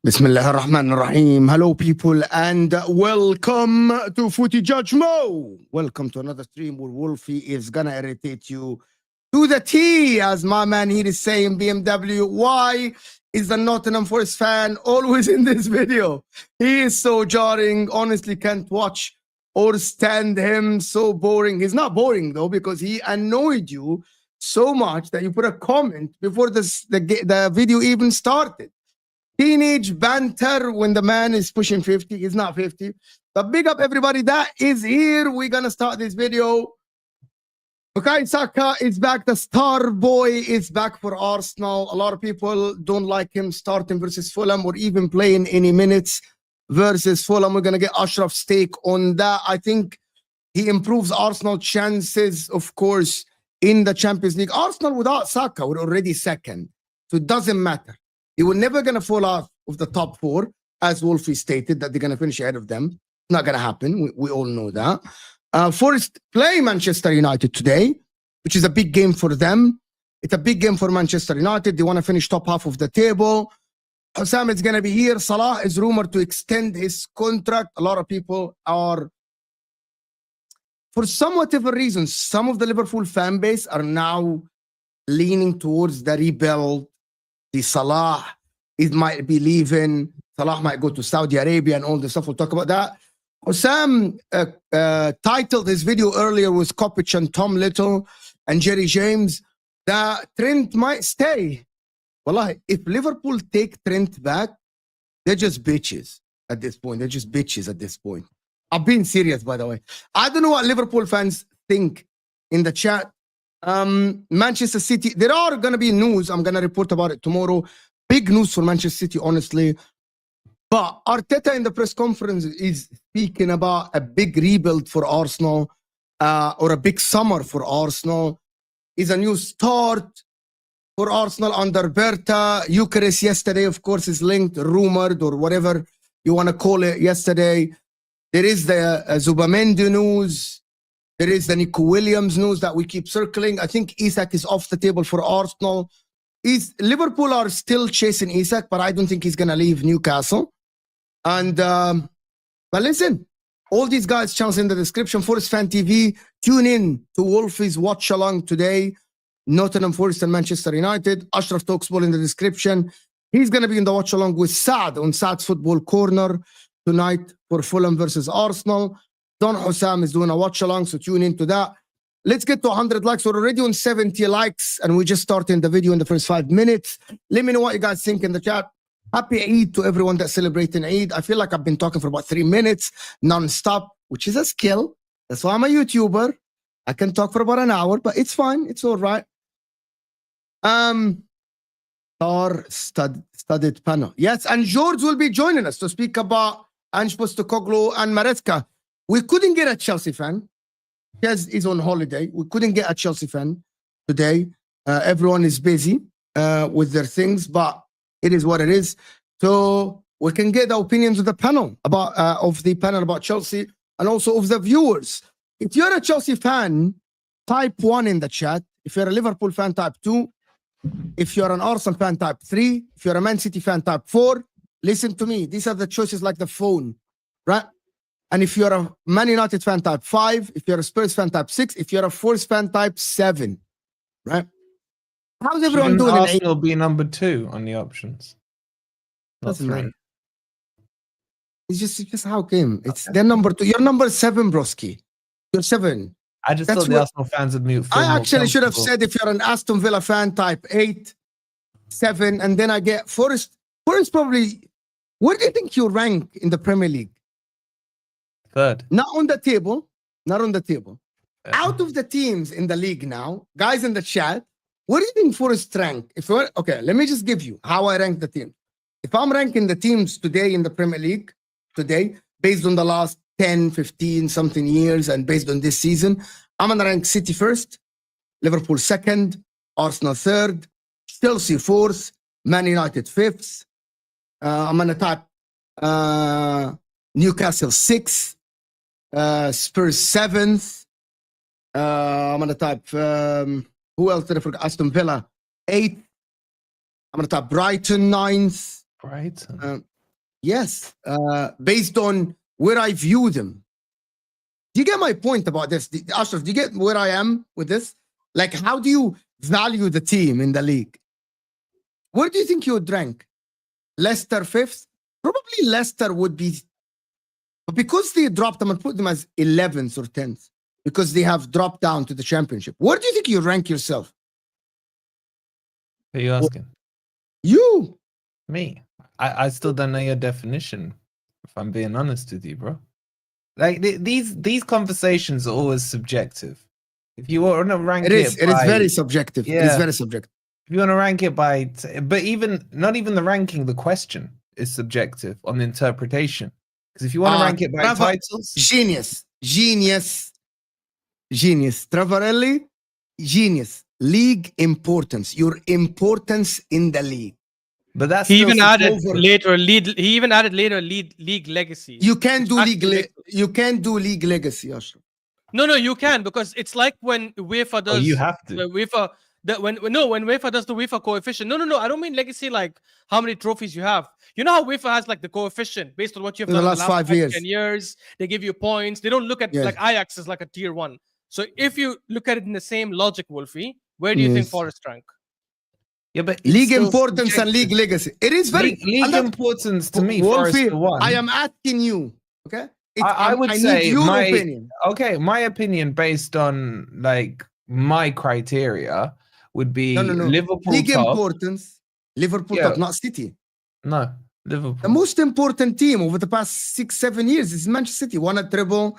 Bismillah ar-Rahman ar-Rahim. Hello people and welcome to Footy Judge Mo. Welcome to another stream where Wolfie is gonna irritate you to the T, as my man here is saying. BMW, why is the Nottingham Forest fan always in this video? He is so jarring, honestly can't watch or stand him, so boring. He's not boring though, because he annoyed you so much that you put a comment before the video even started. Teenage banter when the man is pushing 50. He's not 50. But big up everybody that is here. We're going to start this video. Bukayo Saka is back. The star boy is back for Arsenal. A lot of people don't like him starting versus Fulham or even playing any minutes versus Fulham. We're going to get Ashraf's take on that. I think he improves Arsenal chances, of course, in the Champions League. Arsenal without Saka, we're already second. So it doesn't matter. They were never going to fall out of the top four, as Wolfie stated, that they're going to finish ahead of them. Not going to happen. We all know that. Forest play Manchester United today, which is a big game for them. It's a big game for Manchester United. They want to finish top half of the table. Husam is going to be here. Salah is rumored to extend his contract. A lot of people are, for some whatever reason, some of the Liverpool fan base are now leaning towards the rebuild. Salah might be leaving. Salah might go to Saudi Arabia and all this stuff. We'll talk about that. Husam titled his video earlier with Kopic and Tom Little and Jerry James that Trent might stay. Wallahi, if Liverpool take Trent back, they're just bitches at this point. They're just bitches at this point. I'm being serious, by the way. I don't know what Liverpool fans think in the chat. Manchester City, there are going to be news. I'm going to report about it tomorrow. Big news for Manchester City, honestly. But Arteta in the press conference is speaking about a big rebuild for Arsenal, or a big summer for Arsenal. Is a new start for Arsenal under Berta. Gyokeres yesterday, of course, is linked, rumored, or whatever you want to call it yesterday. There is the Zubamendi news. There is the Nico Williams news that we keep circling. I think Isak is off the table for Arsenal. Liverpool are still chasing Isak, but I don't think he's going to leave Newcastle. And, but listen, all these guys, channels in the description. Forest Fan TV, tune in to Wolfie's watch along today. Nottingham Forest and Manchester United. Ashraf Talks Ball in the description. He's going to be in the watch along with Saad on Saad's Football Corner tonight for Fulham versus Arsenal. Don Husam is doing a watch along, so tune into that. Let's get to 100 likes. We're already on 70 likes, and we just started the video in the first 5 minutes. Let me know what you guys think in the chat. Happy Eid to everyone that's celebrating Eid. I feel like I've been talking for about 3 minutes non-stop, which is a skill. That's why I'm a YouTuber. I can talk for about an hour, but it's fine. It's all right. Studded panel. Yes, and Jordz will be joining us to speak about Ange Postecoglou and Maresca. We couldn't get a Chelsea fan because he's on holiday. We couldn't get a Chelsea fan today. Everyone is busy with their things, but it is what it is. So we can get the opinions of the panel about Chelsea and also of the viewers. If you're a Chelsea fan, type 1 in the chat. If you're a Liverpool fan, type 2. If you're an Arsenal fan, type 3. If you're a Man City fan, type 4. Listen to me. These are the choices like the phone, right? And if you're a Man United fan, type 5. If you're a Spurs fan, type 6. If you're a Force fan, type 7, right? How's everyone doing? Arsenal be number 2 on the options. Doesn't matter. It's just how it came. It's their number 2. You're number 7, broski. You're 7. I just thought the Arsenal fans would mute. I actually should have said if you're an Aston Villa fan, type 8, 7, and then I get Forest. Forest probably. Where do you think you rank in the Premier League? 3rd. Not on the table. Not on the table. Out of the teams in the league now, guys in the chat, what do you think Forest rank? Okay, let me just give you how I rank the team. If I'm ranking the teams today in the Premier League, today, based on the last 10, 15 something years and based on this season, I'm going to rank City 1st, Liverpool 2nd, Arsenal 3rd, Chelsea 4th, Man United 5th. I'm going to type Newcastle 6th, Spurs 7th. I'm going to type, who else did I forget? Aston Villa 8th. I'm going to type Brighton 9th. Brighton? Yes, based on where I view them. Do you get my point about this? Ashraf, do you get where I am with this? Like, how do you value the team in the league? Where do you think you would rank? Leicester 5th? Probably Leicester would be, but because they dropped them and put them as 11th or 10th, because they have dropped down to the championship. Where do you think you rank yourself? Who are you asking? You. Me. I still don't know your definition, if I'm being honest with you, bro. Like, these conversations are always subjective. If you want to rank it is very subjective. Yeah. It is very subjective. If you want to rank it by, but not even the ranking, the question is subjective on the interpretation. Because if you want to rank it by titles, genius. Travarelli, genius. League importance. Your importance in the league. But that's he even added later league legacy. You can't do you can't do league legacy, Ashraf. No, you can, because it's like when UEFA does. Oh, you have to. When UEFA does the UEFA coefficient. No, I don't mean legacy like how many trophies you have. You know how UEFA has like the coefficient based on what you've done in the last 5 years. 10 years. They give you points. They don't look at like Ajax is like a tier 1. So if you look at it in the same logic, Wolfie, where do you think Forest rank? Yeah, but league importance subjective. And league legacy. It is very league importance to me. Wolfie, I am asking you. Okay, I would say your opinion. Okay, my opinion based on like my criteria would be Liverpool league top. Importance. Liverpool top, not City. No, Liverpool. The most important team over the past 6-7 years is Manchester City. Won a treble.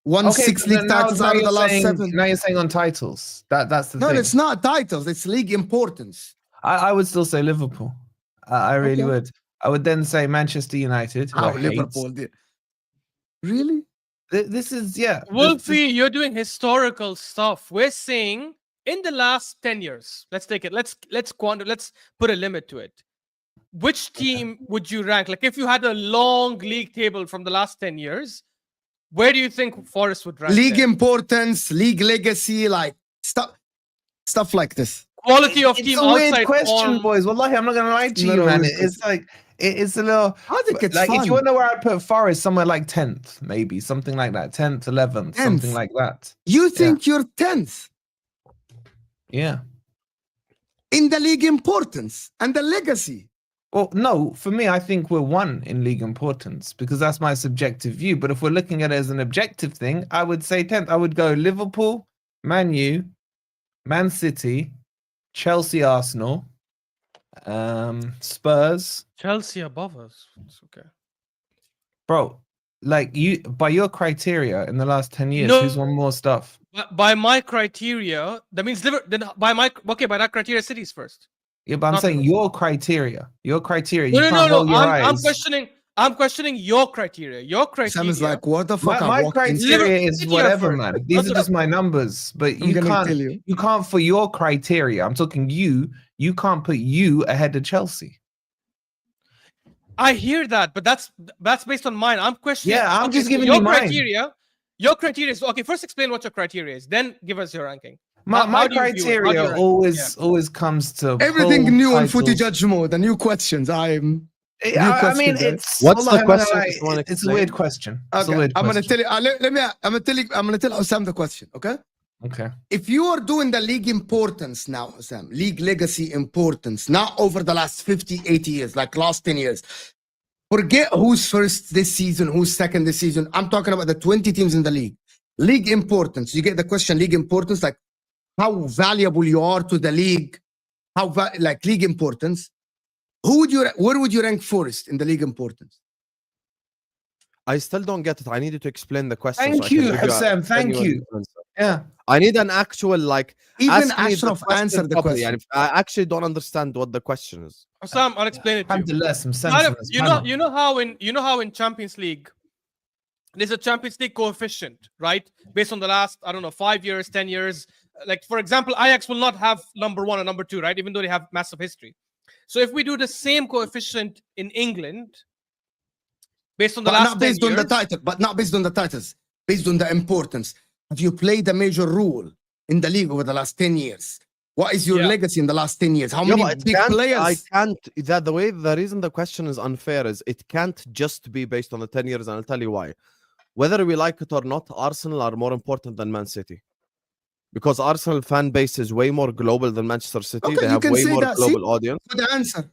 Won 6 league titles out of the last 7. Now you're saying on titles. That's the thing. No, it's not titles. It's league importance. I would still say Liverpool. I really would. I would then say Manchester United. Liverpool did. Really? This is Wolfie, you're doing historical stuff. We're saying in the last 10 years. Let's take it. Let's put a limit to it. Which team would you rank? Like if you had a long league table from the last 10 years. Where do you think Forest would rank? League importance, league legacy, like stuff like this. Quality of team outside. It's a weird question, boys. Wallahi, I'm not gonna lie to you, man. It's like it's a little. I think it's like fun. If you want to know where I'd put Forest, somewhere like 10th, maybe something like that. 10th, 11th, something like that. You think you're 10th? Yeah. In the league importance and the legacy. Well, no, for me, I think we're 1 in league importance because that's my subjective view. But if we're looking at it as an objective thing, I would say 10th. I would go Liverpool, Man U, Man City, Chelsea, Arsenal, Spurs, Chelsea above us. It's okay. bro. Like you, by your criteria, in the last 10 years, No. who's won more stuff? By my criteria, that means then by that criteria, City's first. Yeah, but I'm Not saying Liverpool. your criteria. Your criteria. No, You no, can't no, roll no. your I'm eyes. questioning your criteria. Your criteria. Sam is like, what the fuck? My I've walked into- criteria is City are whatever, first. man. That's These are what just I'm my saying. numbers. But I'm gonna tell you. you can't for your criteria. I'm talking you. You can't put you ahead of Chelsea. I hear that, but that's based on mine. I'm questioning. Yeah, I'm just so giving your you mine. criteria. Your criteria is okay. First, explain what your criteria is. Then give us your ranking. My How do you view it? How do you criteria rank it? always comes to Everything whole new on Footy titles. Judge Mode, the new questions. I mean, questions, eh? it's What's the Wallahi, question? man, Just wanna it's a explain. weird question. It's a Okay, weird I'm gonna question. tell you. I'm gonna tell Husam the question. Okay. Okay. If you are doing the league importance now, Husam, league legacy importance, not over the last 50, 80 years, like last 10 years. Forget who's first this season, who's second this season. I'm talking about the 20 teams in the league. League importance. You get the question, league importance, like how valuable you are to the league, like league importance. Where would you rank first in the league importance? I still don't get it. I need you to explain the question. Thank so I can you, give a Husam. Thank genuine you. answer. Yeah. I need an actual like. Even ask me the Ashraf question answered the properly. question. And I actually don't understand what the question is. Sam, I'll explain it to you. Alhamdulillah, some sense Not in if- this you know, panel. you know how in Champions League, there's a Champions League coefficient, right? Based on the last, I don't know, 5 years, 10 years. Like, for example, Ajax will not have number 1 or number 2, right? Even though they have massive history. So if we do the same coefficient in England, based on the But last not based 10 on the years, title, but not based on the titles, based on the importance. Have you played a major role in the league over the last 10 years? What is your Yeah. legacy in the last 10 years? How Yeah, many but it big can't- players? I can't. The reason the question is unfair is it can't just be based on the 10 years, and I'll tell you why. Whether we like it or not, Arsenal are more important than Man City. Because Arsenal fan base is way more global than Manchester City. Okay, They you have can way say more that. See? global audience. Good answer.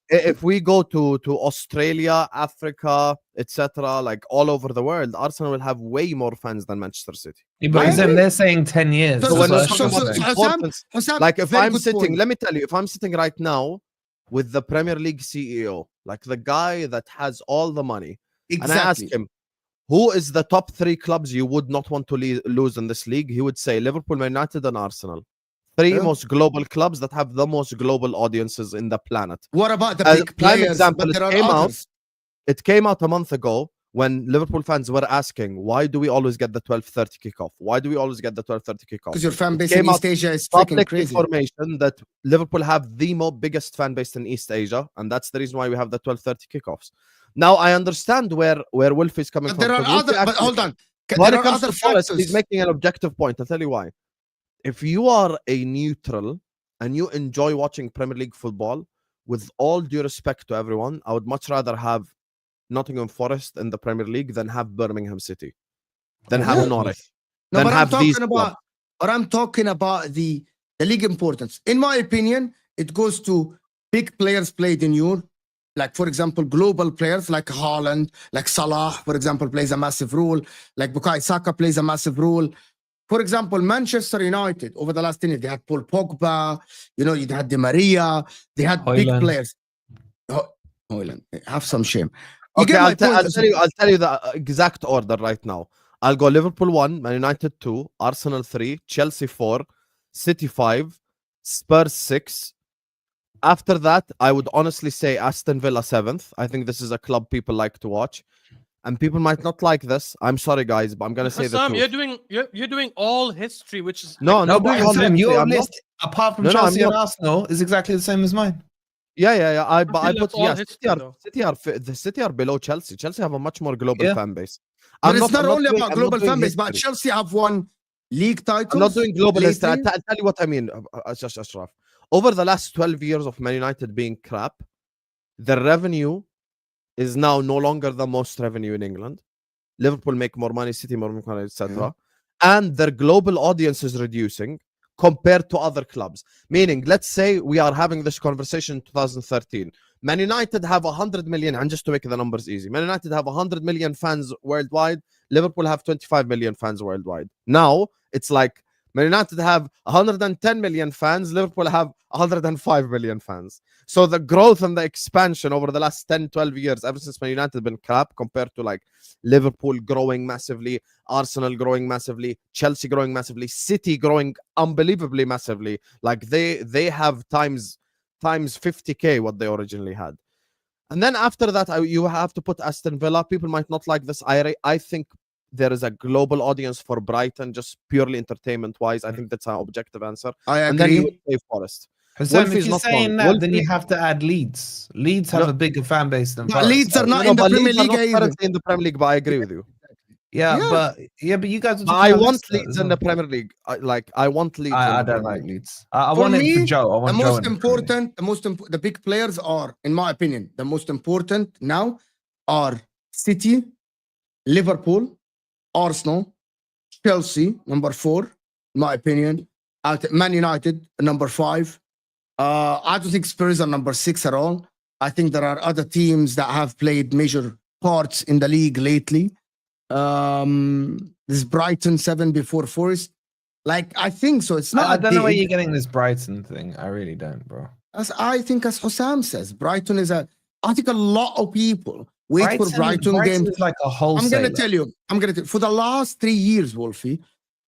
If we go to Australia, Africa, like all over the world, Arsenal will have way more fans than Manchester City. Yeah, but I Husam, agree. they're saying 10 years. So So when so- we're That's so- talking what I'm about saying. importance, Husam, like if very I'm good sitting, point. let me tell you, if I'm sitting right now with the Premier League CEO, like the guy that has all the money, and I ask Exactly. him, who is the top 3 clubs you would not want to lose in this league? He would say Liverpool, Man United, and Arsenal. 3 Yeah. most global clubs that have the most global audiences in the planet. What about the As big a prime players? example, But there it are came out- others. It came out a month ago when Liverpool fans were asking, why do we always get the 12:30 kickoff? Why do we always get the 12:30 kickoff? Because your fan It base in came out East Asia is freaking Public crazy. information that Liverpool have the biggest fan base in East Asia, and that's the reason why we have the 12:30 kickoffs. Now I understand where Wolfie is coming But from. there are 'cause Wolfie other. But actually- hold on. when There it are comes other to Forest, factors. he's making an objective point. I'll tell you why. If you are a neutral and you enjoy watching Premier League football, with all due respect to everyone, I would much rather have Nottingham Forest in the Premier League than have Birmingham City, than have Yeah. Norwich, No, than but I'm have these talking clubs. about. But I'm talking about the league importance. In my opinion, it goes to big players played in Europe. Like, for example, global players like Haaland, like Salah, for example, plays a massive role. Like Bukayo Saka plays a massive role. For example, Manchester United, over the last 10 years, they had Paul Pogba, you had Di Maria, they had big Højlund. players. Højlund, have some shame. You Okay, get my I'll tell point. you. I'll tell you the exact order right now. I'll go Liverpool 1, Man United 2, Arsenal 3, Chelsea 4, City 5, Spurs 6. After that, I would honestly say Aston Villa 7th. I think this is a club people like to watch, and people might not like this. I'm sorry, guys, but I'm gonna say the Sam, truth. you're doing all history, which is No, No, not but doing all Husam, history. your I'm not- list, apart from No, no, I'm Chelsea and not. Arsenal, is exactly the same as mine. Yeah. But I feel put that's all City history, are though. City are below Chelsea. Chelsea have a much more global Yeah. fan base. But it's not I'm only doing- about I'm global doing fan base, but history. Chelsea have won league titles. I'm not doing global history. lately. I'll tell you what I mean, just Ashraf. Over the last 12 years of Man United being crap, the revenue is now no longer the most revenue in England. Liverpool make more money, City more money, etc. And their global audience is reducing compared to other clubs. Meaning, let's say we are having this conversation in 2013. Man United have 100 million, and just to make the numbers easy, Man United have 100 million fans worldwide. Liverpool have 25 million fans worldwide. Now, it's like Man United have 110 million fans. Liverpool have 105 million fans. So the growth and the expansion over the last 10, 12 years, ever since Man United have been crap, compared to like Liverpool growing massively, Arsenal growing massively, Chelsea growing massively, City growing unbelievably massively. Like they have times 50k what they originally had. And then after that, you have to put Aston Villa. People might not like this. I think there is a global audience for Brighton, just purely entertainment-wise. I think that's an objective answer. I And then you agree. would say Forest. Husam, Wolfie if is you're not saying wrong. that, then you Wolfie- have to add Leeds. Leeds have No. a bigger fan base than But Forest. Leeds are so- not No, in the but Premier Leeds are League not either. currently in the Premier League, but I agree with you. Yeah, Yeah. but you guys are But talking I about want Leicester Leeds as in well. the Premier League. I want Leeds. in I the don't Premier like League. Leeds. I For want it for me, Joe. I The want Joe most in the Premier League. important, the big players are, in my opinion, the most important now are City, Liverpool, Arsenal, Chelsea, number 4, in my opinion. Man United, number 5. I don't think Spurs are number 6 at all. I think there are other teams that have played major parts in the league lately. This Brighton 7 before Forest. Like, I think so. It's not. I don't know where big. you're getting this Brighton thing. I really don't, bro. I think, as Husam says, Brighton is I think a lot of people wait for Brighton games. is like a I'm wholesaler. going to tell you, for the last 3 years, Wolfie,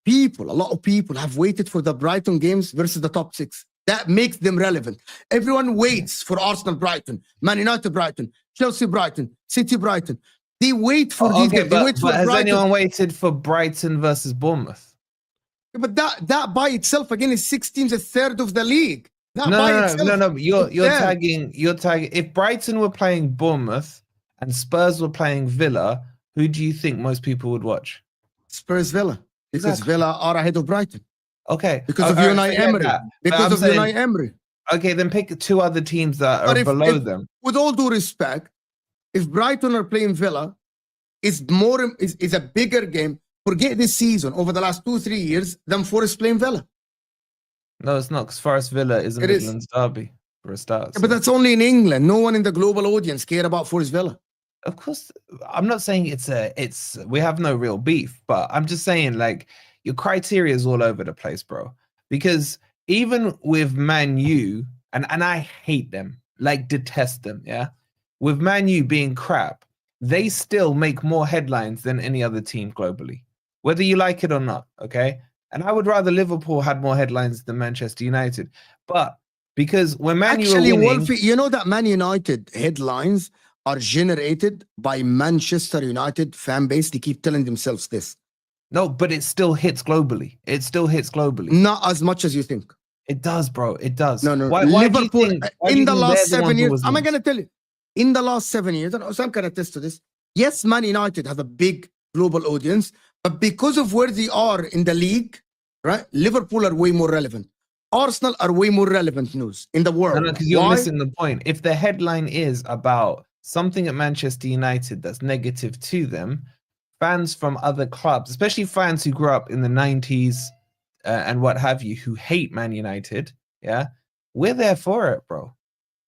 a lot of people have waited for the Brighton games versus the top 6. That makes them relevant. Everyone waits for Arsenal Brighton, Man United Brighton, Chelsea Brighton, City Brighton. They wait for these games. They wait for But has Brighton. anyone waited for Brighton versus Bournemouth? But that by itself, again, is 6 teams, a third of the league. That No, by no, itself, no, no, no. You're there. tagging. If Brighton were playing Bournemouth and Spurs were playing Villa, who do you think most people would watch? Spurs Villa. Because Exactly. Villa are ahead of Brighton. Okay, Because of all right, Unai forget Emery. that. But Because I'm of saying- Unai Emery. Okay, then pick 2 other teams that are But below them. With all due respect, if Brighton are playing Villa, is a bigger game. Forget this season over the last 2-3 years than Forest playing Villa. No, it's not, because Forest Villa is a It is. Midlands derby for a start. Yeah, but that's only in England. No one in the global audience care about Forest Villa. Of course, I'm not saying it's we have no real beef, but I'm just saying, like, your criteria is all over the place, bro. Because even with Man U, and I hate them, like detest them, yeah. With Man U being crap, they still make more headlines than any other team globally, whether you like it or not, okay? And I would rather Liverpool had more headlines than Manchester United. But because when Man U Actually, were winning, Wolfie, you know that Man United headlines are generated by Manchester United fan base. They keep telling themselves this. no, but it still hits globally. It still hits globally. Not as much as you think. It does, bro. It does. No. Why do you Liverpool, think, why do in you the think last they're the 7 ones years, always am I lose? going to tell you? In the last 7 years, and Sam can attest to this. Yes, Man United have a big global audience, but because of where they are in the league, right? Liverpool are way more relevant. Arsenal are way more relevant news in the world. No, because you're Why? missing the point. If the headline is about something at Manchester United that's negative to them, fans from other clubs, especially fans who grew up in the 90s and what have you, who hate Man United, yeah, we're there for it, bro.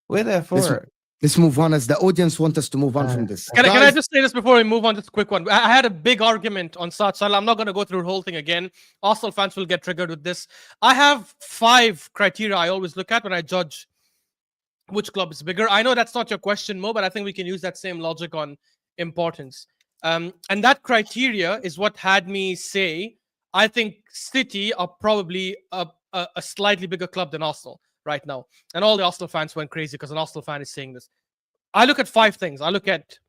We're there for Listen, it. Let's move on, as the audience want us to move on from this. Can I Guys, just say this before we move on? Just a quick one. I had a big argument on Salah. I'm not going to go through the whole thing again. Arsenal fans will get triggered with this. I have 5 criteria I always look at when I judge which club is bigger. I know that's not your question, Mo, but I think we can use that same logic on importance. And that criteria is what had me say I think City are probably a slightly bigger club than Arsenal right now. And all the Arsenal fans went crazy because an Arsenal fan is saying this. I look at 5 things. I look at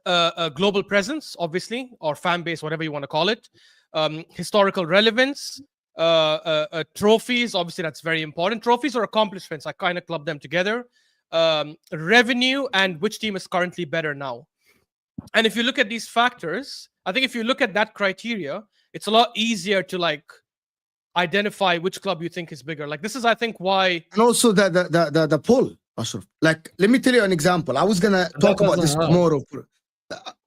a global presence, obviously, or fan base, whatever you want to call it. Historical relevance, trophies, obviously that's very important. Trophies or accomplishments, I kind of club them together. Revenue, and which team is currently better now. And if you look at these factors, I think if you look at that criteria, it's a lot easier to like identify which club you think is bigger. Like this is, I think, why. and also the poll, Ashraf. Like, let me tell you an example. I was gonna talk about this tomorrow.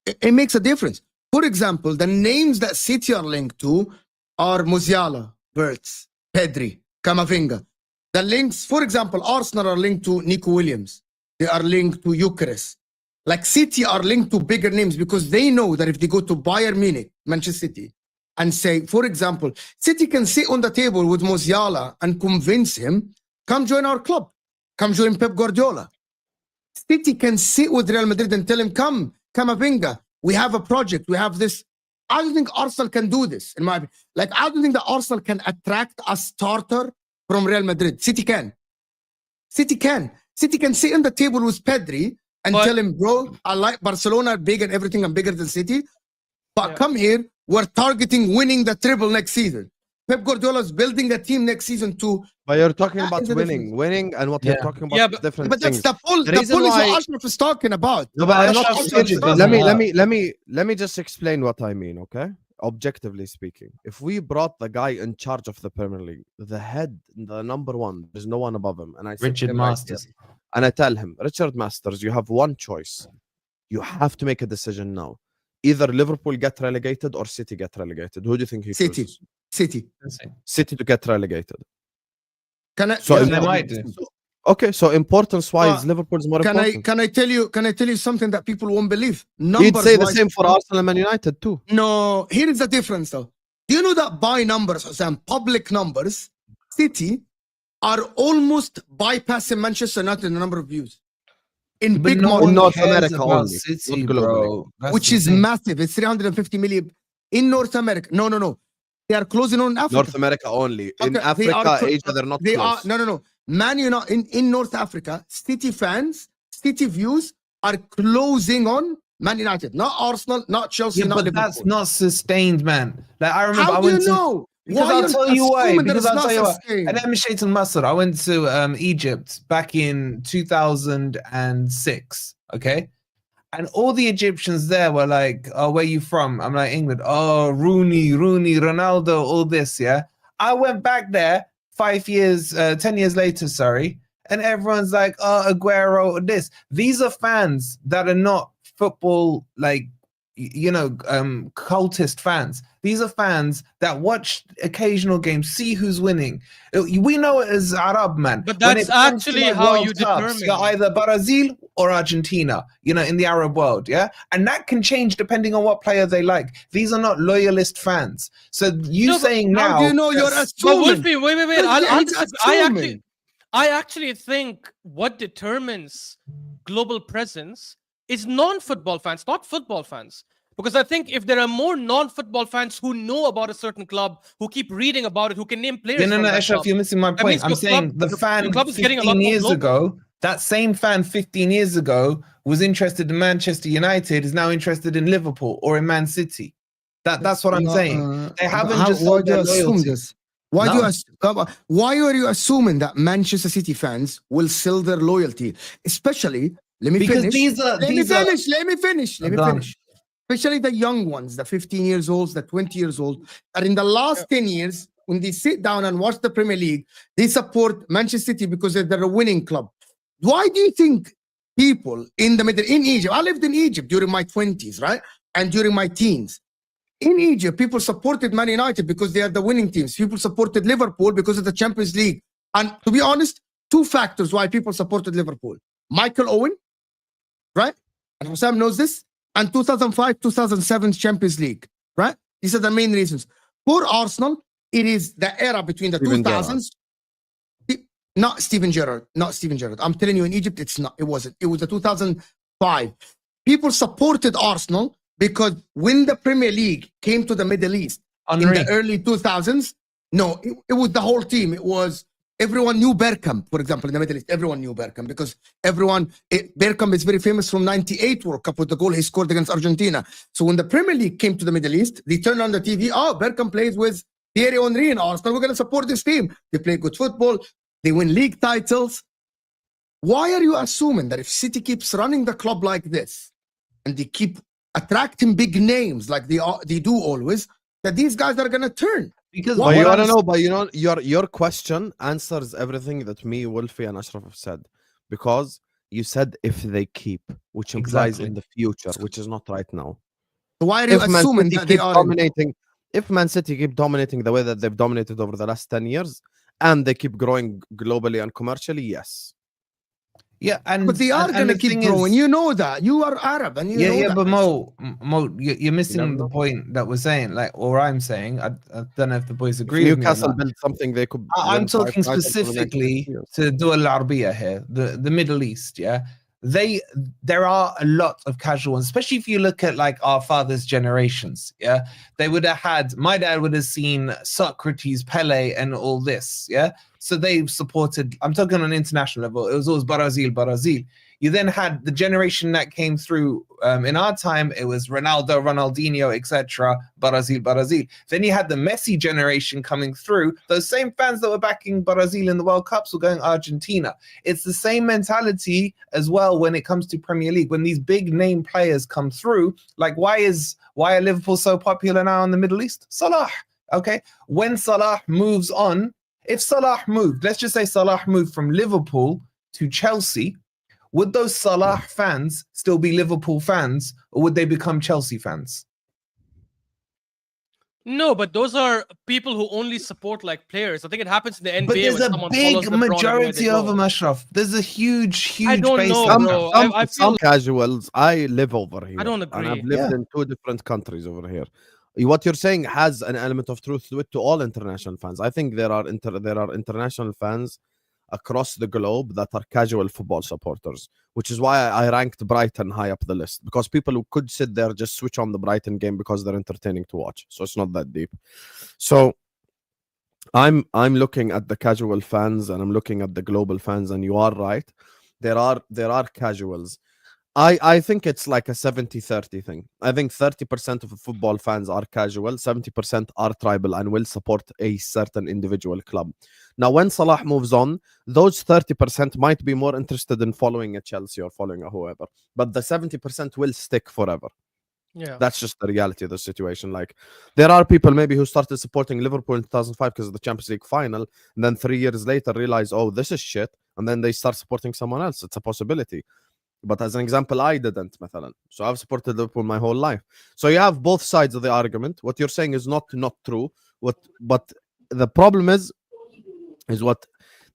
It makes a difference. For example, the names that City are linked to are Musiala, Wirtz, Pedri, Camavinga. The links, for example, Arsenal are linked to Nico Williams. They are linked to Gyokeres. Like City are linked to bigger names because they know that if they go to Bayern Munich, Manchester City, and say, for example, City can sit on the table with Musiala and convince him, come join our club, come join Pep Guardiola. City can sit with Real Madrid and tell him, come Camavinga, we have a project, we have this. I don't think Arsenal can do this. In my opinion. Like, I don't think that Arsenal can attract a starter from Real Madrid. City can. City can sit on the table with Pedri and tell him, bro, I like Barcelona big and everything, I'm bigger than City. But come here, we're targeting winning the treble next season. Pep Guardiola is building a team next season to. But you're talking about winning, and what you're talking about is different but that's things. the pull. The pull is what Ashraf is talking about. No, but I'm not Ashraf let me just explain what I mean, okay? Objectively speaking, if we brought the guy in charge of the Premier League, the head, the number one, there's no one above him, and I Richard Masters, and I tell him, Richard Masters, you have one choice. You have to make a decision now. Either Liverpool get relegated or City get relegated. Who do you think he chooses? City to get relegated. They might do. Okay, so importance-wise, Liverpool's more important. Can I tell you something that people won't believe? You'd say the same for Arsenal and Man United too. No, here is the difference though. Do you know that by numbers, Husam, public numbers, City are almost bypassing Manchester United in the number of views. In big market. In North America only. City, bro. Which is massive. It's 350 million in North America. No. They are closing on Africa. North America only. In Africa, Asia, they're not close. No. Man United in North Africa, City fans, City views are closing on Man United, not Arsenal, not Chelsea, not Liverpool. That's not sustained, man. Like I remember, How do you know? Because I'll tell you why. Because I'll tell you why. Sustained? And then Shaitan Masud, I went to Egypt back in 2006. Okay. And all the Egyptians there were like, oh, where you from? I'm like, England. Oh, Rooney, Ronaldo, all this, yeah. I went back there 10 years later, sorry. And everyone's like, oh, Aguero, this. These are fans that are not football, like, cultist fans. These are fans that watch occasional games, see who's winning. We know it as Arab, man. But that's actually how you determine. You're either Brazil or Argentina, in the Arab world, yeah? And that can change depending on what player they like. These are not loyalist fans. So saying now... How do you know you're assuming? Wolfie, wait. I actually think what determines global presence is non-football fans, not football fans. Because I think if there are more non-football fans who know about a certain club, who keep reading about it, who can name players. No, Ashraf, you're missing my point. I'm saying the fan 15 years ago, that same fan 15 years ago was interested in Manchester United, is now interested in Liverpool or in Man City. That's what I'm saying. They haven't just sold their loyalty. Why are you assuming that Manchester City fans will sell their loyalty? Especially, let me finish. Especially the young ones, the 15 years old, the 20 years old, are in the last 10 years, when they sit down and watch the Premier League, they support Manchester City because they're a winning club. Why do you think people in Egypt, I lived in Egypt during my 20s, right? And during my teens. In Egypt, people supported Man United because they are the winning teams. People supported Liverpool because of the Champions League. And to be honest, two factors why people supported Liverpool. Michael Owen, right? And Husam knows this. And 2005-2007 Champions League, right? These are the main reasons. For Arsenal, it is the era between the 2000s. Not Steven Gerrard. I'm telling you, in Egypt, it wasn't. It was the 2005. People supported Arsenal because when the Premier League came to the Middle East in the early 2000s, it was the whole team. Everyone knew Bergkamp, for example, in the Middle East. Everyone knew Bergkamp because Bergkamp is very famous from '98 World Cup with the goal he scored against Argentina. So when the Premier League came to the Middle East, they turned on the TV. Oh, Bergkamp plays with Thierry Henry in Arsenal. We're going to support this team. They play good football. They win league titles. Why are you assuming that if City keeps running the club like this and they keep attracting big names like they do always, that these guys are going to turn? Because your question answers everything that me, Wolfie, and Ashraf have said. Because you said if they keep, which implies in the future, which is not right now. So why are you assuming that they are dominating? If Man City keep dominating the way that they've dominated over the last 10 years, and they keep growing globally and commercially, yes. Yeah, and But they are and going to the keep thing growing. is- You know that. You are Arab and you know that. but Mo, you're missing never the know. point that we're saying, like, or I'm saying. I don't know if the boys If agree with me or Newcastle not. built something, they could. I'm win 5 talking titles for the next 50 specifically years. to Dul Arabiya here, the Middle East. Yeah, there are a lot of casual ones, especially if you look at like our father's generations. Yeah, they would have had. My dad would have seen Socrates, Pele, and all this. Yeah, so they supported. I'm talking on an international level. It was always Brazil. You then had the generation that came through in our time. It was Ronaldo, Ronaldinho, etc. Brazil. Then you had the Messi generation coming through. Those same fans that were backing Brazil in the World Cups were going Argentina. It's the same mentality as well when it comes to Premier League. When these big name players come through, like why are Liverpool so popular now in the Middle East? Salah. Okay, when Salah moves on, if Salah moved, let's just say Salah moved from Liverpool to Chelsea. Would those Salah fans still be Liverpool fans, or would they become Chelsea fans? No, but those are people who only support like players. I think it happens in the NBA. But there's when a someone follows big LeBron everywhere they majority of go. them, Ashraf. There's a huge I don't base. know, of them. bro. I Some feel casuals. I live over here. I don't And I've agree. lived Yeah. in 2 different countries over here. What you're saying has an element of truth to it to all international fans. I think there are international fans across the globe that are casual football supporters, which is why I ranked Brighton high up the list, because people who could sit there just switch on the Brighton game because they're entertaining to watch. So it's not that deep. So I'm looking at the casual fans and I'm looking at the global fans, and you are right. There are casuals. I think it's like a 70-30 thing. I think 30% of football fans are casual, 70% are tribal and will support a certain individual club. Now, when Salah moves on, those 30% might be more interested in following a Chelsea or following a whoever, but the 70% will stick forever. Yeah. That's just the reality of the situation. Like, there are people maybe who started supporting Liverpool in 2005 because of the Champions League final, and then 3 years later realize, oh, this is shit, and then they start supporting someone else. It's a possibility. But as an example, I didn't, مثلا. So I've supported Liverpool my whole life. So you have both sides of the argument. What you're saying is not true. But the problem is what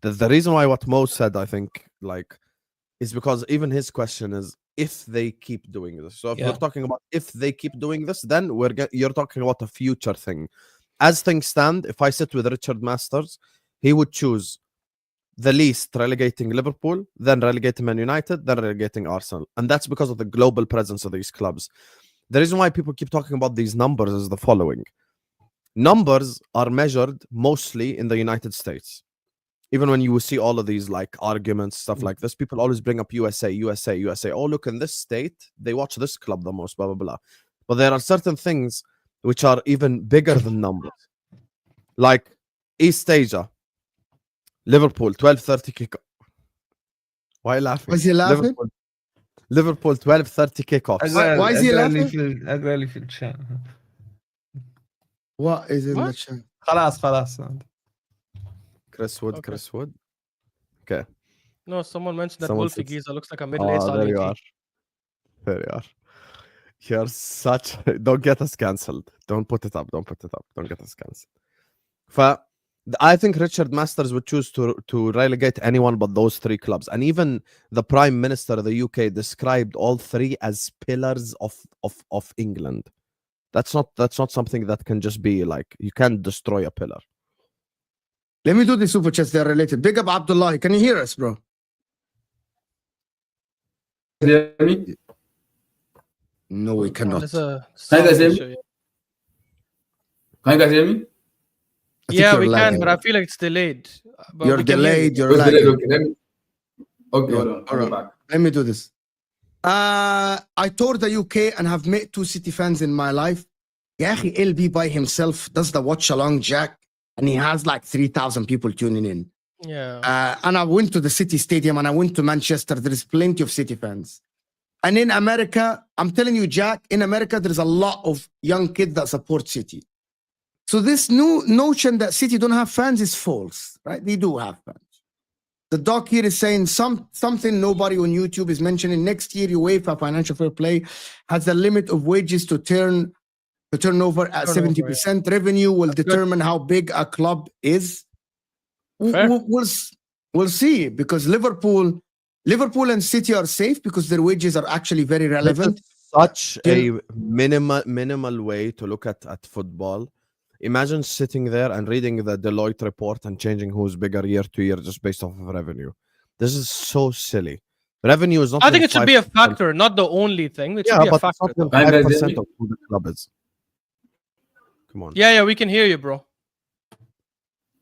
the reason why what Mo said, I think, like, is because even his question is if they keep doing this. So if we're talking about if they keep doing this, then you're talking about a future thing. As things stand, if I sit with Richard Masters, he would choose the least relegating Liverpool, then relegating Man United, then relegating Arsenal. And that's because of the global presence of these clubs. The reason why people keep talking about these numbers is the following. Numbers are measured mostly in the United States. Even when you will see all of these like arguments, stuff like this, people always bring up USA. Oh, look, in this state, they watch this club the most, blah, blah, blah. But there are certain things which are even bigger than numbers. Like East Asia, Liverpool, 12:30 kickoff. Why are you laughing? Was he laughing? Liverpool 12:30 kickoffs. Why is he laughing? أقرأ لي في الشات. What is in What? the chat? خلاص. Chris Wood. Okay. Chris Wood. Okay. No, someone mentioned that Someone Wolfie said- Giza looks like a middle-aged Oh, there you Ali. are. There you are. You're such. Don't get us cancelled. Don't put it up. Don't get us cancelled. I think Richard Masters would choose to relegate anyone but those 3 clubs. And even the Prime Minister of the UK described all 3 as pillars of England. That's not something that can just be like, you can't destroy a pillar. Let me do the super chats. They're related. Big up Abdullah. Can you hear us, bro? Can you hear me? No, we cannot. There's a Can you guys hear me? issue, Can you guys hear me? I think yeah, you're we lagging. can, but I feel like it's delayed. But You're we can hear you. delayed. You're Oh, it's delayed. lagging. Okay, let me. Okay, Yeah, hold on. I'll alright. go back. Let me do this. I toured the UK and have met 2 City fans in my life. يا أخي, LB by himself does the watch along Jack, and he has like 3,000 people tuning in. Yeah. And I went to the City Stadium and I went to Manchester. There is plenty of City fans. And in America, I'm telling you, Jack, in America, there's a lot of young kids that support City. So this new notion that City don't have fans is false, right? They do have fans. The doc here is saying something nobody on YouTube is mentioning. Next year, UEFA Financial Fair Play has a limit of wages to turn over at Turnover, 70%. Revenue will determine how big a club is. Fair. We'll see, because Liverpool Liverpool and City are safe because their wages are actually very This relevant. is such a minimal way to look at football. Imagine sitting there and reading the Deloitte report and changing who's bigger year to year just based off of revenue. This is so silly. Revenue is not. I think it should be a 5%. factor, not the only thing. It should Yeah, be a but factor. it's not though. 5% of who the club is. Come on. Yeah, we can hear you, bro.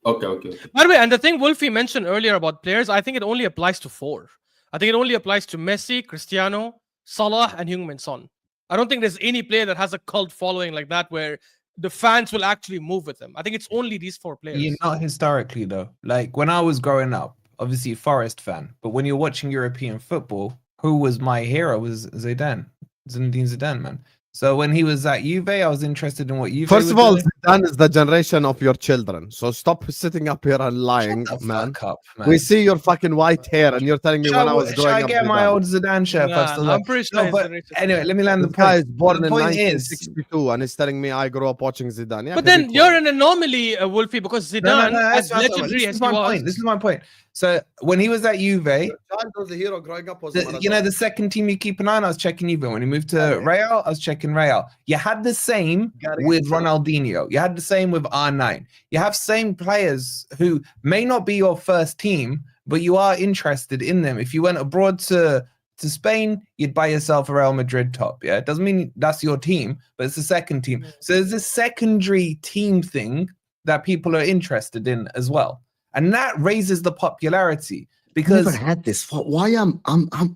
Okay. By the way, and the thing Wolfie mentioned earlier about players, I think it only applies to 4. I think it only applies to Messi, Cristiano, Salah, and Heung-min Son. I don't think there's any player that has a cult following like that where the fans will actually move with them. I think it's only these 4 players. You're not historically though. Like when I was growing up, obviously Forest fan, but when you're watching European football, who was my hero was Zinedine Zidane, man. So when he was at Juve, I was interested in what Juve. First of were all, doing. Zidane is the generation of your children. So stop sitting up here and lying, Shut the man. fuck up, man. We see your fucking white hair, and you're telling me when I was Should growing I up. get my Zidane. old Zidane shirt? if I Nah, still I'm have- pretty sure No, he's but the racist. anyway, let me land the This guy is point. born The in point is- 1962 and he's telling me I grew up watching Zidane. Yeah, But 'cause he then told you're me. an anomaly, Wolfie, because Zidane, that's as not- legendary this as is he my was, point. This is my point. So when he was at Juve, Your child was the hero growing up was Maradona. the second team you keep an eye on, I was checking Juve. When he moved to Real, I was checking Real. You had the same with Ronaldinho. You had the same with R9. You have same players who may not be your first team, but you are interested in them. If you went abroad to Spain, you'd buy yourself a Real Madrid top. Yeah, it doesn't mean that's your team, but it's the second team. So there's this secondary team thing that people are interested in as well, and that raises the popularity. I Because never had this. Why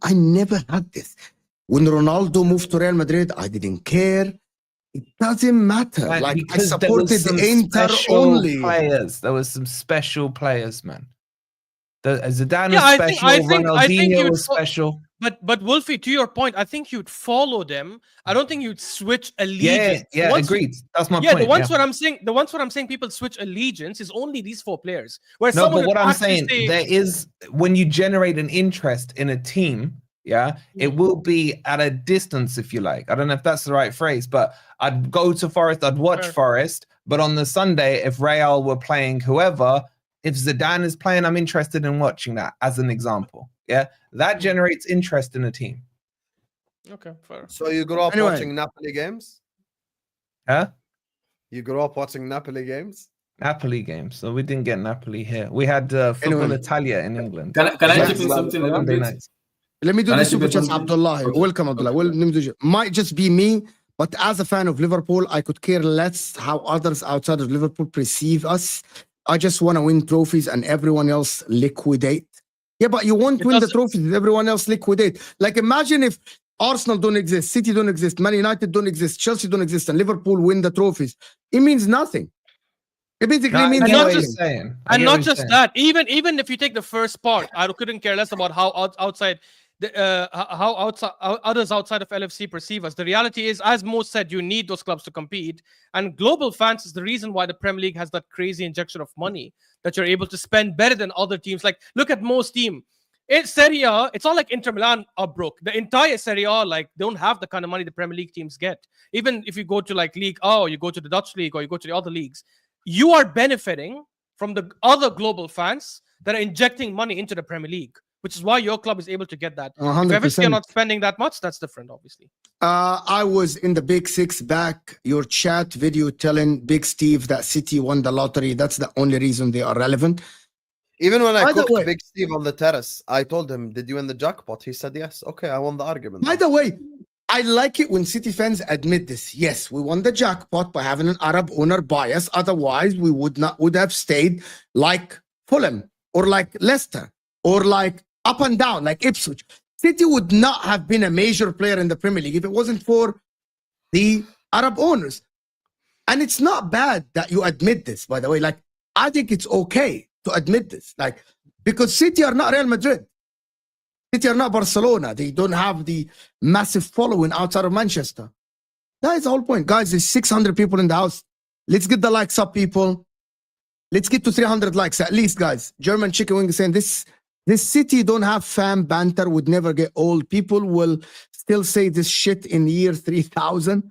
I never had this. When Ronaldo moved to Real Madrid, I didn't care. It doesn't matter. man, Like I because there was supported some Inter special only. players. There was some special players, man. Zidane Yeah, was I special. think Ronaldinho you'd was special. But Wolfie, to your point, I think you'd follow them. I don't think you'd switch allegiance. Yeah, Once you- agreed. That's my Yeah, point. the ones what I'm saying people switch allegiance is only these 4 players. Where No, someone but what would I'm actually saying, say, there is when you generate an interest in a team, yeah, it will be at a distance, if you like. I don't know if that's the right phrase, but I'd go to Forest, I'd watch Fair. Forest, but on the Sunday, if Real were playing whoever, if Zidane is playing, I'm interested in watching that as an example. Yeah, that generates interest in a team. okay, fair. So you grew up Anyway. watching Napoli games? Huh? You grew up watching Napoli games? Napoli games. So we didn't get Napoli here. We had Football Anyway. Italia in England. Can I Yeah. chip in something a little Monday bit? nights. Let me do Can I this super chip in chats, something? Abdullah. Okay. Welcome, Abdullah. Okay. Well, let me do might just be me, but as a fan of Liverpool, I could care less how others outside of Liverpool perceive us. I just want to win trophies and everyone else liquidate. Yeah, but you won't It win the doesn't- trophies if everyone else liquidate. Like imagine if Arsenal don't exist, City don't exist, Man United don't exist, Chelsea don't exist, and Liverpool win the trophies. It means nothing. It basically No, I means get not what nothing. you're saying. I And get not what you're just saying. that, even if you take the first part, I couldn't care less about how others outside of LFC perceive us. The reality is, as Mo said, you need those clubs to compete, and global fans is the reason why the Premier League has that crazy injection of money that you're able to spend better than other teams. Like, look at Mo's team. It's Serie A. It's not like Inter Milan are broke. The entire Serie A, like, don't have the kind of money the Premier League teams get. Even if you go to like League A, or you go to the Dutch league, or you go to the other leagues, you are benefiting from the other global fans that are injecting money into the Premier League, which is why your club is able to get that. If 100%. you're not spending that much, that's different, obviously. I was in the Big Six back. Your chat video telling Big Steve that City won the lottery. That's the only reason they are relevant. Even when I By the cooked way- Big Steve on the terrace, I told him, "Did you win the jackpot?" He said, "Yes." Okay, I won the argument. By the way, I like it when City fans admit this. Yes, we won the jackpot by having an Arab owner bias. Otherwise, we would have stayed like Fulham or like Leicester or like up and down like Ipswich. City would not have been a major player in the Premier League if it wasn't for the Arab owners. And it's not bad that you admit this, by the way. Like, I think it's okay to admit this. Like, because City are not Real Madrid. City are not Barcelona. They don't have the massive following outside of Manchester. That is the whole point. Guys, there's 600 people in the house. Let's get the likes up, people. Let's get to 300 likes at least, guys. German Chicken Wing is saying this City don't have fan banter, would never get old. People will still say this shit in year 3000.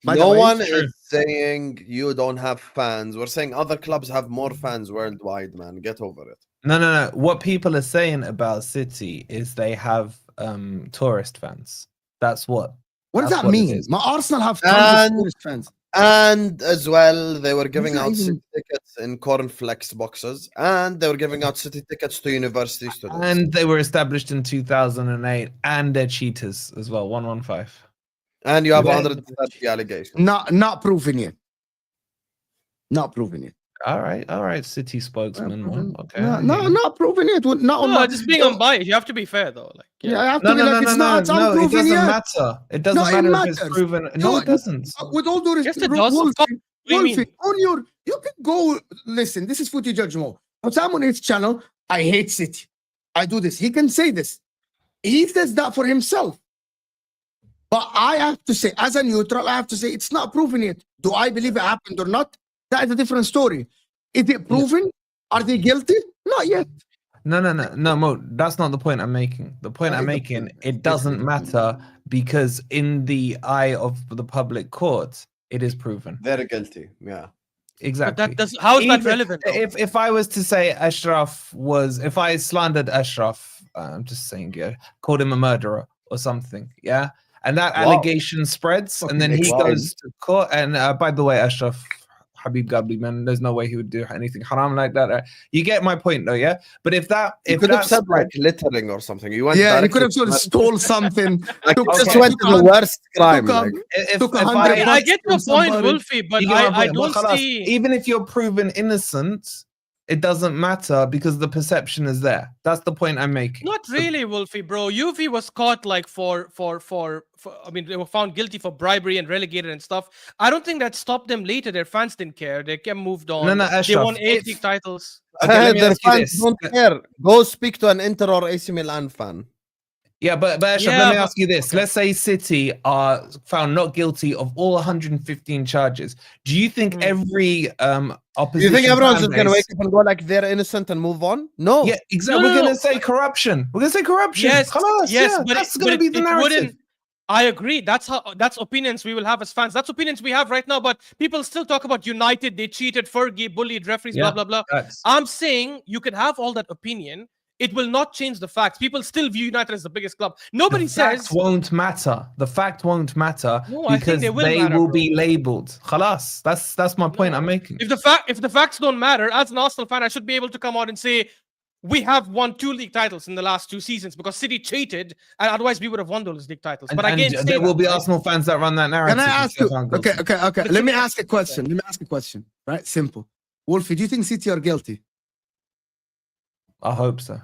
By the No way, one is saying you don't have fans. We're saying other clubs have more fans worldwide, man. Get over it. No. What people are saying about City is they have tourist fans. That's what. What does That's that what it mean? is. My Arsenal have tons of And- tourist fans. And as well, they were giving that out even- City tickets in cornflakes boxes, and they were giving out City tickets to university students. And they were established in 2008, and they're cheaters as well. 115. And you have Yeah. 130 allegations. Not proven yet. Not proven yet. All right. City spokesman. proven. Okay. Not proven yet. Not on No, my- just being unbiased. You have to be fair though. Like, Yeah, I have to No, be no, like, no, it's no, not, it's no. It unproven doesn't yet. matter. It doesn't No, it matter if matters. it's proven. No, No, it doesn't. With all due Yes, respect, it does. Of course. Wolfie, What do you mean? on your, you can go listen. This is Footy Judge Mo. I'm on his channel. I hate City. I do this. He can say this. He says that for himself. But I have to say, as a neutral, I have to say it's not proven yet. Do I believe it happened or not? That is a different story. Is it proven? Are they guilty? Not yet. No, Mo. That's not the point I'm making. The point I'm making, it doesn't matter because in the eye of the public court, it is proven. They're guilty. Yeah. Exactly. But that does. How is that Even relevant? though? If I was to say Ashraf was, if I slandered Ashraf, I'm just saying, yeah, called him a murderer or something, yeah, and that Wow. allegation spreads, and then he Wow. goes to court. And by the way, Ashraf, Habib Gabli, man, there's no way he would do anything haram like that. You get my point, though, yeah. But if You if could have that said spread- like littering or something. You went Yeah, he directly could have to sort of that. stole something. Like, took- just okay. went to the worst crime. took a- Like, if, took if 100 I, I get your from point, somebody. Wolfie, but You get my I point, but don't khalas, see. even if you're proven innocent, it doesn't matter because the perception is there. That's the point I'm making. Not really, Wolfie, bro. UV was caught like for I mean, they were found guilty for bribery and relegated and stuff. I don't think that stopped them later. Their fans didn't care. They kept moved on. No, They Ashraf, won 8 if- league titles. Okay, let me their ask you fans this. don't care. Go speak to an Inter or AC Milan fan. Yeah, but Ashraf, Yeah, let me but- ask you this. okay. Let's say City are found not guilty of all 115 charges. Do you think Hmm. every Do opposition you think everyone's fan just gonna base- wake up and go like they're innocent and move on? No. Yeah, exactly. No, We're no, gonna no. say corruption. We're gonna say corruption. Yes, Khalas, yes, yeah, but that's it- gonna but be it- the it narrative. wouldn't- I agree. That's opinions we will have as fans. That's opinions we have right now. But people still talk about United. They cheated, Fergie, bullied, referees, Yeah. blah blah blah. That's- I'm saying you can have all that opinion. It will not change the facts. People still view United as the biggest club. Nobody the fact says. won't matter. The fact won't matter No, I think because they will matter, will bro. be labeled. Khalas. That's my point I'm making. If the facts don't matter, as an Arsenal fan, I should be able to come out and say we have won 2 league titles in the last 2 seasons because City cheated, and otherwise we would have won those league titles. And, But I and can't say there will that, be right? Arsenal fans that run that narrative. Can I if ask they you? can't go Okay. to- Let me ask a question. Right? Simple. Wolfie, do you think City are guilty? I hope so.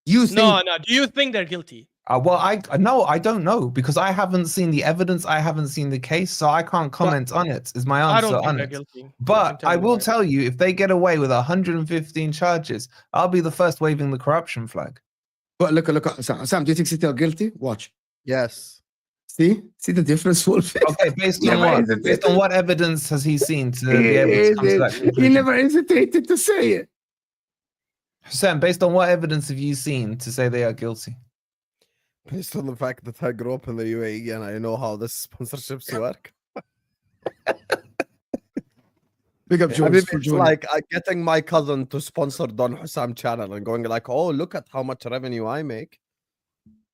You think? No. Do you think they're guilty? Well, I don't know because I haven't seen the evidence. I haven't seen the case, so I can't comment on it. Is my I answer don't think on they're it? guilty. But I you will that. tell you, if they get away with 115 charges, I'll be the first waving the corruption flag. But look, Sam, do you think City are guilty? Watch. Yes. See the difference, Wolfie? Okay, based on Never what? hesitated. Based on what evidence has he seen to be able to come to that He conclusion? never hesitated to say it. Sam, based on what evidence have you seen to say they are guilty? Based on the fact that I grew up in the UAE and I know how the sponsorships work. Big up, I Jordz, mean, for it's joining. like getting my cousin to sponsor Don Husam channel and going like, "Oh, look at how much revenue I make."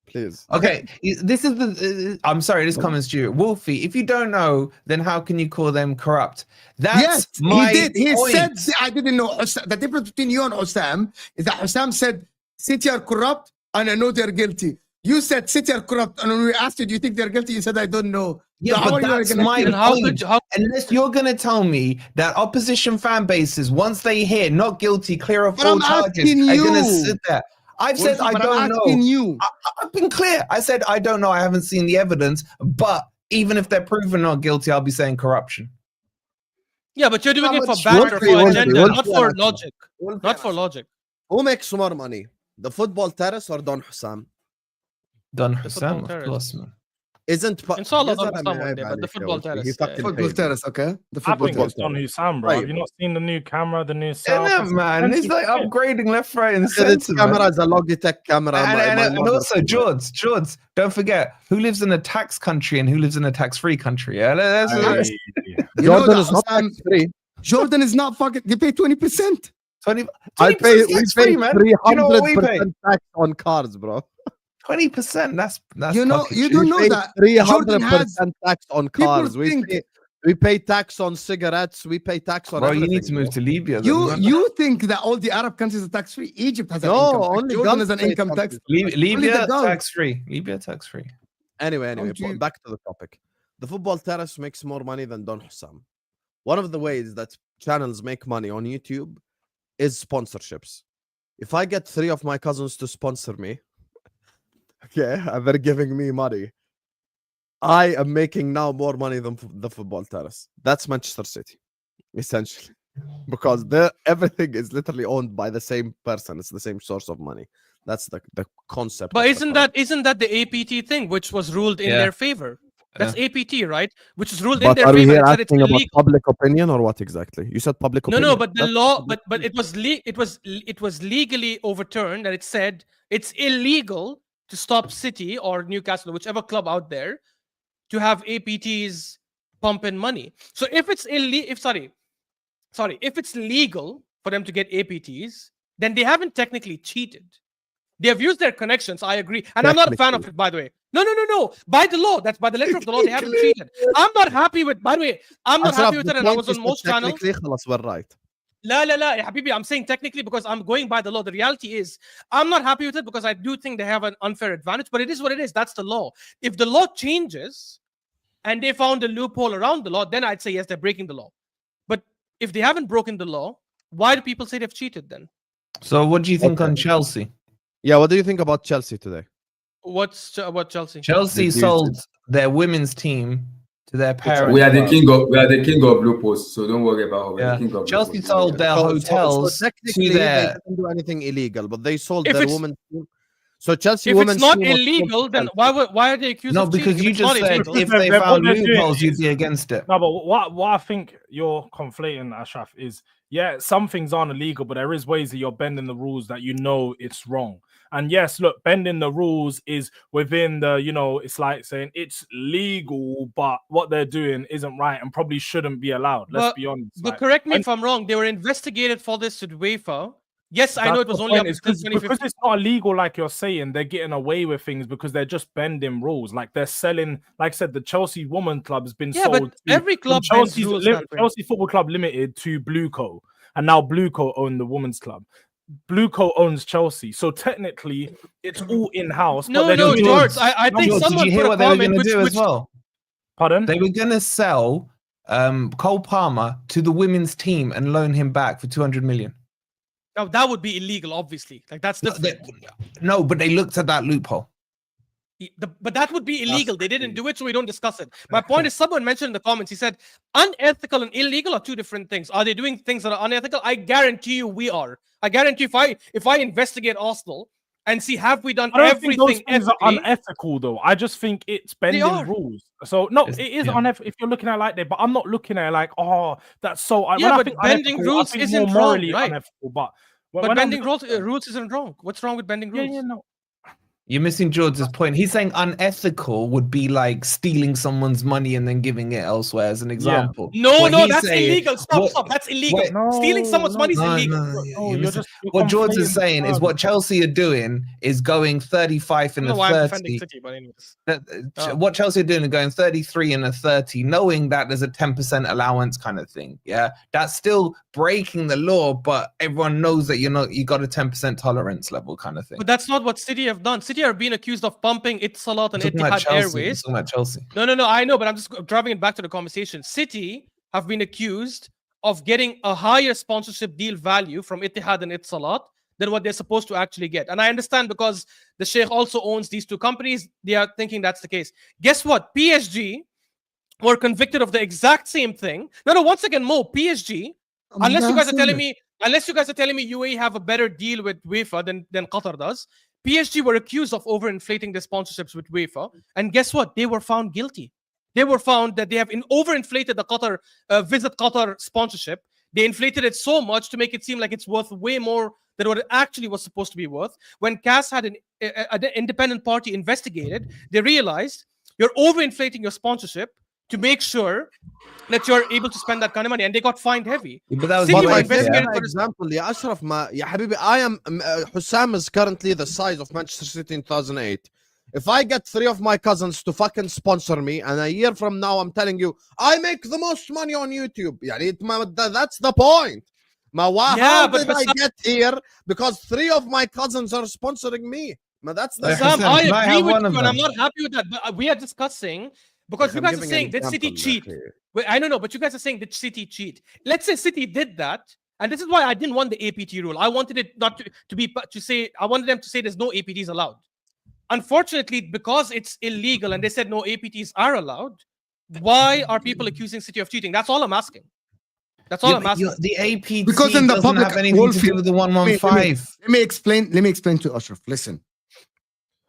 Please. Okay, this is the. I'm sorry, this comments due. Wolfie, if you don't know, then how can you call them corrupt? That's Yes, my he did. He point. said, I didn't know. The difference between you and Husam is that Husam said City are corrupt and I know they're guilty. You said City are corrupt, and when we asked you, do you think they're guilty? You said, I don't know. Yeah, So how but are you that's gonna my feel? Then how point. could how Unless you're going to tell me that opposition fan bases, once they hear not guilty, clear of But all I'm charges, asking are going to you. sit there. I've said Wolfie, I but don't I'm know. asking you. I've been clear. I said I don't know. I haven't seen the evidence. But even if they're proven not guilty, I'll be saying corruption. Yeah, but you're doing How it for much banter, Wolfie, for Wolfie, agenda, Wolfie, not for Wolfie. logic. Not for logic. Who makes more money, the football terrace or Don Husam? Don football Husam, of terrace. course, man. Isn't Inshallah, Don Husam one day, but the football terrace. Football terrace, okay? The I football think terrace. it's Don Husam, bro. Have you not seen the new camera, the new sound? Yeah, man. It's like upgrading left, right, and This center. man. camera is a Logitech camera. And also, Jordz, don't forget who lives in a tax country and who lives in a tax-free country. Yeah, You know Jordan that is not Husam- free. Jordan is not fucking, they pay 20%. 20% I pay. We tax pay free, man. Do you know what we pay? 300% tax on cars, bro. 20%. That's You know, pocket you change. don't know Pay that 300% Jordan has. tax on People cars. think We pay tax on cigarettes. We pay tax on Bro, everything. you need to move to Libya. Then, you man. you think that all the Arab countries are tax free. Egypt has an No, income tax. only Jordan has Gulf an states income have tax. this. Libya the Gulf. tax free. Libya tax free. Anyway, Don't you- back to the topic. The football terrace makes more money than Don Husam. One of the ways that channels make money on YouTube is sponsorships. If I get 3 of my cousins to sponsor me, okay, and they're giving me money, I am making now more money than the football terrace. That's Manchester City, essentially, because everything is literally owned by the same person. It's the same source of money. That's the concept. But of the club. isn't that the APT thing, which was ruled in Yeah. their favor? That's APT, right? Which is ruled in But their are we favor. here It said it's asking about illegal. public opinion or what exactly? You said public No, opinion. no, but the That's law, public but it was legally overturned, and it said it's illegal to stop City or Newcastle, whichever club out there, to have APTs pump in money. So if it's if it's legal for them to get APTs, then they haven't technically cheated. They have used their connections. I agree, and I'm not a fan of it, by the way. No. By the law, that's by the letter of the law. They haven't cheated. I'm not happy with. By the way, I'm not happy with it, and I was on most channels. خلاص we're right. La, ya habibi, I'm saying technically because I'm going by the law. The reality is, I'm not happy with it because I do think they have an unfair advantage, but it is what it is. That's the law. If the law changes and they found a loophole around the law, then I'd say, yes, they're breaking the law. But if they haven't broken the law, why do people say they've cheated then? So what do you think Okay. on Chelsea? Yeah, what do you think about Chelsea today? What Chelsea? Chelsea Did you- sold their women's team to their parents. We are the king of loopholes, so don't worry about it. We are the king of Chelsea loopholes. sold their hotels technically to their. they didn't do anything illegal, but they sold If their it's- women's team. So Chelsea If women's it's not team was sold to illegal, then Chelsea. why are they accused No, of because cheating? you If it's not just said illegal? if they What found they're doing loopholes, you'd is- be against it. No, but what I think you're conflating, Ashraf, is some things aren't illegal, but there is ways that you're bending the rules that you know it's wrong. And yes, look, bending the rules is within the, it's like saying it's legal, but what they're doing isn't right and probably shouldn't be allowed. Let's be honest. But correct me if I'm wrong. They were investigated for this at UEFA. Yes, I know it was only up until 2015. because it's not illegal, like you're saying, they're getting away with things because they're just bending rules. Like they're selling, like I said, the Chelsea Woman Club has been sold. But every club from bends rules that way. Chelsea Football Club Limited to Blueco, and now Blueco own the women's club. Blueco owns Chelsea, so technically it's all in house. No, Jordz. I think Jordz, someone did you hear put a what they were comment going to do as which well? Pardon? They were going to sell Cole Palmer to the women's team and loan him back for 200 million. Now that would be illegal, obviously. Like that's different. No, but they looked at that loophole. But that would be illegal. They didn't do it, so we don't discuss it. My point is, someone mentioned in the comments, he said, unethical and illegal are two different things. Are they doing things that are unethical? I guarantee you we are. I guarantee if I investigate Arsenal and see have we done I don't everything think those things are ethically, unethical, though. I just think it's bending are. rules. So no, It's- it is yeah. unethical if you're looking at it like that. But I'm not looking at it like, oh, that's so. Yeah, when I but think bending unethical, rules I think isn't more wrong, morally right? unethical. But but when bending I'm, rules isn't wrong. What's wrong with bending rules? yeah, no. You're missing George's point. He's saying unethical would be like stealing someone's money and then giving it elsewhere as an example. No, What no, he's that's saying- illegal. Stop, what- stop. That's illegal. wait, Stealing someone's money is No, illegal. no, No, you're you're missing- you're what George conflating is saying is what Chelsea are doing is going 35 I and don't a know why I'm defending 30. City, but anyways. That- What Chelsea are doing is going 33 and a 30, knowing that there's a 10% allowance kind of thing. Yeah, that's still breaking the law, but everyone knows that you got a 10% tolerance level kind of thing. But that's not what City have done. City are being accused of pumping Etisalat and I'm talking about Etihad Chelsea. Airways. I'm talking about Chelsea. No, I know, but I'm just driving it back to the conversation. City have been accused of getting a higher sponsorship deal value from Etihad and Etisalat than what they're supposed to actually get. And I understand because the Sheikh also owns these two companies, they are thinking that's the case. Guess what? PSG were convicted of the exact same thing. No, once again, PSG, unless you guys are telling me UAE have a better deal with UEFA than Qatar does, PSG were accused of overinflating their sponsorships with UEFA, and guess what? They were found guilty. They were found that they have overinflated the Qatar Visit Qatar sponsorship. They inflated it so much to make it seem like it's worth way more than what it actually was supposed to be worth. When CAS had an independent party investigated, they realized you're overinflating your sponsorship. to make sure that you're able to spend that kind of money, and they got fined heavy. But that was City the were way, investigated yeah. for this. example, يا أشرف ما يا حبيبي, I am Husam is currently the size of Manchester City in 2008. If I get 3 of my cousins to fucking sponsor me, and a year from now I'm telling you I make the most money on YouTube, that's the point. How did I get here? Because 3 of my cousins are sponsoring me. That's the Sam, Husam, I can I agree have with one you, of and I'm them? not happy with that. But we are discussing because you guys are saying did City cheat? Wait, I don't know, but you guys are saying did City cheat? Let's say City did that, and this is why I didn't want the APT rule. I wanted it not to say. I wanted them to say there's no APTs allowed. Unfortunately, because it's illegal and they said no APTs are allowed, why are people accusing City of cheating? That's all I'm asking. That's all Yeah, I'm but asking. the APT Because in the doesn't public, have anything Wolfie, to do with the 115. Let me explain to Ashraf. Listen.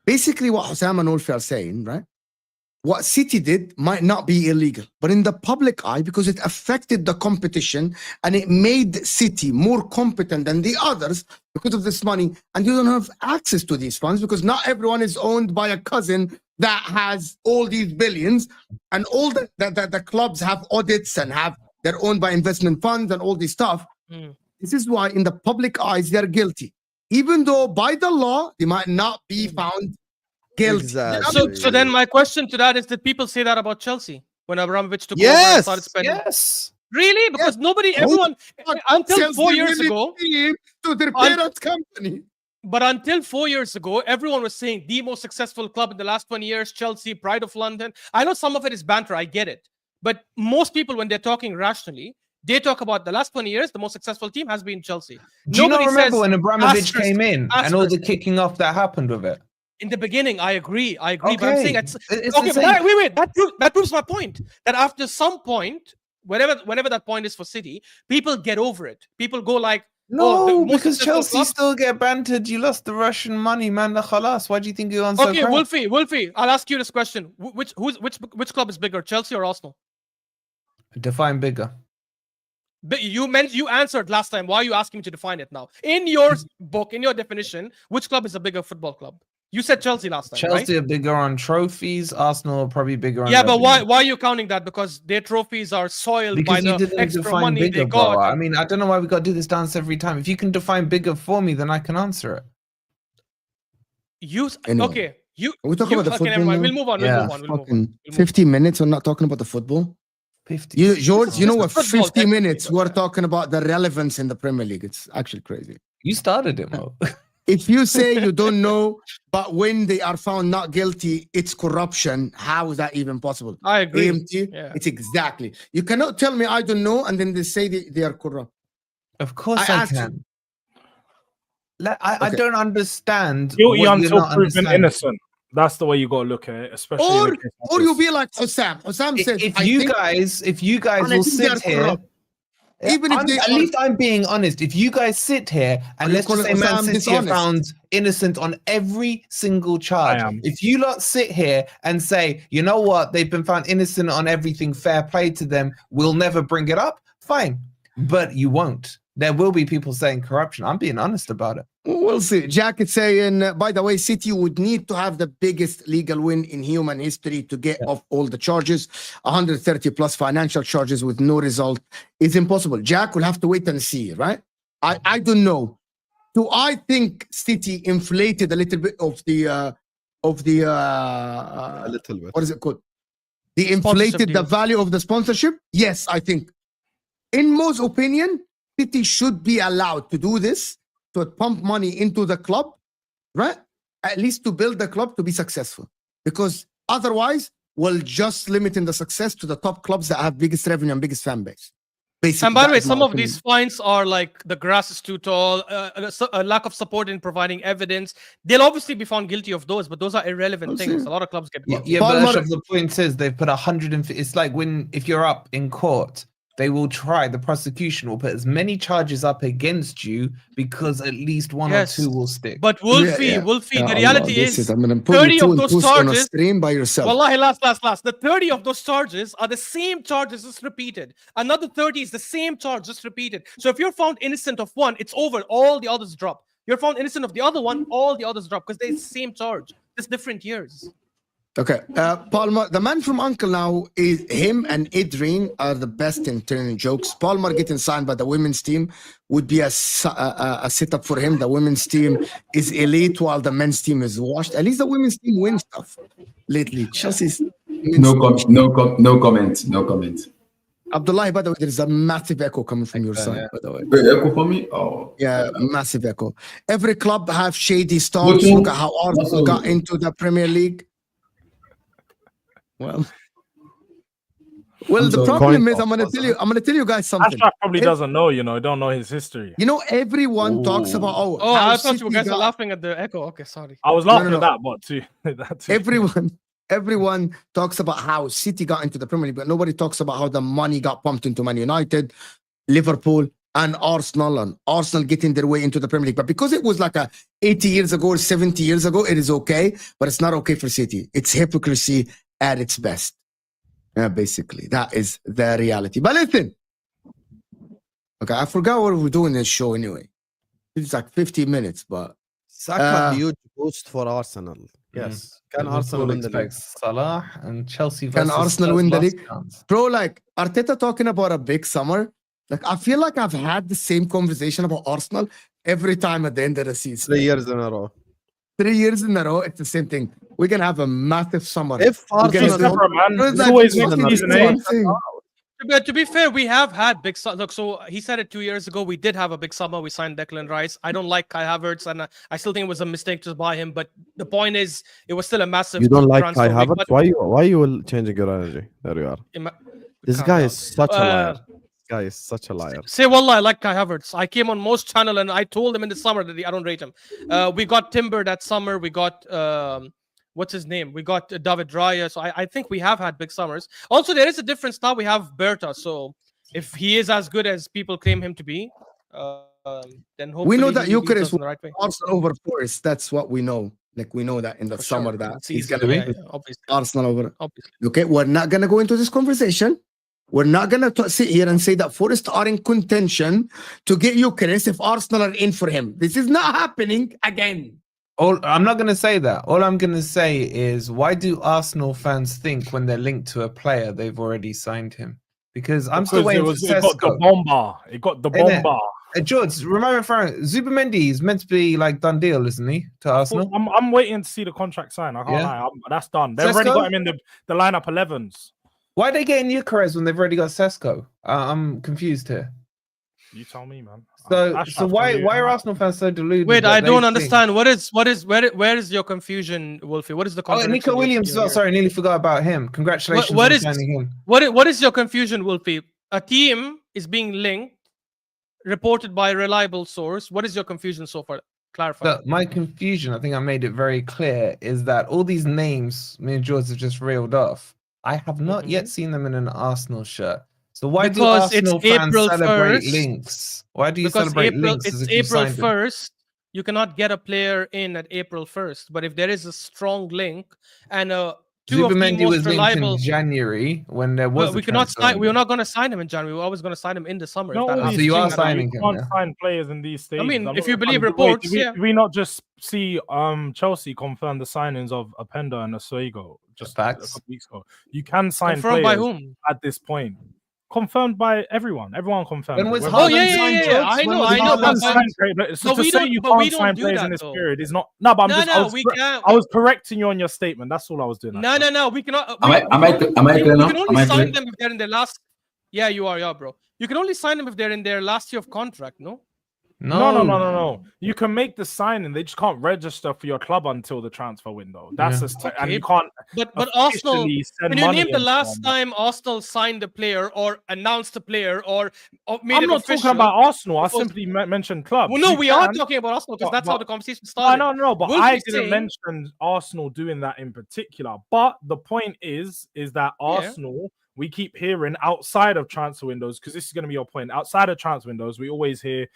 Basically, what Husam and Wolfie are saying, right? What City did might not be illegal, but in the public eye, because it affected the competition and it made City more competent than the others because of this money, and you don't have access to these funds because not everyone is owned by a cousin that has all these billions, and all the clubs have audits and they're owned by investment funds and all this stuff. This is why in the public eyes they're guilty, even though by the law they might not be found guilty. Exactly. So then my question to that is, did people say that about Chelsea when Abramovich took over and started spending? Yes. Really? Because everyone, until 4 years ago, to their parent company. But until 4 years ago, everyone was saying the most successful club in the last 20 years, Chelsea, pride of London. I know some of it is banter, I get it. But most people, when they're talking rationally, they talk about the last 20 years, the most successful team has been Chelsea. Do you not Nobody remember says when Abramovich asterisk, came in and all the asterisk. kicking off that happened with it? In the beginning, I agree. But I'm Okay. saying it's the okay. same. Wait. That proves my point. That after some point, whenever that point is for City, people get over it. People go like, No, most because successful Chelsea club- still get bantered. You lost the Russian money, man. The khalas. Why do you think you're on so Okay, crap? Wolfie, I'll ask you this question: which club is bigger, Chelsea or Arsenal? Define bigger. But you answered last time. Why are you asking me to define it now? In your book, in your definition, which club is a bigger football club? You said Chelsea last time, Chelsea right? are bigger on trophies. Arsenal are probably bigger on Yeah, but revenue. why are you counting that? Because their trophies are soiled Because by you the didn't extra define money bigger, they got. bro. I mean, I don't know why we got to do this dance every time. If you can define bigger for me, then I can answer it. Anyway. Okay. We talk about the football. Never mind. now? We'll move on. Yeah. We'll move on. Fucking 50 minutes. We're not talking about the football. 50. Jordz, you know what? This is football, 50 minutes. technically, We're but talking about the relevance in the Premier League. It's actually crazy. You started it, Mo. If you say you don't know, but when they are found not guilty, it's corruption. How is that even possible? I agree. AMT, Yeah. it's exactly. You cannot tell me I don't know, and then they say they are corrupt. Of course I I asked can. I Okay. don't understand. Guilty what you're until not proven understanding. innocent. That's the way you gotta look at it, especially. in a case like Or you this. be like Husam. Husam says, If I you think, guys and I will think they are sit here, corrupt. Even if they at are- least I'm being honest. If you guys sit here and you let's just say calling Man Husam City are dishonest? found innocent on every single charge. I am. If you lot sit here and say, you know what, they've been found innocent on everything, fair play to them, we'll never bring it up, fine. But you won't. There will be people saying corruption. I'm being honest about it. We'll see. Jack is saying, by the way, City would need to have the biggest legal win in human history to get off all the charges. 130 plus financial charges with no result is impossible. Jack will have to wait and see, right? I don't know. Do I think City inflated a little bit of the A little bit. what is it called? They inflated the deal. value of the sponsorship? Yes, I think. In most opinion, City should be allowed to do this, to pump money into the club, right? At least to build the club to be successful. Because otherwise, we'll just limit in the success to the top clubs that have biggest revenue and biggest fan base. Basically, And by the that way, is my some of opinion. these fines are like the grass is too tall, a lack of support in providing evidence. They'll obviously be found guilty of those, but those are irrelevant We'll things. see. A lot of clubs get Yeah, caught. yeah, but Palmer- Ashraf, the point is they've put 150. It's like if you're up in court, they will try. The prosecution will put as many charges up against you because at least one Yes. or two will stick. But Wolfie, Yeah. Wolfie, Ya the Allah, reality this is I'm gonna put 30 you two of and those two on a charges. stream by yourself. Wallahi, last. The 30 of those charges are the same charges just repeated. Another 30 is the same charge just repeated. So if you're found innocent of one, it's over. All the others drop. You're found innocent of the other one, all the others drop because they're the same charge, just different years. Okay, Palmer, the man from Uncle now is him and Adrian are the best in turning jokes. Palmer getting signed by the women's team would be a setup for him. The women's team is elite while the men's team is washed. At least the women's team wins stuff lately. Chelsea's No comment. No comment. Abdullah, by the way, there's a massive echo coming from your side, by the way. Wait, echo for me? Oh. Yeah, massive echo. Every club have shady stars. Which one? Look at how Arsenal got into the Premier League. Well, the problem is I'm gonna tell you guys something. Ashraf probably doesn't know, don't know his history. You know, everyone talks about Oh, how I thought you City guys were got- laughing at the echo. Okay, sorry. I was laughing no. at that, but too. That too. Everyone talks about how City got into the Premier League, but nobody talks about how the money got pumped into Man United, Liverpool, and Arsenal getting their way into the Premier League. But because it was like 80 years ago or 70 years ago, it is okay, but it's not okay for City. It's hypocrisy at its best. Yeah, basically, that is the reality. But listen, okay, I forgot what we're doing this show anyway. It's like 15 minutes, but Saka huge boost for Arsenal. Yes. Can Arsenal win the league? Salah and Chelsea Can versus Arsenal Spurs win the last league? chance. bro, like Arteta talking about a big summer. Like I feel like I've had the same conversation about Arsenal every time at the end of the season. 3 years in a row. 3 years in a row, it's the same thing. We're gonna have a massive summer. If We're gonna It's do- Arsenal, separate, man. Bro, It's like, always it's next fucking season, the eh? same thing. But to be fair, we have had big look. So he said it 2 years ago. We did have a big summer. We signed Declan Rice. I don't like Kai Havertz, and I still think it was a mistake to buy him. But the point is, it was still a massive. you don't like transfer Kai week, Havertz? but Why you changing your energy? There you are. This Calm guy down. is such a liar. This guy is such a liar. Say wallah, I like Kai Havertz. I came on most channel and I told him in the summer that I don't rate him. We got Timber that summer. We got what's his name? We got David Raya. So I think we have had big summers. Also, there is a difference now. We have Berta. So if he is as good as people claim him to be, then hopefully We know that he leads Gyokeres us in the right way. Arsenal over Forest. That's what we know. Like we know that in the For summer sure. that It's he's easy. gonna Yeah, be yeah, obviously. Arsenal over. Obviously. Okay, we're not gonna go into this conversation. We're not gonna sit here and say that Forest are in contention to get Gyokeres if Arsenal are in for him. This is not happening again. I'm not going to say that. All I'm going to say is, why do Arsenal fans think when they're linked to a player, they've already signed him? Because I'm still waiting for it got the Sesko. bomba. It got the Innit? bomba. Jordz, remember Zubimendi is meant to be like done deal, isn't he, to Arsenal? I'm waiting to see the contract sign. I can't Yeah. lie. That's done. They've already Sesko? got him in the lineup 11s. Why are they getting Gyokeres when they've already got Sesko? I'm confused here. You tell me, man. So Ashraf, why can you- are Arsenal fans so deluded? Wait, that I they don't think- understand. Where is your confusion, Wolfie? What is the Oh, contradiction Nico you're- Williams. you're- Sorry, nearly forgot about him. Congratulations what on is- signing him. What is your confusion, Wolfie? A team is being linked, reported by a reliable source. What is your confusion so far? Clarify. So my confusion, I think I made it very clear, is that all these names me and George have just reeled off, I have not yet seen them in an Arsenal shirt. So why Because do it's Arsenal fans April celebrate 1st. links? Why do you Because celebrate links as it's if you April signed them? 1st. You cannot get a player in at April 1st. But if there is a strong link and two of the Zubimendi was most linked reliable, in January when there was. we cannot sign. We're not going to sign him in January. We're always going to sign him in the summer. if No, that all happens. So you are things, signing you him, can't yeah? sign players in these stages. mean, I'm if not- you believe wait, reports, did yeah. we not just see Chelsea confirm the signings of Openda and Asuego just a Facts. couple weeks ago? You can sign Confirmed by players whom? at this point. Confirmed by everyone. Everyone confirmed. When it. was Whether- Oh Haaland yeah, yeah, signed, yeah, yeah. George? I When know, was I know. Haaland But, signed? So but to we say don't- you but we can't don't sign do players that, in this though. period is not. No, but I'm just. no, we can't. I was correcting you on your statement. That's all I was doing. No. We cannot. Am I clear we now? can Am only I sign clear? them if they're in their last. Yeah, you are, yeah, bro. You can only sign them if they're in their last year of contract. No. No. You can make the signing. They just can't register for your club until the transfer window. That's Yeah. and Okay. you can't. But Arsenal. officially send Can you money name the into last them. time Arsenal signed a player or announced a player or made I'm it not official? talking about Arsenal. I Because- simply mentioned clubs. Well, no, You we are can. talking about Arsenal because that's how But- the conversation I started. know, but Wolfie's I didn't saying- mention Arsenal doing that in particular. But the point is that Arsenal, we keep hearing outside of transfer windows, because this is going to be your point. Outside of transfer windows, we always hear,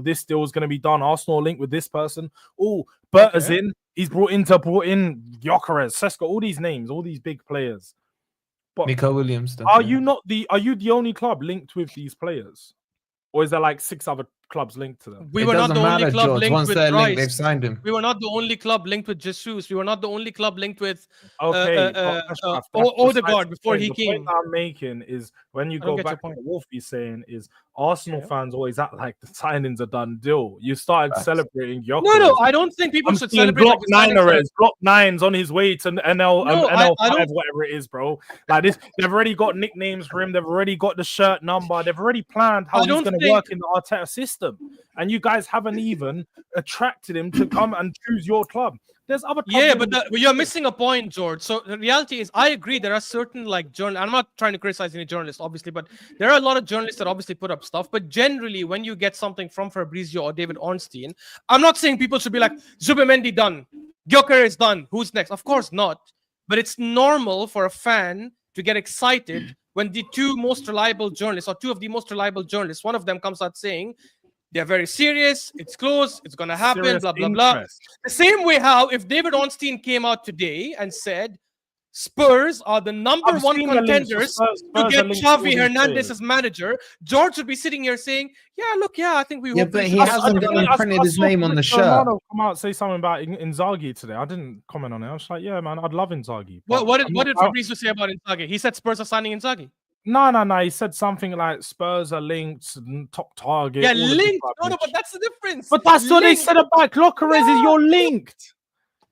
this deal is going to be done. Arsenal linked with this person. Oh, Bert is Okay. in. He's brought in Gyokeres, Sesko, all these names, all these big players. But Nico Williams. are you the only club linked with these players, or is there like 6 other clubs linked to them. We It were not doesn't the only matter, club Jordz. linked Once with they're linked, they've Rice. signed him. We were not the only club linked with Jesus. We were not the only club linked with Okay, Ashraf, that's Odegaard besides before the he point. came. The point I'm making is when you I don't go get your back to point. what Wolfie's saying is Arsenal Yeah. fans always act like the signing's a done deal. You started Facts. celebrating Gyokeres. No, I don't think people I'm should seeing celebrate Block like the signings are- Block 9's on his way to NL No, NL5, I don't- whatever it is, bro. Like this, they've already got nicknames for him. They've already got the shirt number. They've already planned how I he's don't going to think- work in the Arteta system. And you guys haven't even attracted him to come and choose your club. There's other clubs. Yeah, in but the- you're missing a point, George. So the reality is, I agree. There are certain like I'm not trying to criticize any journalist, obviously, but there are a lot of journalists that obviously put up stuff. But generally, when you get something from Fabrizio or David Ornstein, I'm not saying people should be like Zubimendi done, Gyokeres done. Who's next? Of course not. But it's normal for a fan to get excited when the two most reliable journalists, or two of the most reliable journalists, one of them comes out saying they're very serious, it's close, it's gonna happen, Serious blah blah blah. interest. The same way how if David Ornstein came out today and said Spurs are the number I've one seen the links for contenders Spurs to are get linked to all Xavi these Hernandez players. as manager, George would be sitting here saying, "Yeah, look, yeah, I think we Yeah, hope but we he should- hasn't gone and printed his name on the shirt. Romano come out and say something about Inzaghi today. I didn't comment on it. I was like, yeah, man, I'd love Inzaghi. but What I'm did not- Fabrizio say about Inzaghi? He said Spurs are signing Inzaghi. No. He said something like Spurs are linked, top target. Yeah, all of this linked. rubbish. No, but that's the difference. But that's what they Linked. said about Gyokeres. Is you're linked.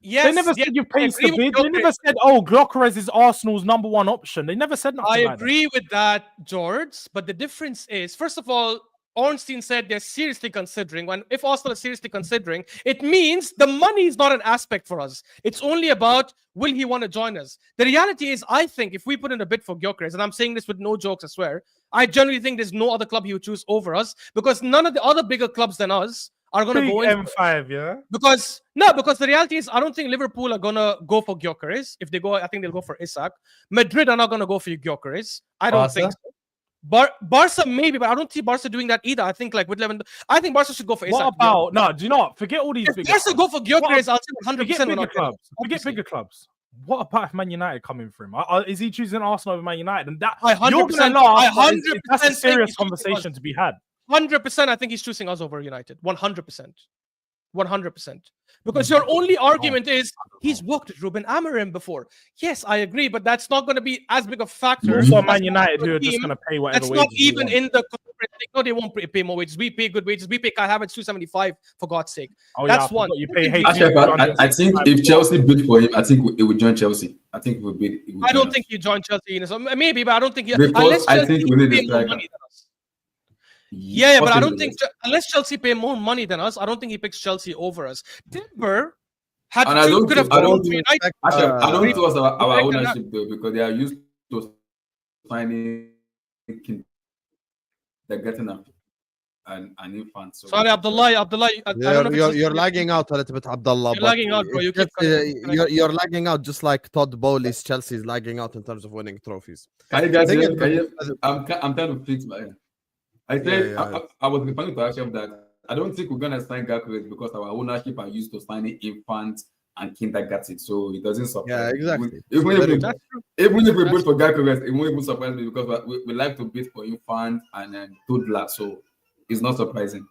Yes, They never yes, said you I placed agree the with bid. They Gyokeres. never said, oh, Gyokeres is Arsenal's number one option. They never said nothing I like that. agree with that, George. But the difference is, first of all, Ornstein said they're seriously considering. When if Arsenal is seriously considering, it means the money is not an aspect for us. It's only about will he want to join us. The reality is, I think if we put in a bid for Gyokeres, and I'm saying this with no jokes, I swear, I generally think there's no other club he would choose over us because none of the other bigger clubs than us are going to Big go in. M5, yeah. Because the reality is, I don't think Liverpool are gonna go for Gyokeres. If they go, I think they'll go for Isak. Madrid are not gonna go for Gyokeres. I don't think so. Barca maybe, but I don't see Barca doing that either. I think like with Lewandowski, I think Barca should go for Isak. What about no? Do you know what? Forget all these If big. Barca go for Gyokeres, I'll say 100%. Forget we're bigger not clubs. Forget obviously. bigger clubs. What about if Man United coming for him? Is he choosing Arsenal over Man United? And that I you're 100%. gonna laugh, but 100% that's a think serious he's choosing conversation to be had. 100%. I think he's choosing us over United. 100%. 100%. Because your only argument is he's worked with Ruben Amorim before. Yes, I agree, but that's not going to be as big a factor. Also, as Man United a who are just team going to pay whatever That's wages. not even in the corporate thing. No, they won't pay more wages. We pay good wages. We pay Kai Havertz 275 for God's sake. Oh, That's yeah, one. You pay Ashraf, I think if Chelsea bid for him, I think it would join Chelsea. I think it would bid. I don't think he joined Chelsea. So maybe, but I don't think he. Because Unless I Chelsea think we need a pay more striker. money than us. Yeah, but I don't Possibly, think unless Chelsea pay more money than us, I don't think he picks Chelsea over us. Timber had And I don't could have think- I gone don't to think- United. Ashraf, I don't trust our Like ownership though because they are used to signing. They're getting up an infant. So Sorry, Abdullah. I don't know if it's You're just- lagging out a little bit, Abdullah. You're but lagging out, bro. You keep you're lagging out just like Todd Bowley's Chelsea is lagging out in terms of winning trophies. Can you guys I think hear? it- Can you, I'm trying to fix my end. I said Yeah. I was referring to Ashraf that I don't think we're gonna sign Gyokeres because our ownership are used to signing infants and kindergarten, so it doesn't surprise. Yeah, me. exactly. Even if we That's true. bid for Gyokeres, it won't even surprise me because we like to bid for infants and toddlers, so it's not surprising.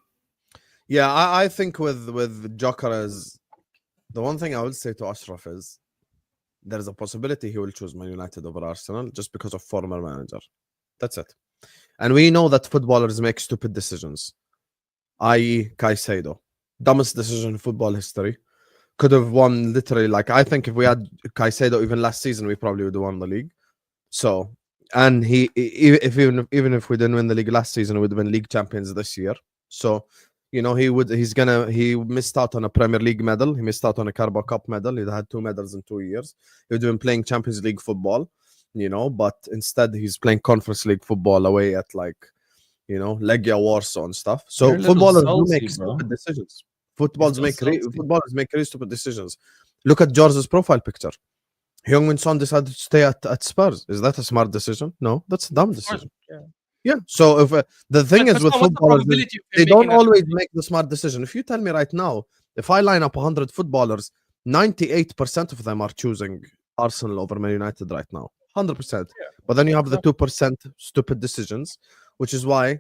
Yeah, I think with Gyokeres, the one thing I would say to Ashraf is there is a possibility he will choose Man United over Arsenal just because of former manager. That's it. And we know that footballers make stupid decisions, i.e. Caicedo. Dumbest decision in football history. Could have won literally, like, I think if we had Caicedo even last season, we probably would have won the league. So, and even if we didn't win the league last season, we would have been league champions this year. So, you know, he missed out on a Premier League medal. He missed out on a Carabao Cup medal. He had 2 medals in 2 years. He would have been playing Champions League football, you know, but instead he's playing Conference League football away at, like, you know, Legia Warsaw and stuff. So You're a little footballers do salty, make bro. stupid decisions. Footballers make salty. really stupid decisions. Look at Jord's profile picture. Heung-min Son decided to stay at Spurs. Is that a smart decision? No, that's a dumb decision. Yeah. So if the thing is with footballers, they don't always make the smart decision. If you tell me right now, if I line up 100 footballers, 98% of them are choosing Arsenal over Man United right now. 100%. But then you have the 2% stupid decisions, which is why,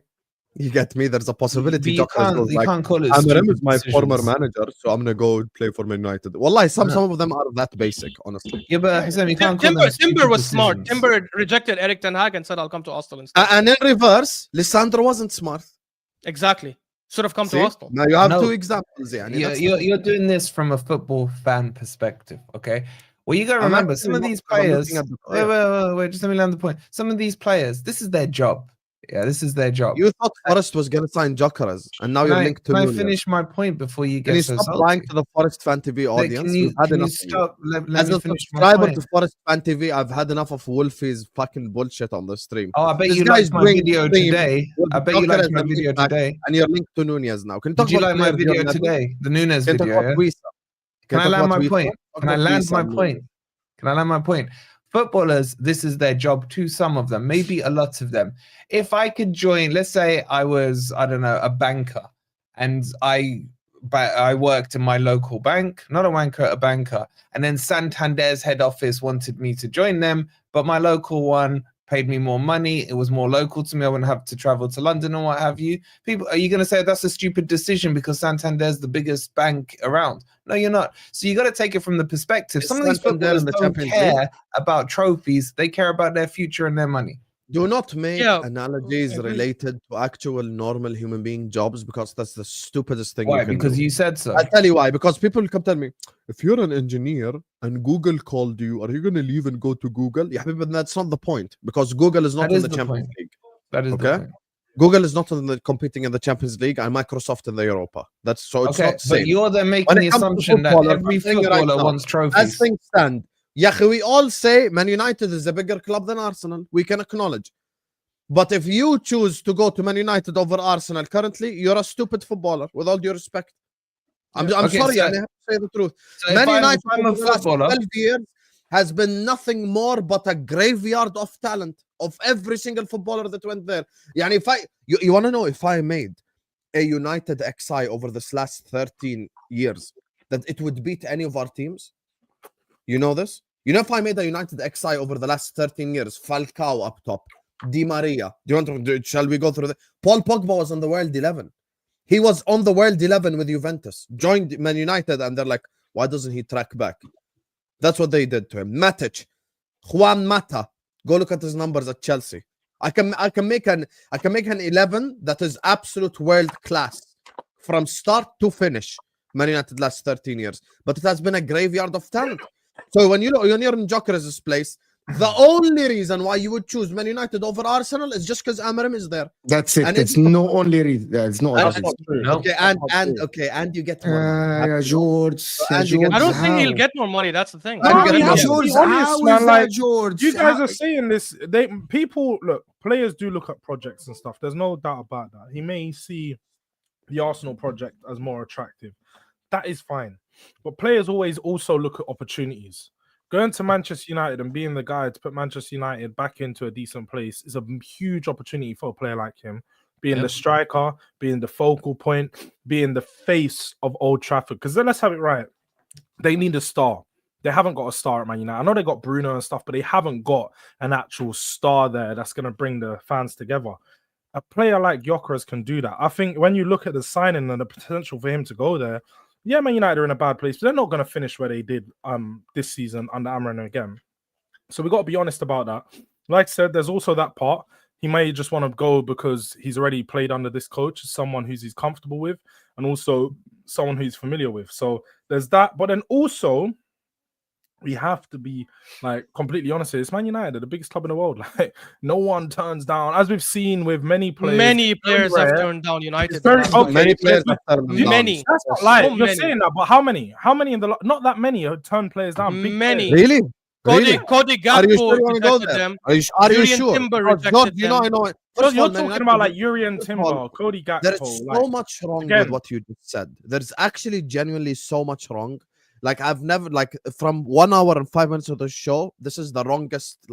You get me? There's a possibility. You can't call it Amarim stupid is my former decisions. manager, so I'm gonna go play for Man United. Wallahi, some of them are that basic, honestly. Yeah, but Husam, you can't call them Timber stupid was smart. decisions. Timber rejected Eric Ten Hag and said, "I'll come to Arsenal instead." And in reverse, Lissandro wasn't smart. Exactly. Should have come See? to Arsenal. Now you have No. two examples. Yeah, You're doing this from a football fan perspective, okay? Well, you gotta I'm remember actually some of not, these because I'm players. looking at the player. Wait, just let me land the point. Some of these players, this is their job. Yeah, this is their job. You thought Forest was gonna sign Gyokeres, and now Can you're I, linked to can I Nunez. finish my point before you Can get you so stop lying salty? to the Forest Fan TV audience? Can We've you, had can you enough of you. stop? Let As me a finish my subscriber point. to Forest Fan TV, I've had enough of Wolfie's fucking bullshit on the stream. Oh, I bet This you guy's liked my doing video stream today. with I bet you Gyokeres liked my and video Impact, today. and you're linked to Nunez now. Can you talk Did you about like my players you're video not- today? The Nunez Can you talk video, about yeah? Wisa? Can I you talk land about my Wisa? point? Talk Can I about land Wisa my and point? Can I land my point? Footballers, this is their job to some of them, maybe a lot of them. If I could join, let's say I was, I don't know, a banker, and I worked in my local bank, not a wanker, a banker, and then Santander's head office wanted me to join them, but my local one paid me more money. It was more local to me. I wouldn't have to travel to London or what have you. People, are you going to say that's a stupid decision because Santander's the biggest bank around? No, you're not. So you got to take it from the perspective. Is Some of these Santander footballers in the don't Champions care about trophies. They care about their future and their money. Do not make Yeah, analogies agree. related to actual normal human being jobs, because that's the stupidest thing Why? you can Because do. you said so. I'll tell you why. Because people come tell me, if you're an engineer and Google called you, are you going to leave and go to Google? Yeah, but that's not the point, because Google is not That in is the the Champions point. League. That is the Okay? point. Google is not competing in the Champions League, and Microsoft in the Europa. That's so it's Okay, not the same. but you're then making When the it comes to assumption that footballers, every I'm telling you right footballer now, wants As trophies. things stand, yeah, we all say Man United is a bigger club than Arsenal. We can acknowledge. But if you choose to go to Man United over Arsenal currently, you're a stupid footballer, with all due respect. I'm Okay, sorry, so- I have to say the truth. So Man if United I'm a over the last footballer, 12 years has been nothing more but a graveyard of talent of every single footballer that went there. Yani if you want to know if I made a United XI over this last 13 years, that it would beat any of our teams? You know this? You know, if I made a United XI over the last 13 years, Falcao up top, Di Maria. Do you want to? Shall we go through the? Paul Pogba was on the World 11. He was on the World 11 with Juventus, joined Man United, and they're like, why doesn't he track back? That's what they did to him. Matic, Juan Mata. Go look at his numbers at Chelsea. I can make an 11 that is absolute world class from start to finish. Man United last 13 years, but it has been a graveyard of talent. So when you're in Gyokeres' place, the only reason why you would choose Man United over Arsenal is just because Amarim is there. That's it. And It's no only reason. It's no That's other not reason. true. No. Okay, and you get money. Jordz. And you get- I don't think he'll how? get more money. That's the thing. No, No, get you it have done. to be Jordz, honest, how man. is Like, that, Jordz? you guys How- are saying this. Players do look at projects and stuff. There's no doubt about that. He may see the Arsenal project as more attractive. That is fine. But players always also look at opportunities. Going to Manchester United and being the guy to put Manchester United back into a decent place is a huge opportunity for a player like him. Being Yep. the striker, being the focal point, being the face of Old Trafford. Because then let's have it right. They need a star. They haven't got a star at Man United. I know they got Bruno and stuff, but they haven't got an actual star there that's going to bring the fans together. A player like Gyokeres can do that. I think when you look at the signing and the potential for him to go there, yeah, Man United are in a bad place, but they're not going to finish where they did this season under Amarim again. So we got to be honest about that. Like I said, there's also that part. He may just want to go because he's already played under this coach, someone who's he's comfortable with, and also someone who he's familiar with. So there's that. But then also, we have to be like completely honest here. It's Man United, they're the biggest club in the world. Like no one turns down, as we've seen with many players. Many players have rare. turned down United. It's very- last okay. year. Many players have turned them down. Many. That's not like So you're many. saying that, but how many? How many in the not that many have turned players down? Big Many. players. Really? Really? Cody Are you Gakpo sure you want to go rejected there? them. Are you Julian sure? Timber Because rejected God, you know, them. I know. So First of you're all, Man talking United- about like Yuri and first of all, Timber, Cody Gakpo. There is so like, much wrong again- with what you just said. There's actually genuinely so much wrong. Like I've never from 1 hour and 5 minutes of the show, this is the wrongest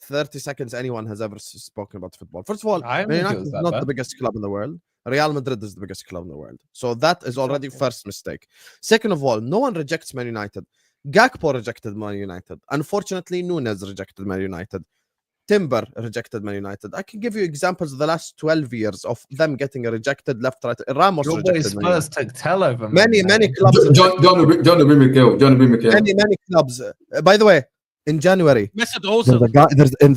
30 seconds anyone has ever spoken about football. First of all, I Man don't think it United was is that not bad. the biggest club in the world. Real Madrid is the biggest club in the world. So that is already Exactly. first mistake. Second of all, no one rejects Man United. Gakpo rejected Man United. Unfortunately, Nunez rejected Man United. Timber rejected Man United. I can give you examples of the last 12 years of them getting rejected left, right. Ramos Your boy rejected Man Spurs took tell over. Many clubs. John Obi Mikel. Many clubs. By the way, in January, Mesut there's Ozil. a guy.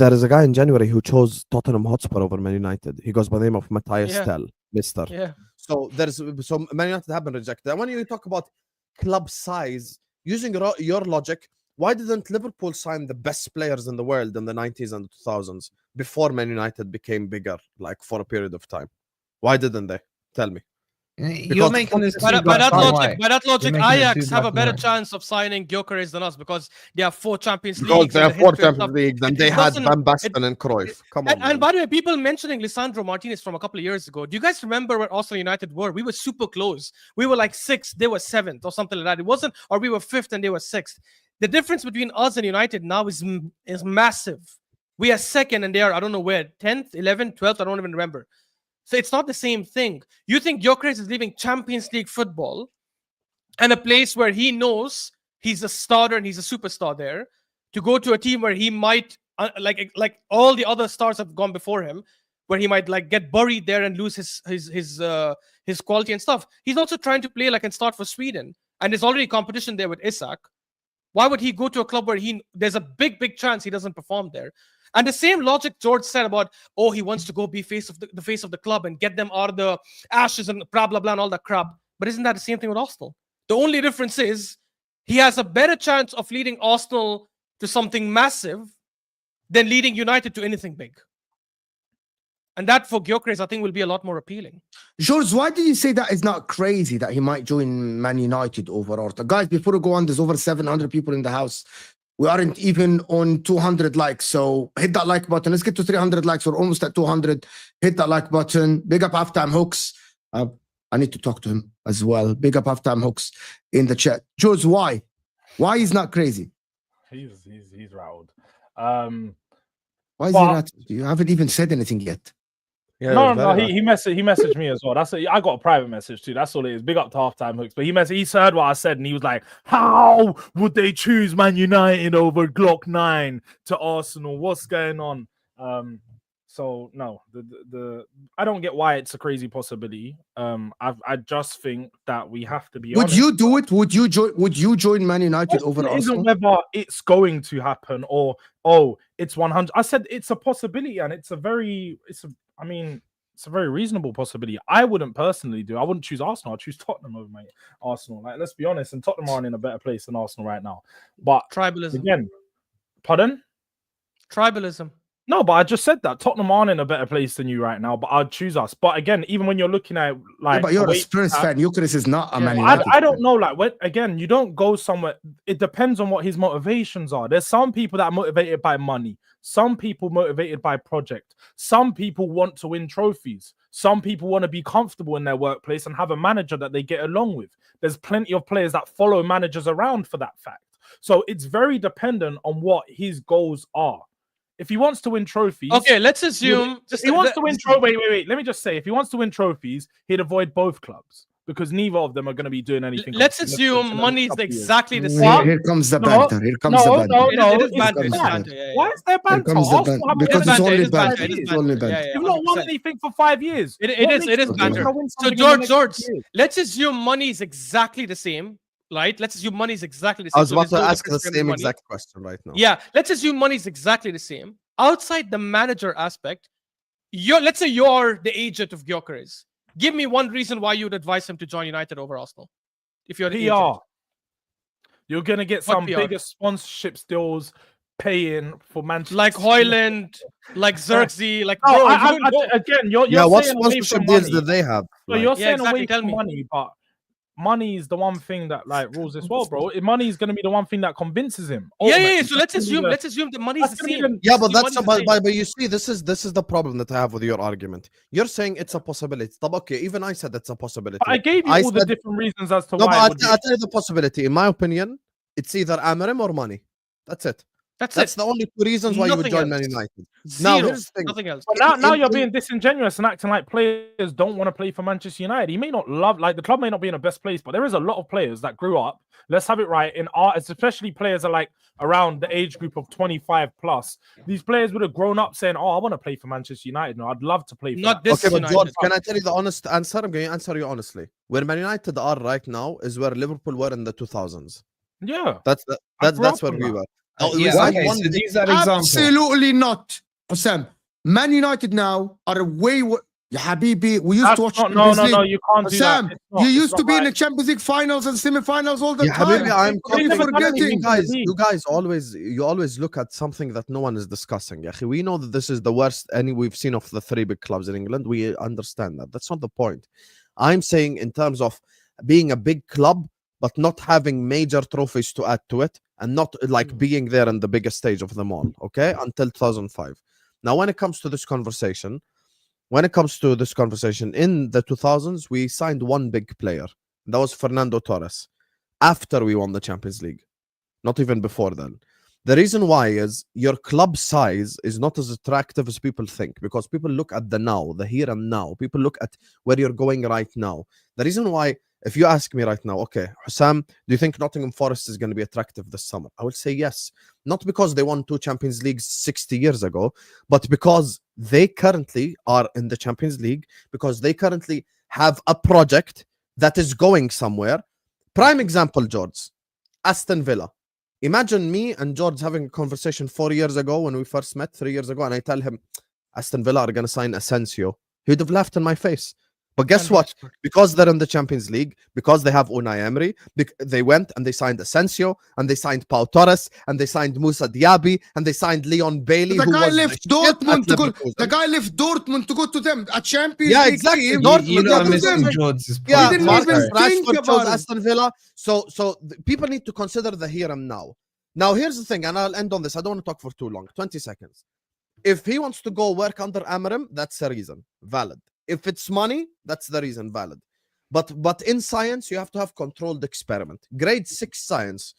There is a guy in January who chose Tottenham Hotspur over Man United. He goes by the name of Matthias Yeah. Tell, Mister. Yeah. So Man United have been rejected. And when you talk about club size, using your logic, why didn't Liverpool sign the best players in the world in the 90s and 2000s before Man United became bigger, like for a period of time? Why didn't they? Tell me. You're making this By too that black and logic, white. by that logic, making it too Ajax have black a and better white. chance of signing Gyokeres than us because they have 4 Champions Because Leagues. they in have the 4 history of Champions club. Leagues and It they had doesn't- Van Basten and Cruyff. Come on, And by the way, people mentioning Lisandro Martinez from a couple of years ago. Do you guys remember where Arsenal United were? We were super close. We were like 6th, they were 7th or something like that. It wasn't, or we were 5th and they were 6th. The difference between us and United now is massive. We are 2nd and they are, I don't know where, 10th, 11th, 12th, I don't even remember. So it's not the same thing. You think Gyokeres is leaving Champions League football and a place where he knows he's a starter and he's a superstar there to go to a team where he might, like all the other stars have gone before him, where he might like get buried there and lose his quality and stuff. He's also trying to play like and start for Sweden, and there's already competition there with Isak. Why would he go to a club where there's a big chance he doesn't perform there? And the same logic Jordz said about, oh, he wants to go be the face of the club and get them out of the ashes and blah, blah, blah, and all that crap. But isn't that the same thing with Arsenal? The only difference is he has a better chance of leading Arsenal to something massive than leading United to anything big. And that for Gyokeres, I think, will be a lot more appealing. Jordz, why did you say that is not crazy that he might join Man United over Arteta? Guys, before we go on, there's over 700 people in the house. We aren't even on 200 likes, so hit that like button. Let's get to 300 likes. We're almost at 200. Hit that like button. Big up Halftime Hooks. I need to talk to him as well. Big up Halftime Hooks in the chat. Jordz, why? Why he's not crazy? He's rattled. Why is he not? You haven't even said anything yet. Yeah, No, he messaged me as well. I got a private message too. That's all it is. Big up to Halftime Hooks. But he heard what I said and he was like, how would they choose Man United over Glock 9 to Arsenal? What's going on? So no, I don't get why it's a crazy possibility. I just think that we have to be honest. Would you do it? Would you join Man United over Arsenal? Isn't whether it's going to happen or it's 100. I said it's a possibility and it's a very reasonable possibility. I wouldn't personally do. I wouldn't choose Arsenal. I'd choose Tottenham over Arsenal. Like, let's be honest, and Tottenham are in a better place than Arsenal right now. But Tribalism. Again, pardon? Tribalism. No, but I just said that Tottenham aren't in a better place than you right now. But I'd choose us. But again, even when you're looking at like, but you're a Spurs fan. Gyokeres is not a Man I United. don't know. Like, you don't go somewhere. It depends on what his motivations are. There's some people that are motivated by money. Some people motivated by project. Some people want to win trophies. Some people want to be comfortable in their workplace and have a manager that they get along with. There's plenty of players that follow managers around for that fact. So it's very dependent on what his goals are. If he wants to win trophies, okay, let's assume he wants to win trophies. Wait. Let me just say, if he wants to win trophies, he'd avoid both clubs because neither of them are going to be doing anything. Let's assume money is exactly the Here, same. here comes the banter. Here comes the banter. It is it's banter. bad. Yeah. Why is there Here banter? comes the Arsenal banter. haven't Because won it's only anything for banter. 5 years. It's only banter. You've not won anything for 5 years. It is banter. So Jordz, let's assume money is exactly the same, right? Let's assume money is exactly the same. I was So about there's to no ask the difference in same money. exact question right now. Yeah, let's assume money is exactly the same. Outside the manager aspect, let's say you're the agent of Gyokeres. Give me one reason why you would advise him to join United over Arsenal. If you're the agent. PR. You're going to get some PR? bigger sponsorship deals paying for Manchester. Like Hoyland, like Xerxes, like No, bro, again, you're What saying away sponsorship from deals money. did they have? So you're saying exactly, away tell from me. money, but money is the one thing that like rules this world, bro. Money is going to be the one thing that convinces him. Yeah. Ultimately. So let's assume the money is the That's gonna be same. Yeah, but The that's money is the same. but you see, this is the problem that I have with your argument. You're saying it's a possibility. Okay, even I said it's a possibility. But I gave you all the different reasons as to No, why. but I'll tell you the possibility. In my opinion, it's either Amarim or money. That's it. That's it. the only two reasons why you would Nothing join Man else. United. Zero. Now, here's the thing. Nothing else. But now In- you're in- being disingenuous and acting like players don't want to play for Manchester United. He may not love, like the club may not be in the best place, but there is a lot of players that grew up. Let's have it right in art, especially players are like around the age group of 25 plus. These players would have grown up saying, "Oh, I want to play for Manchester United. No, I'd love to play for Not that." this Okay, but United. George, can I tell you the honest answer? I'm going to answer you honestly. Where Man United are right now is where Liverpool were in the 2000s. Yeah, That's grew up where on we that. were. Yeah, signed okay, one so big- use that example. Absolutely not, Husam. Man United now are way. Ya Habibi, we used That's to watch. not, Champions no, League. you can't do Sam, that. It's not- you it's used not to be in right. the Champions League finals and semi-finals all the Yeah, time. Habibi, I'm What are you never done forgetting? anything. you guys always look at something that no one is discussing. Yahi, we know that this is the worst we've seen of the three big clubs in England. We understand that. That's not the point. I'm saying in terms of being a big club but not having major trophies to add to it and not like being there in the biggest stage of them all, okay, until 2005. Now, when it comes to this conversation, in the 2000s, we signed one big player. That was Fernando Torres after we won the Champions League, not even before then. The reason why is your club size is not as attractive as people think, because people look at the now, the here and now. People look at where you're going right now. The reason why, if you ask me right now, okay, Husam, do you think Nottingham Forest is going to be attractive this summer? I would say yes. Not because they won 2 Champions Leagues 60 years ago, but because they currently are in the Champions League, because they currently have a project that is going somewhere. Prime example, Jordz, Aston Villa. Imagine me and Jordz having a conversation 4 years ago when we first met, 3 years ago, and I tell him Aston Villa are going to sign Asensio. He'd have laughed in my face. But guess what? Because they're in the Champions League, because they have Unai Emery, they went and they signed Asensio, and they signed Pau Torres, and they signed Moussa Diaby, and they signed Leon Bailey. The who guy was left the shit Dortmund at to go. Leverkusen. The guy left Dortmund to go to them. A Champions Yeah, League exactly. team. Dortmund, You know, I'm yeah, missing yeah. Jordz's point. Yeah, didn't Marcus even think Rashford about chose it. Aston Villa. So people need to consider the here and now. Now, here's the thing, and I'll end on this. I don't want to talk for too long. 20 seconds. If he wants to go work under Amarim, that's the reason. Valid. If it's money, that's the reason. Valid. But in science, you have to have controlled experiment. Grade 6 science.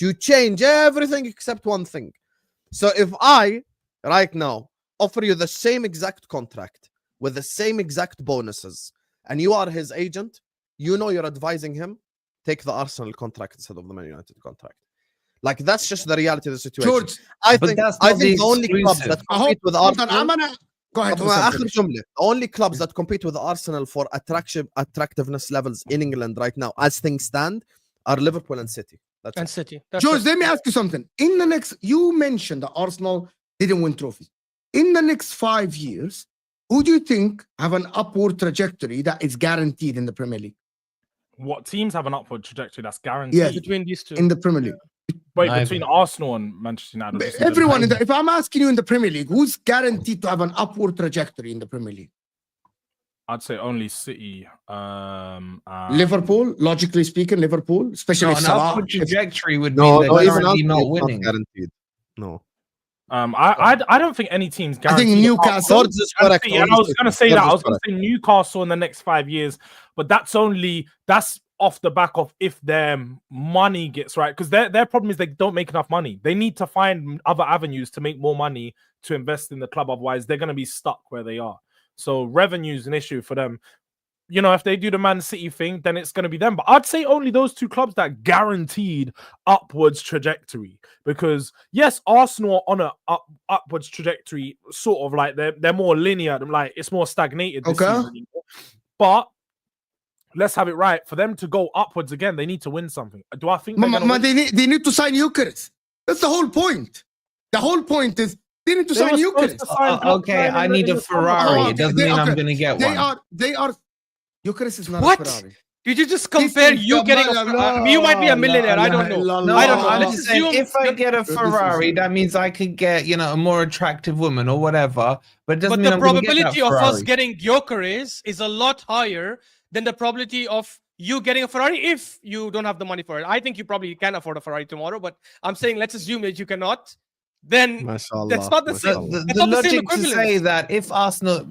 You change everything except one thing. So if I, right now, offer you the same exact contract with the same exact bonuses, and you are his agent, you know you're advising him, take the Arsenal contract instead of the Man United contract. Like, that's just the reality of the situation. George, I But think that's the not the only clubs exclusive. that I hope. compete with Hold on, Arsenal... go ahead. طب Husam, آخر finish. جملة. The only clubs that compete with Arsenal for attractiveness levels in England right now, as things stand, are Liverpool and City. That's And it. City. That's George, it. let me ask you something. In the next, you mentioned that Arsenal didn't win trophies. In the next 5 years, who do you think have an upward trajectory that is guaranteed in the Premier League? What teams have an upward trajectory that's guaranteed? Yes. Between these two. In the Premier League. Wait, Neither. between Arsenal and Manchester United. or just in Everyone, general? if I'm asking you in the Premier League, who's guaranteed to have an upward trajectory in the Premier League? I'd say only City. Liverpool, logically speaking, Liverpool, especially No, if an Salah. upward trajectory would No, mean no, they're even currently Arsenal not is winning. guaranteed. No. I don't think any team's I guaranteed. think Newcastle. George is correct. And I was going to say that. I was going to say Newcastle in the next 5 years, but that's off the back of if their money gets right, because their problem is they don't make enough money. They need to find other avenues to make more money to invest in the club. Otherwise, they're going to be stuck where they are. So revenue is an issue for them. You know, if they do the Man City thing, then it's going to be them. But I'd say only those two clubs that guaranteed upwards trajectory. Because yes, Arsenal on a upwards trajectory, sort of like they're more linear. Like it's more stagnated this season. But let's have it right. For them to go upwards again, they need to win something. Do I think they need to sign Gyokeres? That's the whole point. The whole point is they need to sign Gyokeres. Okay, I need a Ferrari. It doesn't mean I'm going to get one. They are. Gyokeres is not What? a Ferrari. Did you just compare you getting a Ferrari? You might be a millionaire. I don't know. No, I don't know. I'm Let's just saying, assume if I get a Ferrari, that means I could get, a more attractive woman or whatever. But it doesn't mean the I'm going to get that probability of Ferrari. us getting Gyokeres is a lot higher than the probability of you getting a Ferrari if you don't have the money for it. I think you probably can afford a Ferrari tomorrow, but I'm saying let's assume that you cannot. Then that's not the same. The logic to say that if Arsenal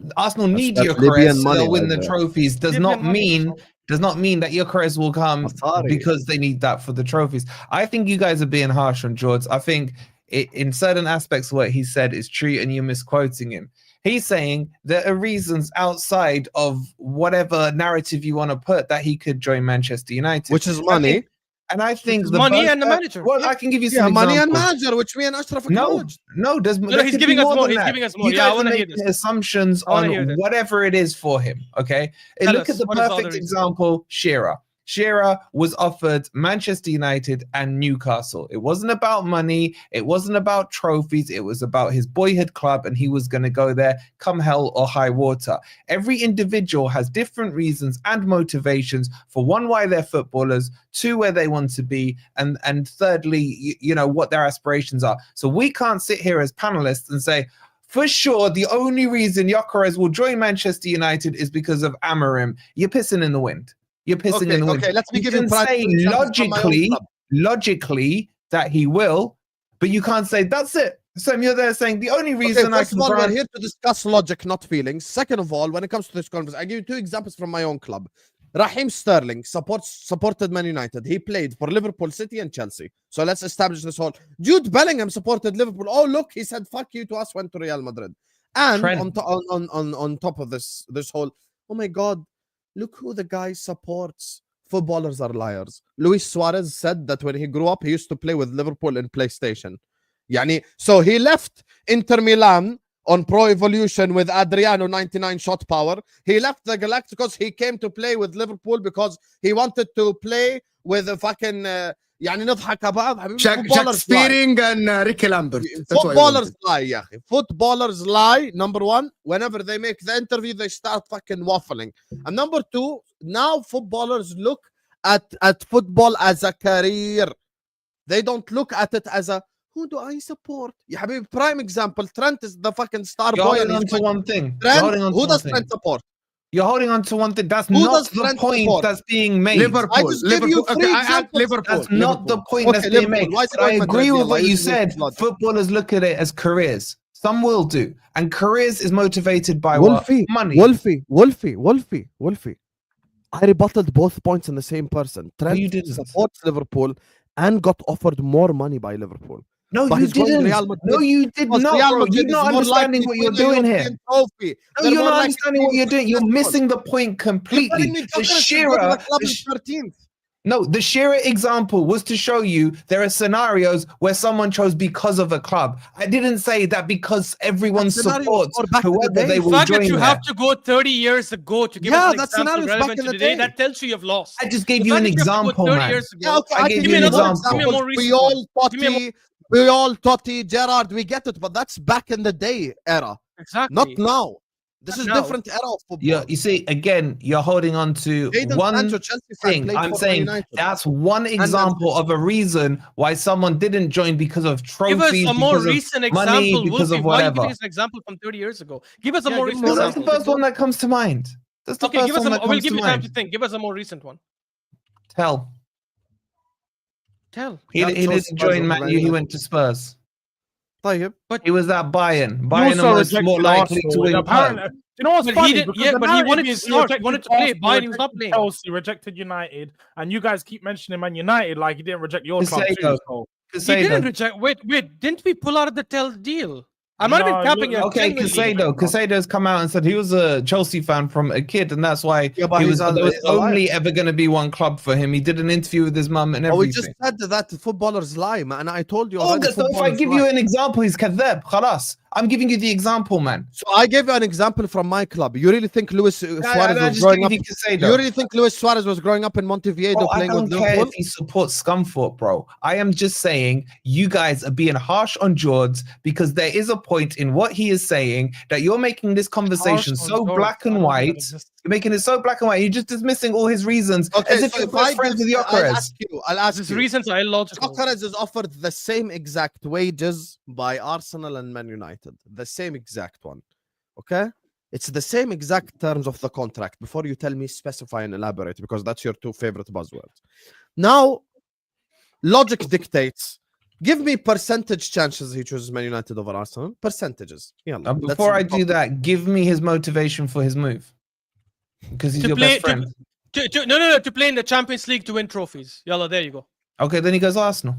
need that's Gyokeres, money they'll win right the there. trophies does not mean that Gyokeres will come because they need that for the trophies. I think you guys are being harsh on Jordz. I think in certain aspects what he said is true and you're misquoting him. He's saying there are reasons outside of whatever narrative you want to put that he could join Manchester United, which is money. I think the money and the manager. Well, I can give you some money and examples. manager, which me and Ashraf No, acknowledged. no, he's could giving be us more more. than He's that. giving us more. You Yeah, I guys want are to hear making this. assumptions I wanna hear on this. whatever it is for him. Okay, Tell look us, at the what is all the perfect reasons? example: Shearer. Shearer was offered Manchester United and Newcastle. It wasn't about money. It wasn't about trophies. It was about his boyhood club, and he was going to go there come hell or high water. Every individual has different reasons and motivations. For one, why they're footballers. Two, where they want to be. And thirdly, you know, what their aspirations are. So we can't sit here as panelists and say, for sure, the only reason Gyokeres will join Manchester United is because of Amorim. You're pissing in the wind. You're pissing in the wind. Okay, let's be You giving can say logically logically that he will, but you can't say that's it. Sam, you're there saying the only reason first of all, we're here to discuss logic, not feelings. Second of all, when it comes to this conversation, I give you two examples from my own club. Raheem Sterling supported Man United. He played for Liverpool, City, and Chelsea. So let's establish this whole. Jude Bellingham supported Liverpool. Oh, look, he said "fuck you" to us, went to Real Madrid. And on top of this whole, oh my God, look who the guy supports. Footballers are liars. Luis Suarez said that when he grew up, he used to play with Liverpool in PlayStation. So he left Inter Milan on Pro Evolution with Adriano 99 shot power. He left the Galacticos. He came to play with Liverpool because he wanted to play with a fucking نضحك بعض حبيبي. Jack Spearing and Ricky Lambert. Footballers lie, yeah. Footballers lie. Number one, whenever they make the interview, they start fucking waffling. And number two, now footballers look at football as a career. They don't look at it as a who do I support? Yeah, حبيبي, prime example. Trent is the fucking star You're boy. holding on to one thing. Trent, who does Trent support? You're holding on to one thing. That's Who not does the Trent point support? that's being made. Liverpool. I just give you three examples. Liverpool. That's not the point that's being made. I agree with what you said. Footballers look at it as careers. Some will do. And careers is motivated by Wolfie, what? Money. Wolfie. I rebutted both points in the same person. Trent you didn't. supports Liverpool and got offered more money by Liverpool. No, But you he's going didn't. Real Madrid. No, you did Because not, Real bro. Madrid You're is not more understanding likely what to you're win the doing here. European trophy. No, They're you're more not likely understanding to what you're be doing. You're successful. missing the point completely. You're telling me The Gyokeres should go to Shearer, the club in 13th. no, the Shearer example was to show you there are scenarios where someone chose because of a club. I didn't say that because everyone scenario supports was back in the whoever day. they The will fact join that you there. have to go 30 years ago to give Yeah, us an that's example scenarios back relevant in to the today, day. that tells you you've lost. I just gave The you fact an that you have to go example, 30 man. years ago. Yeah, okay, I I'll gave give you you an another example. Give me a more recent Puyol, Totti, Gerrard, we get it, but that's back in the day era, Exactly. not now. This Not is now. different era of football. You see, again, you're holding on to Jadon one Sancho, Chelsea fan, thing. played I'm for saying Man United. that's one example of a reason why someone didn't join because of Give trophies, us a more because of recent money, example, because Wolfie. of Why are you whatever. giving us an example from 30 years ago? Give us a more give recent me Well, that's the example. first one that comes to mind. That's the Okay, first give us one a. that We'll comes give to you time to mind. think. Give us a more recent one. Tell. Tell. He didn't join Man U. He went to Spurs. طيب. He was at Bayern. He Bayern also are more rejected likely to Arsenal. win. Apparently, club. you know what's But funny? he did, Because yeah, the but he wanted narrative to is start. He wanted to play. Arsenal, Bayern, he was not rejected playing. Chelsea, rejected United, and you guys keep mentioning Man United like he didn't reject your club Casado. too. So. He didn't reject. Wait. Didn't we pull out of the deal? I'm not even No, capping look- it. Okay, Genuinely. Casado's come out and said he was a Chelsea fan from a kid, and that's why Yeah, but there he's was alive. only ever going to be one club for him. He did an interview with his mum and Oh, we everything. just said that footballers lie, man. I told you already. So if I footballers give lie. you an example, he's kadhab. Khalas. I'm giving you the example, man. So I gave you an example from my club. You really think Luis Suarez was growing up? You really think Luis Suarez was growing up in Montevideo playing with Liverpool? I don't care if he supports Scunthorpe, bro. I am just saying you guys are being harsh on Jordz because there is a point in what he is saying that you're making this conversation so black and white. You're making it so black and white. You're just dismissing all his reasons as if you're best friends with Gyokeres. I'll ask His you. reasons are illogical. Gyokeres is offered the same exact wages by Arsenal and Man United. The same exact one. Okay? It's the same exact terms of the contract. Before you tell me, specify and elaborate, because that's your two favorite buzzwords. Now, logic dictates. Give me percentage chances he chooses Man United over Arsenal. Percentages. Yeah. Before I do that, give me his motivation for his move. Because he's your best friend. No. To play in the Champions League to win trophies. Yalla, there you go. Okay, then he goes Arsenal.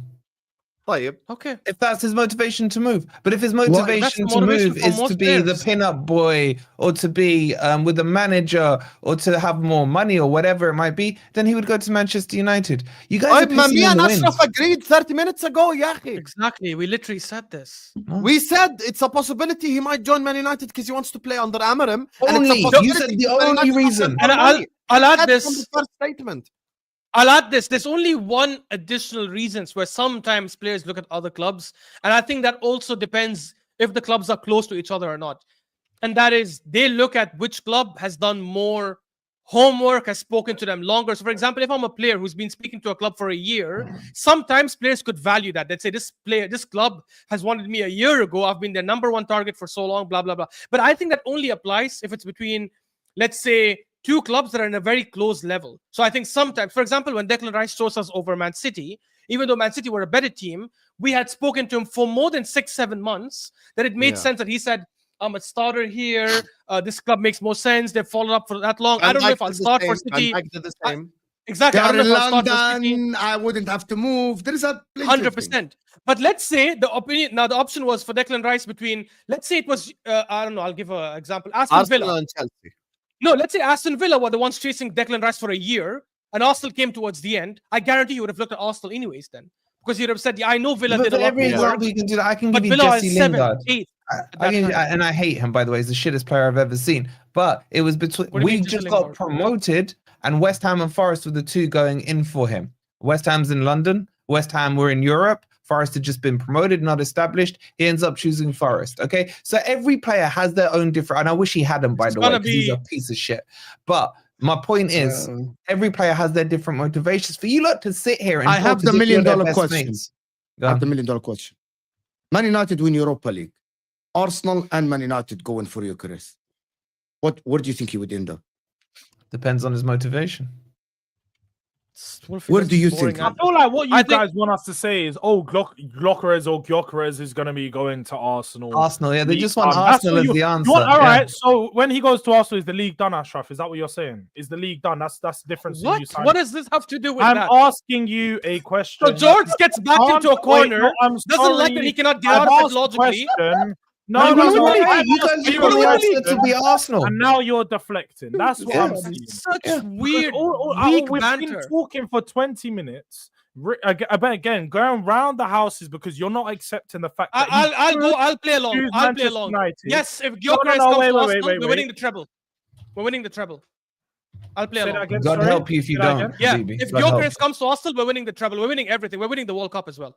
طيب. Okay. If that's his motivation to move. But if his motivation the to motivation move for is to most be the players. pin-up boy or to be with the manager or to have more money or whatever it might be, then he would go to Manchester United. You guys are طيب ما pissing me in and the wind. Ashraf agreed 30 minutes ago يا أخي. Exactly. We literally said this. We said it's a possibility he might join Man United because he wants to play under Amarim. Only. You said the only reason. And I'll add That's this. from the first statement. I'll add this. There's only one additional reasons where sometimes players look at other clubs. And I think that also depends if the clubs are close to each other or not. And that is they look at which club has done more homework, has spoken to them longer. So for example, if I'm a player who's been speaking to a club for a year, sometimes players could value that. They'd say this club has wanted me a year ago. I've been their number one target for so long, blah, blah, blah. But I think that only applies if it's between, let's say, two clubs that are in a very close level. So I think sometimes, for example, when Declan Rice chose us over Man City, even though Man City were a better team, we had spoken to him for more than 6-7 months, that it made sense that he said, I'm a starter here. This club makes more sense. They've followed up for that long. I don't know if I'll start for City. Exactly. I don't know if I'll start for City. I wouldn't have to move. There is a 100%. But let's say the option was for Declan Rice between, let's say it was, I don't know, I'll give an example. Aston Villa and Chelsea. No, let's say Aston Villa were the ones chasing Declan Rice for a year, and Arsenal came towards the end. I guarantee you would have looked at Arsenal anyways then. Because you'd have said, yeah, I know Villa did a lot every more work. example you can do that. I can But give you Villa Jesse is 7th, Lingard. 8th. And I hate him, by the way. He's the shittest player I've ever seen. But it was between What do you we mean, just Jesse got Lingard? promoted, and West Ham and Forest were the two going in for him. West Ham's in London. West Ham were in Europe. Forest had just been promoted, not established. He ends up choosing Forest. Okay, so every player has their own different. And I wish he had him, by the way, because he's a piece of shit. But my point is, every player has their different motivations. For you lot to sit here and I have the $1 million question. I have the $1 million question. Man United win Europa League. Arsenal and Man United going for Gyokeres. Where do you think he would end up? Depends on his motivation. Where do you think? I feel like what you guys want us to say is, Gyokeres is going to be going to Arsenal. Arsenal, yeah, they just want Arsenal as the answer. All right, so when he goes to Arsenal, is the league done, Ashraf? Is that what you're saying? Is the league done? That's the difference. What does this have to do with that? I'm asking you a question. So Jordz gets back into a corner, doesn't like that he cannot get out of it logically. No, you guys want Arsenal to be Arsenal, and now you're deflecting. That's what I'm saying. Such weird, we've banter. been talking for 20 minutes. Again, going round the houses because you're not accepting the fact that I'll play along. I'll play along. Yes, if Gyokeres comes to Arsenal, we're winning the treble. We're winning the treble. I'll play along. Again, God help you if you don't. Yeah, if Gyokeres comes to Arsenal, we're winning the treble. We're winning everything. We're winning the World Cup as well.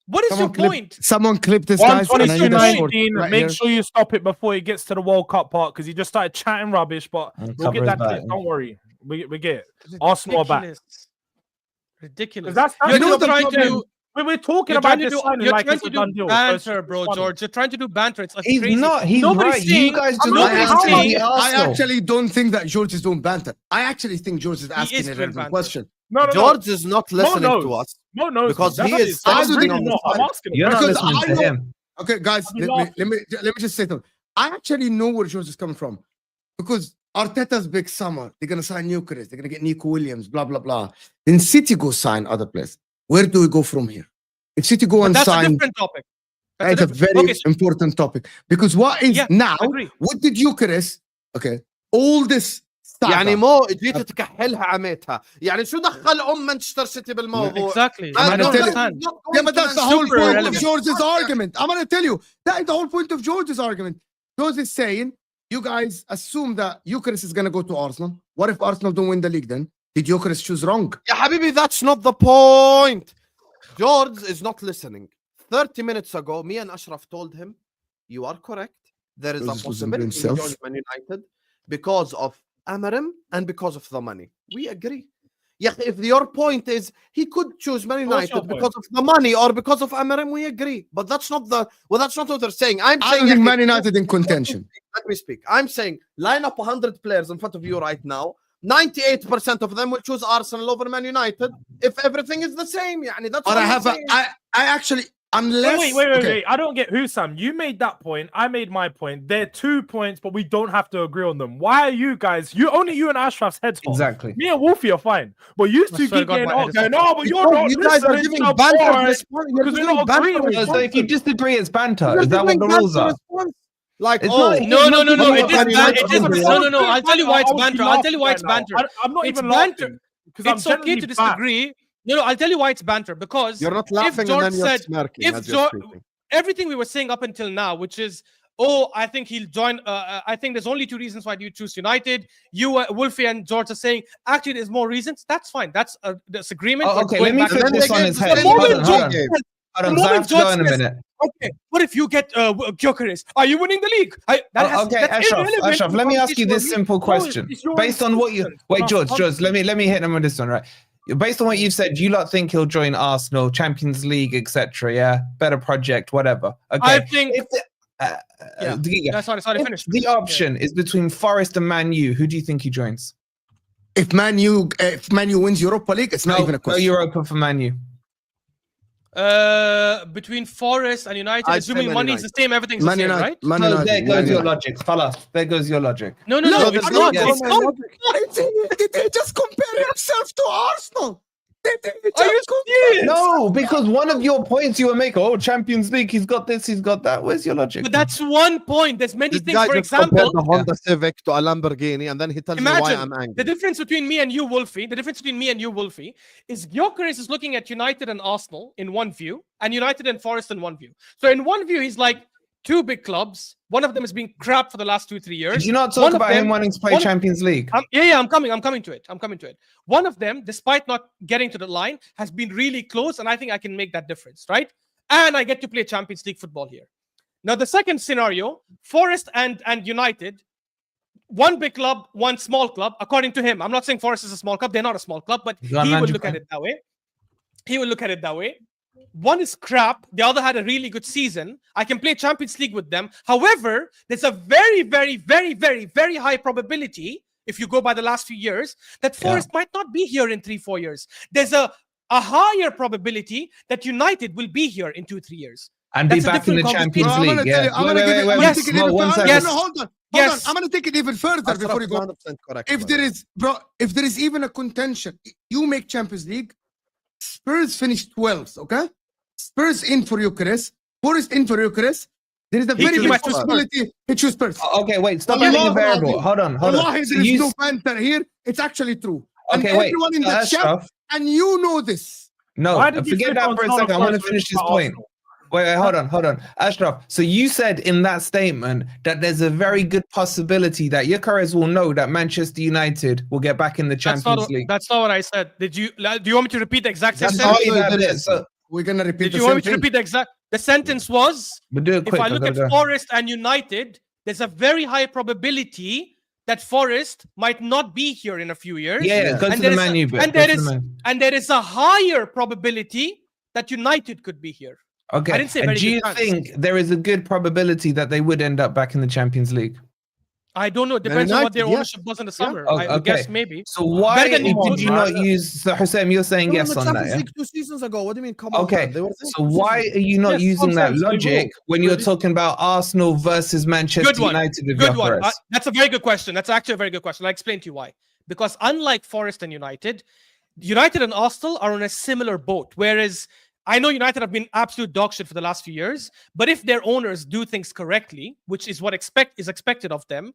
What is your point? Someone clip this, guys. 122.19. Make sure you stop it before it gets to the World Cup part because he just started chatting rubbish. But we'll get that clip. Don't worry. We get it. Arsenal are back. Ridiculous. You're trying to. We're talking about this. You're trying to do banter, bro, Jordz. You're trying to do banter. It's he's crazy. not. He's right. You guys do not. I actually don't think that Jordz is doing banter. I actually think Jordz is asking a relevant question. No. Jordz is not listening to us. No, because he is. I'm asking. You're not listening to him. Okay, guys, let me just say something. I actually know where Jordz is coming from because Arteta's big summer. They're gonna sign Gyokeres. They're gonna get Nico Williams. Blah blah blah. Then City go sign other players. Where do we go from here? If City go and that's sign, a different topic. That's a very important topic because what is now? What did Gyokeres? Okay, all this. يعني مو جيت تكحلها عميتها يعني شو دخل مانشستر سيتي بالموضوع exactly yeah, but that's the whole point of Jord's argument. I'm gonna tell you that is the whole point of Jord's argument. Jordz is saying you guys assume that Gyokeres is gonna go to Arsenal. What if Arsenal don't win the league then? Did Gyokeres choose wrong? Yeah, Habibi, that's not the point. Jordz is not listening. 30 minutes ago, me and Ashraf told him, you are correct. There is a possibility he joins Man United because of Amarim and because of the money. We agree. Yeah, if your point is he could choose Man United because of the money or because of Amarim, we agree. But that's not that's not what they're saying. I don't think Man United in contention. Let me speak. I'm saying line up 100 players in front of you right now. 98% of them will choose Arsenal over Man United if everything is the same. يعني that's what I actually Unless Wait. I don't get Husam. You made that point. I made my point. They're 2 points, but we don't have to agree on them. Why are you guys? You and Ashraf's heads off. Exactly. Me and Wolfie are fine, but you two keep getting off. No, but you're not. You guys are giving banter response because we're not agreeing with So if you disagree, it's banter. Is that what the rules are? Like, It's oh, not- No. It It is is no. I'll tell you why it's banter. I'll tell you why it's banter. I'm not It's even banter. laughing because It's okay to disagree. No, I'll tell you why it's banter. Because you're not laughing and Jordz then you're said- smirking. if as you're Jordz- speaking. everything we were saying up until now, which is, oh, I think he'll join. I think there's only 2 reasons why you choose United. You, Wolfie, and Jordz are saying actually there's more reasons. That's fine. That's a disagreement. Oh, We're okay, going let me back and flip forth. this on his head. The Hold moment on. Jordz- Hold on, the so I have moment to go Jordz in a says, minute. Okay, what if you get Gyokeres? Are you winning the league? Okay, that's irrelevant Ashraf, to let me ask you this competition. simple question. it's your Based on what you insistence. wait, Not Jordz, let me hit him with this one, right? Based on what you've said, you lot think he'll join Arsenal, Champions League, etc. Yeah, better project, whatever. Okay, I think. If the, Yeah, sorry, if finish. the option is between Forest and Man U, who do you think he joins? if Man U wins Europa League, it's not even a No question. Europa for Man U. Between Forest and United, I'd say assuming Man money is the United. same, everything's Man the same, United, right? Man So United, there Man goes your United. logic, Salah. There goes your logic. No, No, it's that's not. not- It's not. Did they just compare himself to Arsenal? Did they Are you just compare? serious? No, because one of your points you were making, oh, Champions League, he's got this, he's got that. Where's your logic? But that's one point. There's many This things. guy For just compared example, the Honda Civic to a Lamborghini, and then he tells me why imagine I'm angry. the difference between me and you, Wolfie. The difference between me and you, Wolfie, is Gyokeres is looking at United and Arsenal in one view, and United and Forest in one view. So in one view, he's like 2 big clubs. One of them has been crap for the last 2-3 years. Did you not talk One of about him them- wanting to play one- Champions League? I'm coming to it. One of them, despite not getting to the line, has been really close, and I think I can make that difference, right? And I get to play Champions League football here. Now, the second scenario, Forest and United, one big club, one small club, according to him. I'm not saying Forest is a small club. They're not a small club, but You got he will Manchester- look at it that way. One is crap. The other had a really good season. I can play Champions League with them. However, there's a very, very, very, very, very high probability, if you go by the last few years, that Forest might not be here in 3-4 years. There's a higher probability that United will be here in 2-3 years. And be That's a back in the different Champions I'm League. gonna tell you, I'm gonna give it. I'm gonna Yes. take it even One further. second. Yes. No, hold on. Yes. I'm gonna take it even further Ashraf before you is go. 100% correct. If there is, bro, if there is even a contention, you make Champions League. Spurs finish 12th, okay? Spurs in for Gyokeres, Forest in for Gyokeres. There is a very he big might choose possibility he choose Spurs. Okay, wait, stop Allah adding a Allah. variable. Hold on. Wallahi, So there is you no banter here. It's actually true. And okay, wait. everyone in the chat, Ashraf, and you know this. no, Why did you forget flip that on for a Salah second. I want to first finish this about point. Arsenal? Wait, hold on. Ashraf, so you said in that statement that there's a very good possibility that Gyokeres will know that Manchester United will get back in the Champions League. That's not what I said. Do you want me to repeat the exact same That's sentence? how you that did bit. it. So We're gonna repeat Did the you want same me to thing. repeat the exact? The sentence was, we'll do it if quick. I look at Forest and United, there's a very high probability that Forest might not be here in a few years. Yeah, go And to there the is Man U bit. and Go there to is the Man- and there is a higher probability that United could be here. Okay. I didn't say and very do you good chance. think there is a good probability that they would end up back in the Champions League? I don't know. It depends on what their United, yeah. ownership was in the summer. Oh, I okay. guess maybe. So why Better than did you not use? So Husam, you're saying They were in yes the on that. Champions Yeah? League 2 seasons ago. What do you mean? Come on. Okay. man. They were there So 2 why seasons are you not Yes, using that nonsense, they logic will. when you're Really? talking about Arsenal versus Manchester Good one. United? With Good one. Gyokeres? That's a very good question. That's actually a very good question. I'll explain to you why. Because unlike Forest and United and Arsenal are on a similar boat. Whereas I know United have been absolute dog shit for the last few years, but if their owners do things correctly, which is what is expected of them,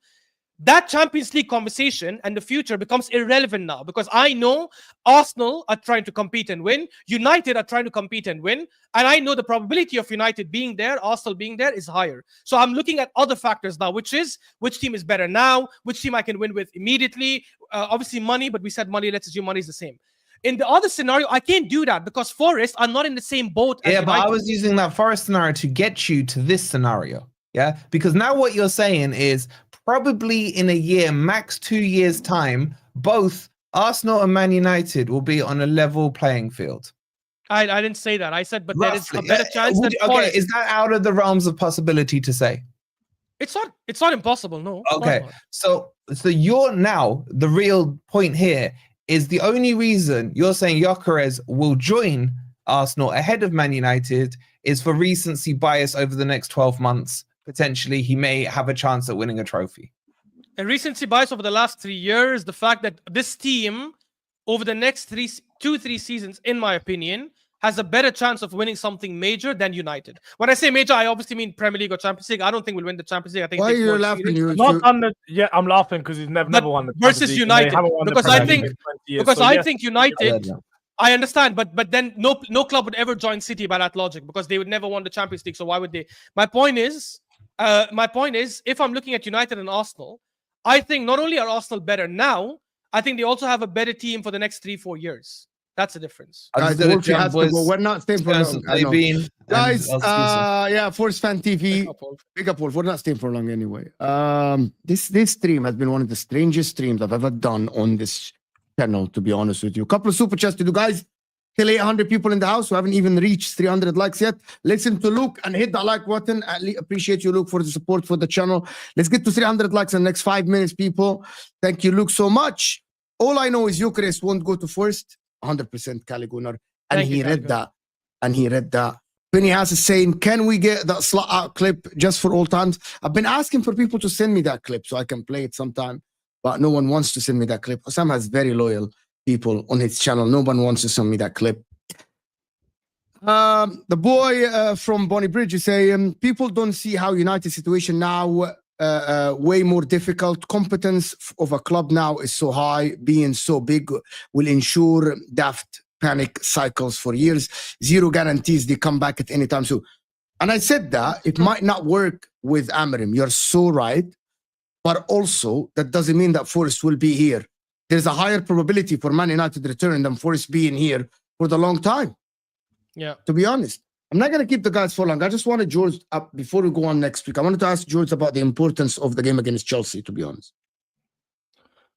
that Champions League conversation and the future becomes irrelevant now, because I know Arsenal are trying to compete and win, United are trying to compete and win, and I know the probability of United being there, Arsenal being there is higher. So I'm looking at other factors now, which is which team is better now, which team I can win with immediately. Obviously money, but we said money, let's assume money is the same. In the other scenario, I can't do that because Forest are not in the same boat as Yeah, but I United. was using that Forest scenario to get you to this scenario. Yeah, because now what you're saying is probably in a year, max 2 years time, both Arsenal and Man United will be on a level playing field. I didn't say that. I said, but there is a Roughly. better chance that Okay, Forest. is that out of the realms of possibility to say? It's not impossible, no. Of course Okay, not. so you're now, the real point here is the only reason you're saying Gyokeres will join Arsenal ahead of Man United is for recency bias over the next 12 months. Potentially, he may have a chance at winning a trophy. And recency bias over the last 3 years, the fact that this team, over the next 2-3 seasons, in my opinion, has a better chance of winning something major than United. When I say major, I obviously mean Premier League or Champions League. I don't think we'll win the Champions League. I think. Why are you laughing? Yeah, I'm laughing because he's never won the versus Champions League, United. they haven't won the Because Premier I think League in 20 years. because So I yes, think United. Yeah. I understand, but then no club would ever join City by that logic because they would never won the Champions League. So why would they? My point is, if I'm looking at United and Arsenal, I think not only are Arsenal better now, I think they also have a better team for the next 3-4 years. That's the difference. Guys, Wolfie has to go. We're not staying for long. I know. Guys, yeah, Force Fan TV. Big up, Wolf. We're not staying for long anyway. This stream has been one of the strangest streams I've ever done on this channel, to be honest with you. A couple of super chats to do, guys. Till 800 people in the house who haven't even reached 300 likes yet. Listen to Luke and hit that like button. I appreciate you, Luke, for the support for the channel. Let's get to 300 likes in the next 5 minutes, people. Thank you, Luke, so much. All I know is Gyokeres won't go to first. 100% Caligunner. And he read that. And he read that. Penny House is saying, can we get that slot out clip just for all times? I've been asking for people to send me that clip so I can play it sometime. But no one wants to send me that clip. Husam has very loyal people on his channel. No one wants to send me that clip. The boy from Bonnie Bridge is saying, people don't see how United situation now way more difficult. Competence of a club now is so high. Being so big will ensure daft panic cycles for years. Zero guarantees they come back at any time soon. And I said that it might not work with Amorim. You're so right. But also, that doesn't mean that Forest will be here. There's a higher probability for Man United return than Forest being here for the long time. Yeah. To be honest. I'm not going to keep the guys for long. I just wanted Jordz up before we go on next week. I wanted to ask Jordz about the importance of the game against Chelsea, to be honest.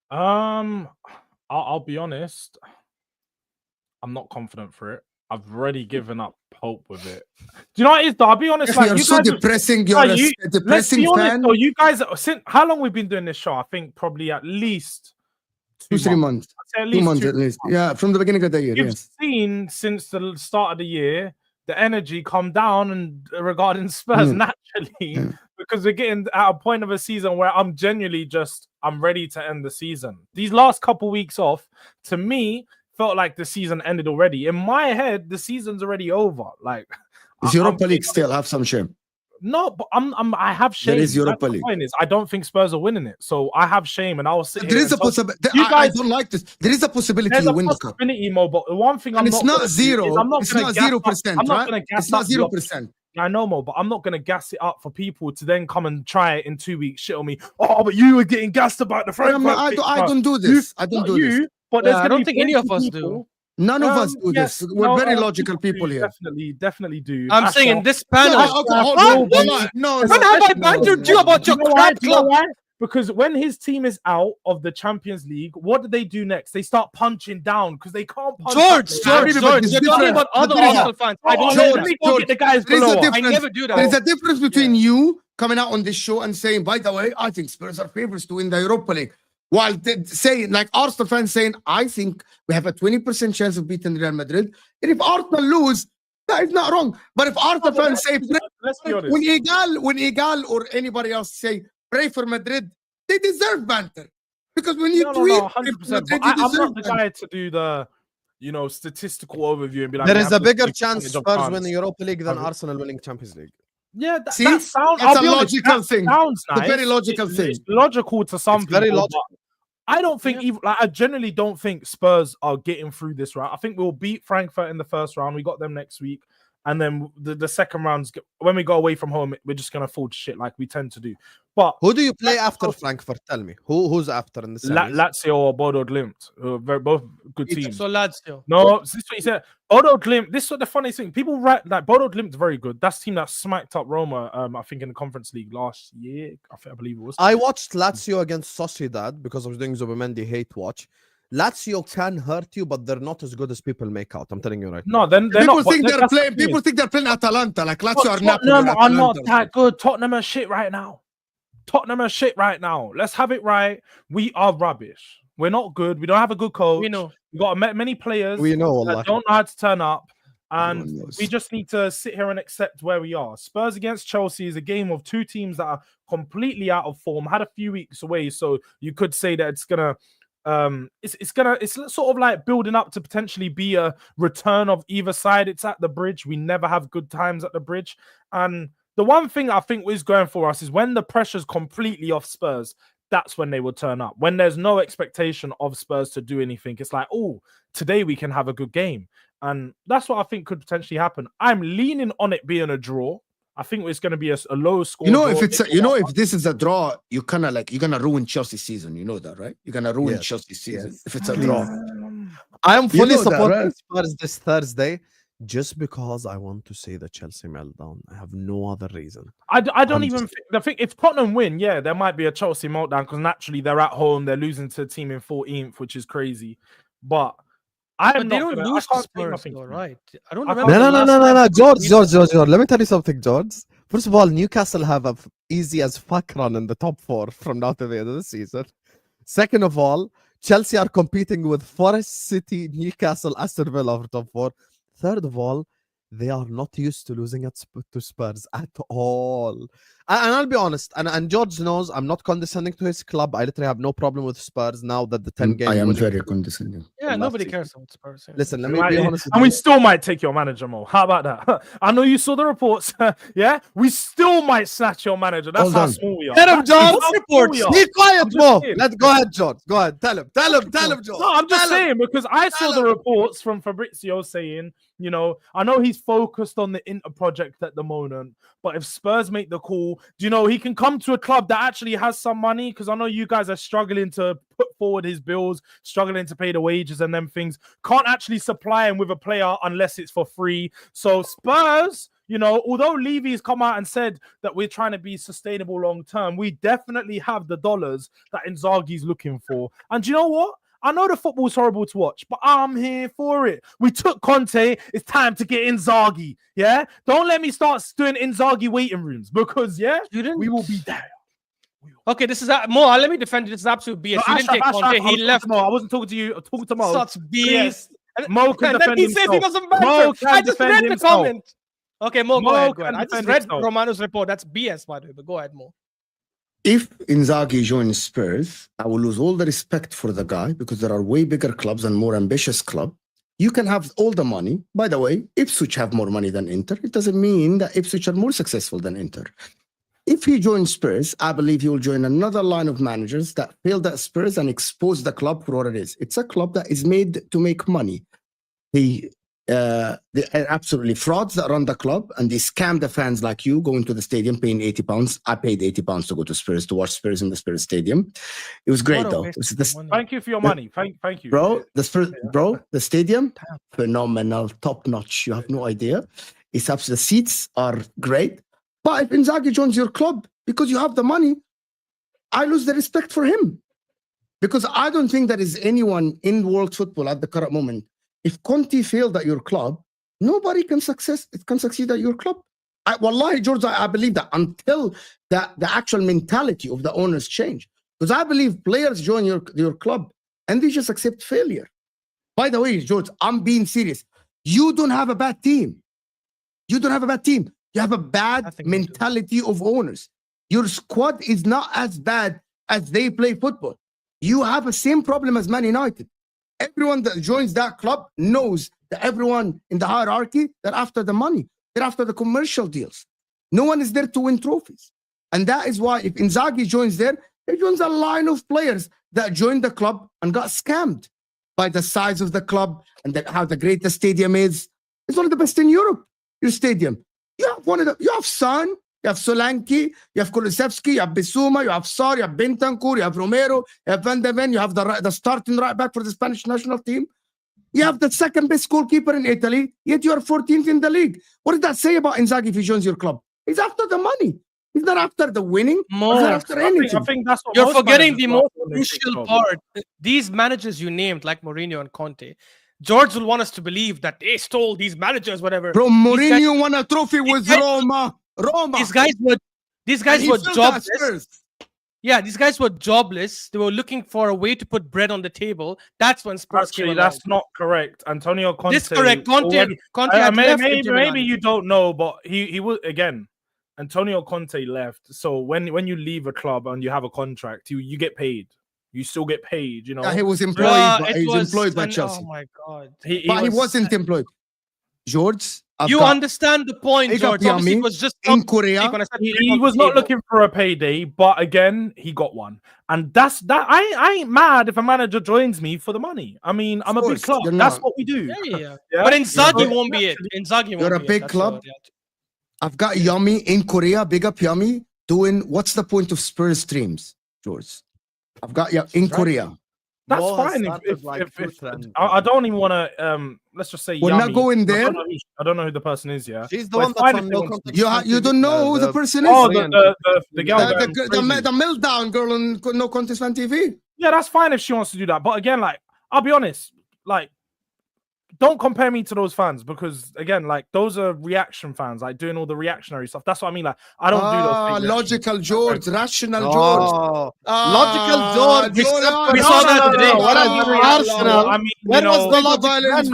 I'll be honest. I'm not confident for it. I've already given up hope with it. Do you know what it is, though? I'll be honest. Like, you're so guys depressing. You're a depressing fan. So you guys, since how long we've been doing this show? I think probably at least 2-3 months. At least 2 months at least. Yeah, from the beginning of the year. You've seen since the start of the year the energy come down and regarding Spurs naturally because we're getting at a point of a season where I'm genuinely I'm ready to end the season. These last couple weeks off, to me, felt like the season ended already. In my head, the season's already over. Like, is Europa League still have some shame? No, but I have shame. There is Europa League. The point is, I don't think Spurs are winning it, so I have shame, and I'll sit. There is a possibility. I don't like this. There is a possibility you win the cup. Mo, but the one thing it's not zero. It's not 0%. I'm not going to gas. It's not 0%. I know, Mo, but I'm not going to gas it up for people to then come and try it in 2 weeks. Shit on me. Oh, but you were getting gassed about the Frankfurt. I don't do this. I don't do this. But I don't think any of us do. None of us do this. We're very logical people here. Definitely do. I'm saying in this panel. No. When have I bantered you about your crap club? Because when his team is out of the Champions League, what do they do next? They start punching down because they can't punch. Jordz, you're talking about other Arsenal fans. I don't know the guys below. I never do that. There's a difference between you coming out on this show and saying, by the way, I think Spurs are favorites to win the Europa League. While saying, like Arsenal fans saying, I think we have a 20% chance of beating Real Madrid. And if Arsenal lose, that is not wrong. But if Arsenal fans say, let's be honest. When Egal or anybody else say, pray for Madrid, they deserve banter. Because when you tweet, 100%, Madrid, I'm not the guy to do the, statistical overview and be like, there is a bigger chance Spurs win the Europa League than Arsenal winning Champions League. Yeah, that sounds. That's a logical thing. Sounds nice. It's a very logical thing. It's logical to some people. Very logical. I don't think I generally don't think Spurs are getting through this round. I think we'll beat Frankfurt in the first round. We got them next week. And then the second rounds, when we go away from home, we're just going to fall to shit like we tend to do. But who do you play after Frankfurt? Tell me. Who's after in the series? Lazio or Bodo Glimt. Both good teams. So Lazio. No, this is what he said. Bodo Glimt, this is what the funny thing. People write like Bodo Glimt's very good. That's the team that smacked up Roma, I think, in the Conference League last year. I believe it was. I watched Lazio against Sociedad because I was doing Zubimendi hate watch. Lazio can hurt you, but they're not as good as people make out. I'm telling you right now. No, then people think they're playing. People think they're playing Atalanta. Like Lazio are not. Tottenham are not that good. Tottenham are shit right now. Let's have it right. We are rubbish. We're not good. We don't have a good coach. We know. We got many players. We know that don't know how to turn up. And Everyone knows. we just need to sit here and accept where we are. Spurs against Chelsea is a game of two teams that are completely out of form, had a few weeks away. So you could say that it's gonna it's sort of like building up to potentially be a return of either side. It's at the bridge. We never have good times at the bridge. And the one thing I think is going for us is when the pressure's completely off Spurs, that's when they will turn up. When there's no expectation of Spurs to do anything, it's like, oh, today we can have a good game. And that's what I think could potentially happen. I'm leaning on it being a draw. I think it's going to be a low score. You know, draw. if it's if this is a draw, you kind of like you're gonna ruin Chelsea's season. You know that, right? You're gonna ruin Yes. Chelsea's season Yes. if it's a draw. I am fully know that, supporting right? Spurs this Thursday just because I want to see the Chelsea meltdown. I have no other reason. I don't I'm even just- think if Tottenham win, yeah, there might be a Chelsea meltdown because naturally they're at home, they're losing to a team in 14th, which is crazy. But But they don't lose to can't take Spurs, nothing though, from right? I don't I remember. can't- the last time George. Let me tell you something, George. First of all, Newcastle have a easy as fuck run in the top 4 from now to the end of the season. Second of all, Chelsea are competing with Forest City, Newcastle, Aston Villa for top 4. Third of all, they are not used to losing to Spurs at all. And I'll be honest, and George knows I'm not condescending to his club. I literally have no problem with Spurs now that the 10 game I am winning very streak- condescending. Yeah, last nobody season. cares about Spurs. yeah. Listen, let me be honest with and you. we still might take your manager, Mo. How about that? I know you saw the reports. Yeah, we still might snatch your manager. That's Hold how on. small we are. Get him, That's George. how small we are. Be quiet, I'm just Mo. saying. Let's go ahead, George. Go ahead. Tell him, George. No, I'm just Tell him. saying because I saw Tell the him. reports from Fabrizio saying, you know, I know he's focused on the Inter project at the moment, but if Spurs make the call, do you know he can come to a club that actually has some money? Because I know you guys are struggling to put forward his bills, struggling to pay the wages and them things. Can't actually supply him with a player unless it's for free. So Spurs, you know, although Levy's come out and said that we're trying to be sustainable long term, we definitely have the dollars that Inzaghi's looking for. And do you know what? I know the football's horrible to watch, but I'm here for it. We took Conte. It's time to get Inzaghi. Yeah? Don't let me start doing Inzaghi waiting rooms because, yeah, You didn't. we will be there. Okay, this is more. Let me defend you. This is absolute BS. No, You didn't take Ashraf, Conte. I He was left. talking to Mo. I wasn't talking to you. I was talking to Mo. Such BS. Please. And, Mo can and then defend he says he himself. doesn't Mo matter. can I just defend read the himself. comment. Okay, Mo, Mo go ahead. can I just defend read himself. Romano's report. That's BS, by the way. But go ahead, Mo. If Inzaghi joins Spurs, I will lose all the respect for the guy because there are way bigger clubs and more ambitious clubs. You can have all the money. By the way, Ipswich have more money than Inter. It doesn't mean that Ipswich are more successful than Inter. If he joins Spurs, I believe he will join another line of managers that failed at Spurs and expose the club for what it is. It's a club that is made to make money. They are absolutely frauds that run the club, and they scam the fans like you going to the stadium paying £80. I paid £80 to go to Spurs to watch Spurs in the Spurs stadium. It was great What a though. waste It was of this, money. Thank you for your money. Thank you. bro, the Spurs, Yeah. bro, the stadium, phenomenal, top notch. You have no idea. It's absolutely, the seats are great. But if Inzaghi joins your club because you have the money, I lose the respect for him. Because I don't think there is anyone in world football at the current moment. If Conte failed at your club, nobody can succeed at your club. Wallahi, George, I believe that until the actual mentality of the owners change. Because I believe players join your club and they just accept failure. By the way, George, I'm being serious. You don't have a bad team. You don't have a bad team. You have a bad I think we do. mentality of owners. Your squad is not as bad as they play football. You have the same problem as Man United. Everyone that joins that club knows that everyone in the hierarchy, they're after the money. They're after the commercial deals. No one is there to win trophies. And that is why if Inzaghi joins there, he joins a line of players that joined the club and got scammed by the size of the club and how the great the stadium is. It's one of the best in Europe, your stadium. You have Son, you have Solanke, you have Kulusevski, you have Bissouma, you have Sarr, you have Bentancur, you have Romero, you have Van de Ven, you have the starting right back for the Spanish national team. You have the second best goalkeeper in Italy, yet you are 14th in the league. What does that say about Inzaghi if he joins your club? He's after the money. He's not after the winning. Mo, He's not after anything. I think that's what You're most forgetting the managers most are when they take crucial jobs. part. These managers you named, like Mourinho and Conte, George will want us to believe that they stole these managers, whatever. Bro, Mourinho won a trophy with guys- Roma. These guys were And he jobless. filled that Spurs. Yeah, these guys were jobless. They were looking for a way to put bread on the table. That's when Spurs came Actually, along. that's not correct. Antonio Conte. This correct. Conte had left Inter Milan. Maybe you don't know, but he was again. Antonio Conte left. So when you leave a club and you have a contract, you get paid. You still get paid. You know. Yeah, he was employed. Employed by Chelsea. Oh my god. He wasn't employed. Jordz. You understand the point, George. Obviously, it was just in Korea. He was not looking for a payday, but again, he got one, and that's that. I ain't mad if a manager joins me for the money. I mean, I'm a big club. That's what we do. Yeah. But Inzaghi won't be it. Inzaghi won't. You're a big club. I've got Yummy in Korea. Big up Yummy doing. What's the point of Spurs streams, George? I've got you in Korea. That's fine. I don't even want to. Let's just say we're not going there. I don't know who the person is. Yeah, she's the one that's on no contact. You don't know who the person is. Oh, the girl, the meltdown girl on No Contest Fan TV. Yeah, that's fine if she wants to do that. But again, like, I'll be honest, like, don't compare me to those fans because again, like, those are reaction fans, like doing all the reactionary stuff. That's what I mean. Like, I don't do those. Logical George, rational George, logical George. We saw that today. Arsenal. I mean, when was the logic?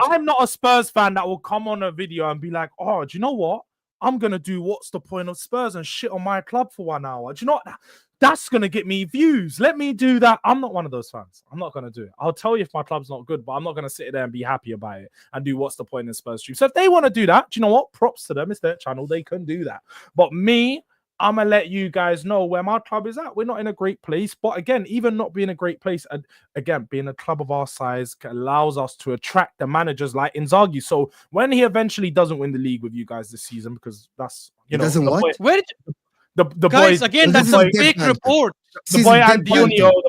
I'm not a Spurs fan that will come on a video and be like, "Oh, do you know what? I'm gonna do what's the point of Spurs and shit on my club for 1 hour." Do you know what? That's going to get me views. Let me do that. I'm not one of those fans. I'm not going to do it. I'll tell you if my club's not good, but I'm not going to sit there and be happy about it and do what's the point in Spurs stream. So if they want to do that, do you know what? Props to them. It's their channel. They can do that. But me, I'm going to let you guys know where my club is at. We're not in a great place. But again, even not being a great place, and again, being a club of our size allows us to attract the managers like Inzaghi. So when he eventually doesn't win the league with you guys this season, because that's, you know, doesn't what? Where did the guys, boy, again, that's a fake report. The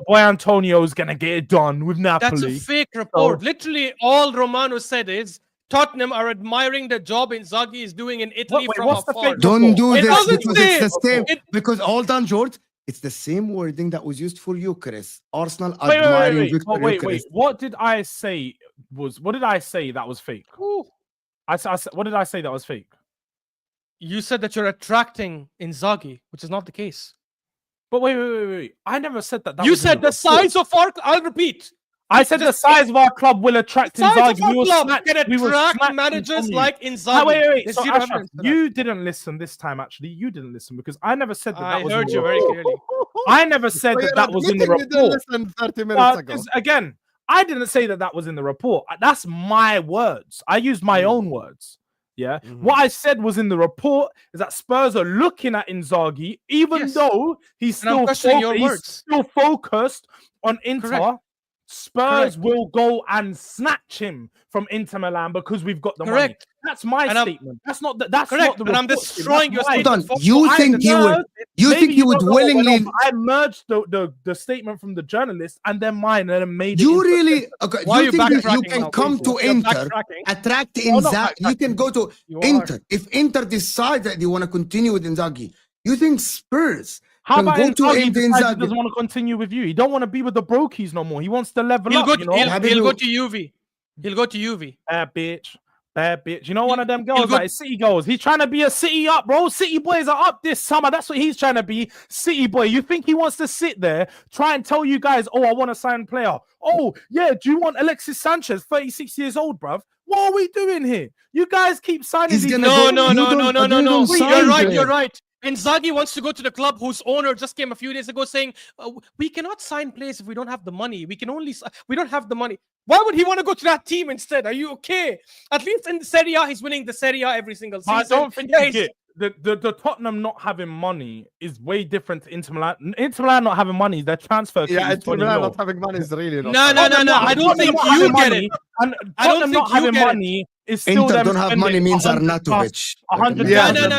boy Antonio is gonna get it done with Napoli. That's a fake report. Literally, all Romano said is Tottenham are admiring the job Inzaghi is doing in Italy from afar. Don't do this because it's the same. Because hold on, George. It's the same wording that was used for Gyokeres. Arsenal admiring Victor Gyokeres. Wait. What did I say that was fake? What did I say that was fake? You said that you're attracting Inzaghi, which is not the case. But wait. I never said that. You said the size of our... I'll repeat. I said the size of our club will attract Inzaghi. We will attract managers like Inzaghi. Wait. So, Ashraf, you didn't listen this time, actually. You didn't listen because I never said that. I heard you very clearly. I never said that was in the report. Listen 30 minutes ago. Again, I didn't say that was in the report. That's my words. I used my own words. Yeah, what I said was in the report is that Spurs are looking at Inzaghi, even though he's still focused on Inter. Correct. Spurs will go and snatch him from Inter Milan because we've got the money. That's my statement. That's not the. That's correct. Not the and I'm destroying your statement. You think he would? You think he would willingly? I merged the statement from the journalist and then mine and then made it. You really? Okay. Why you think you can come to Inter, attract Inzaghi? You can go to Inter. If Inter decide that they want to continue with Inzaghi, you think Spurs? How about Inzaghi decides he doesn't want to continue with you? He don't want to be with the Brokies no more. He wants to level up. He'll go to Juve. He'll go to Juve. Bad bitch. You know, one of them girls, like City girls. He's trying to be a City up, bro. City boys are up this summer. That's what he's trying to be. City boy. You think he wants to sit there, try and tell you guys, oh, I want to sign a player. Oh, yeah. Do you want Alexis Sanchez, 36 years old, bruv? What are we doing here? You guys keep signing these. No. You're right. Inzaghi wants to go to the club whose owner just came a few days ago saying, we cannot sign players if we don't have the money. We don't have the money. Why would he want to go to that team instead? Are you okay? At least in the Serie A, he's winning the Serie A every single season. I don't think you get the Tottenham not having money is way different to Inter Milan. Inter Milan not having money, their transfer. Yeah, Inter Milan not having money is really not. No. I don't think you get it. And Tottenham not having money is still Inter don't have money means Arnautovic.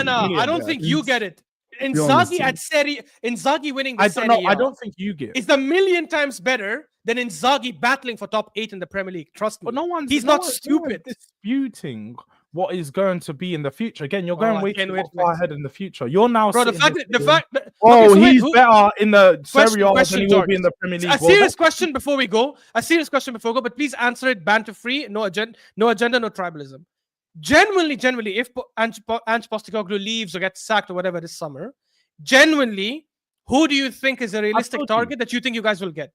No. I don't think you get it. Inzaghi winning the Serie A. I don't think you get. It's a million times better than Inzaghi battling for top 8 in the Premier League. Trust me. But he's not stupid. Disputing what is going to be in the future. Again, you're going way too far ahead in the future. You're now. Bro, the fact that he's better in the Serie A than he will be in the Premier League. A serious question before we go. But please answer it banter free. No agenda, no tribalism. Genuinely, if Ange Postecoglou leaves or gets sacked or whatever this summer, genuinely, Who do you think is a realistic told you. target that you think you guys will get?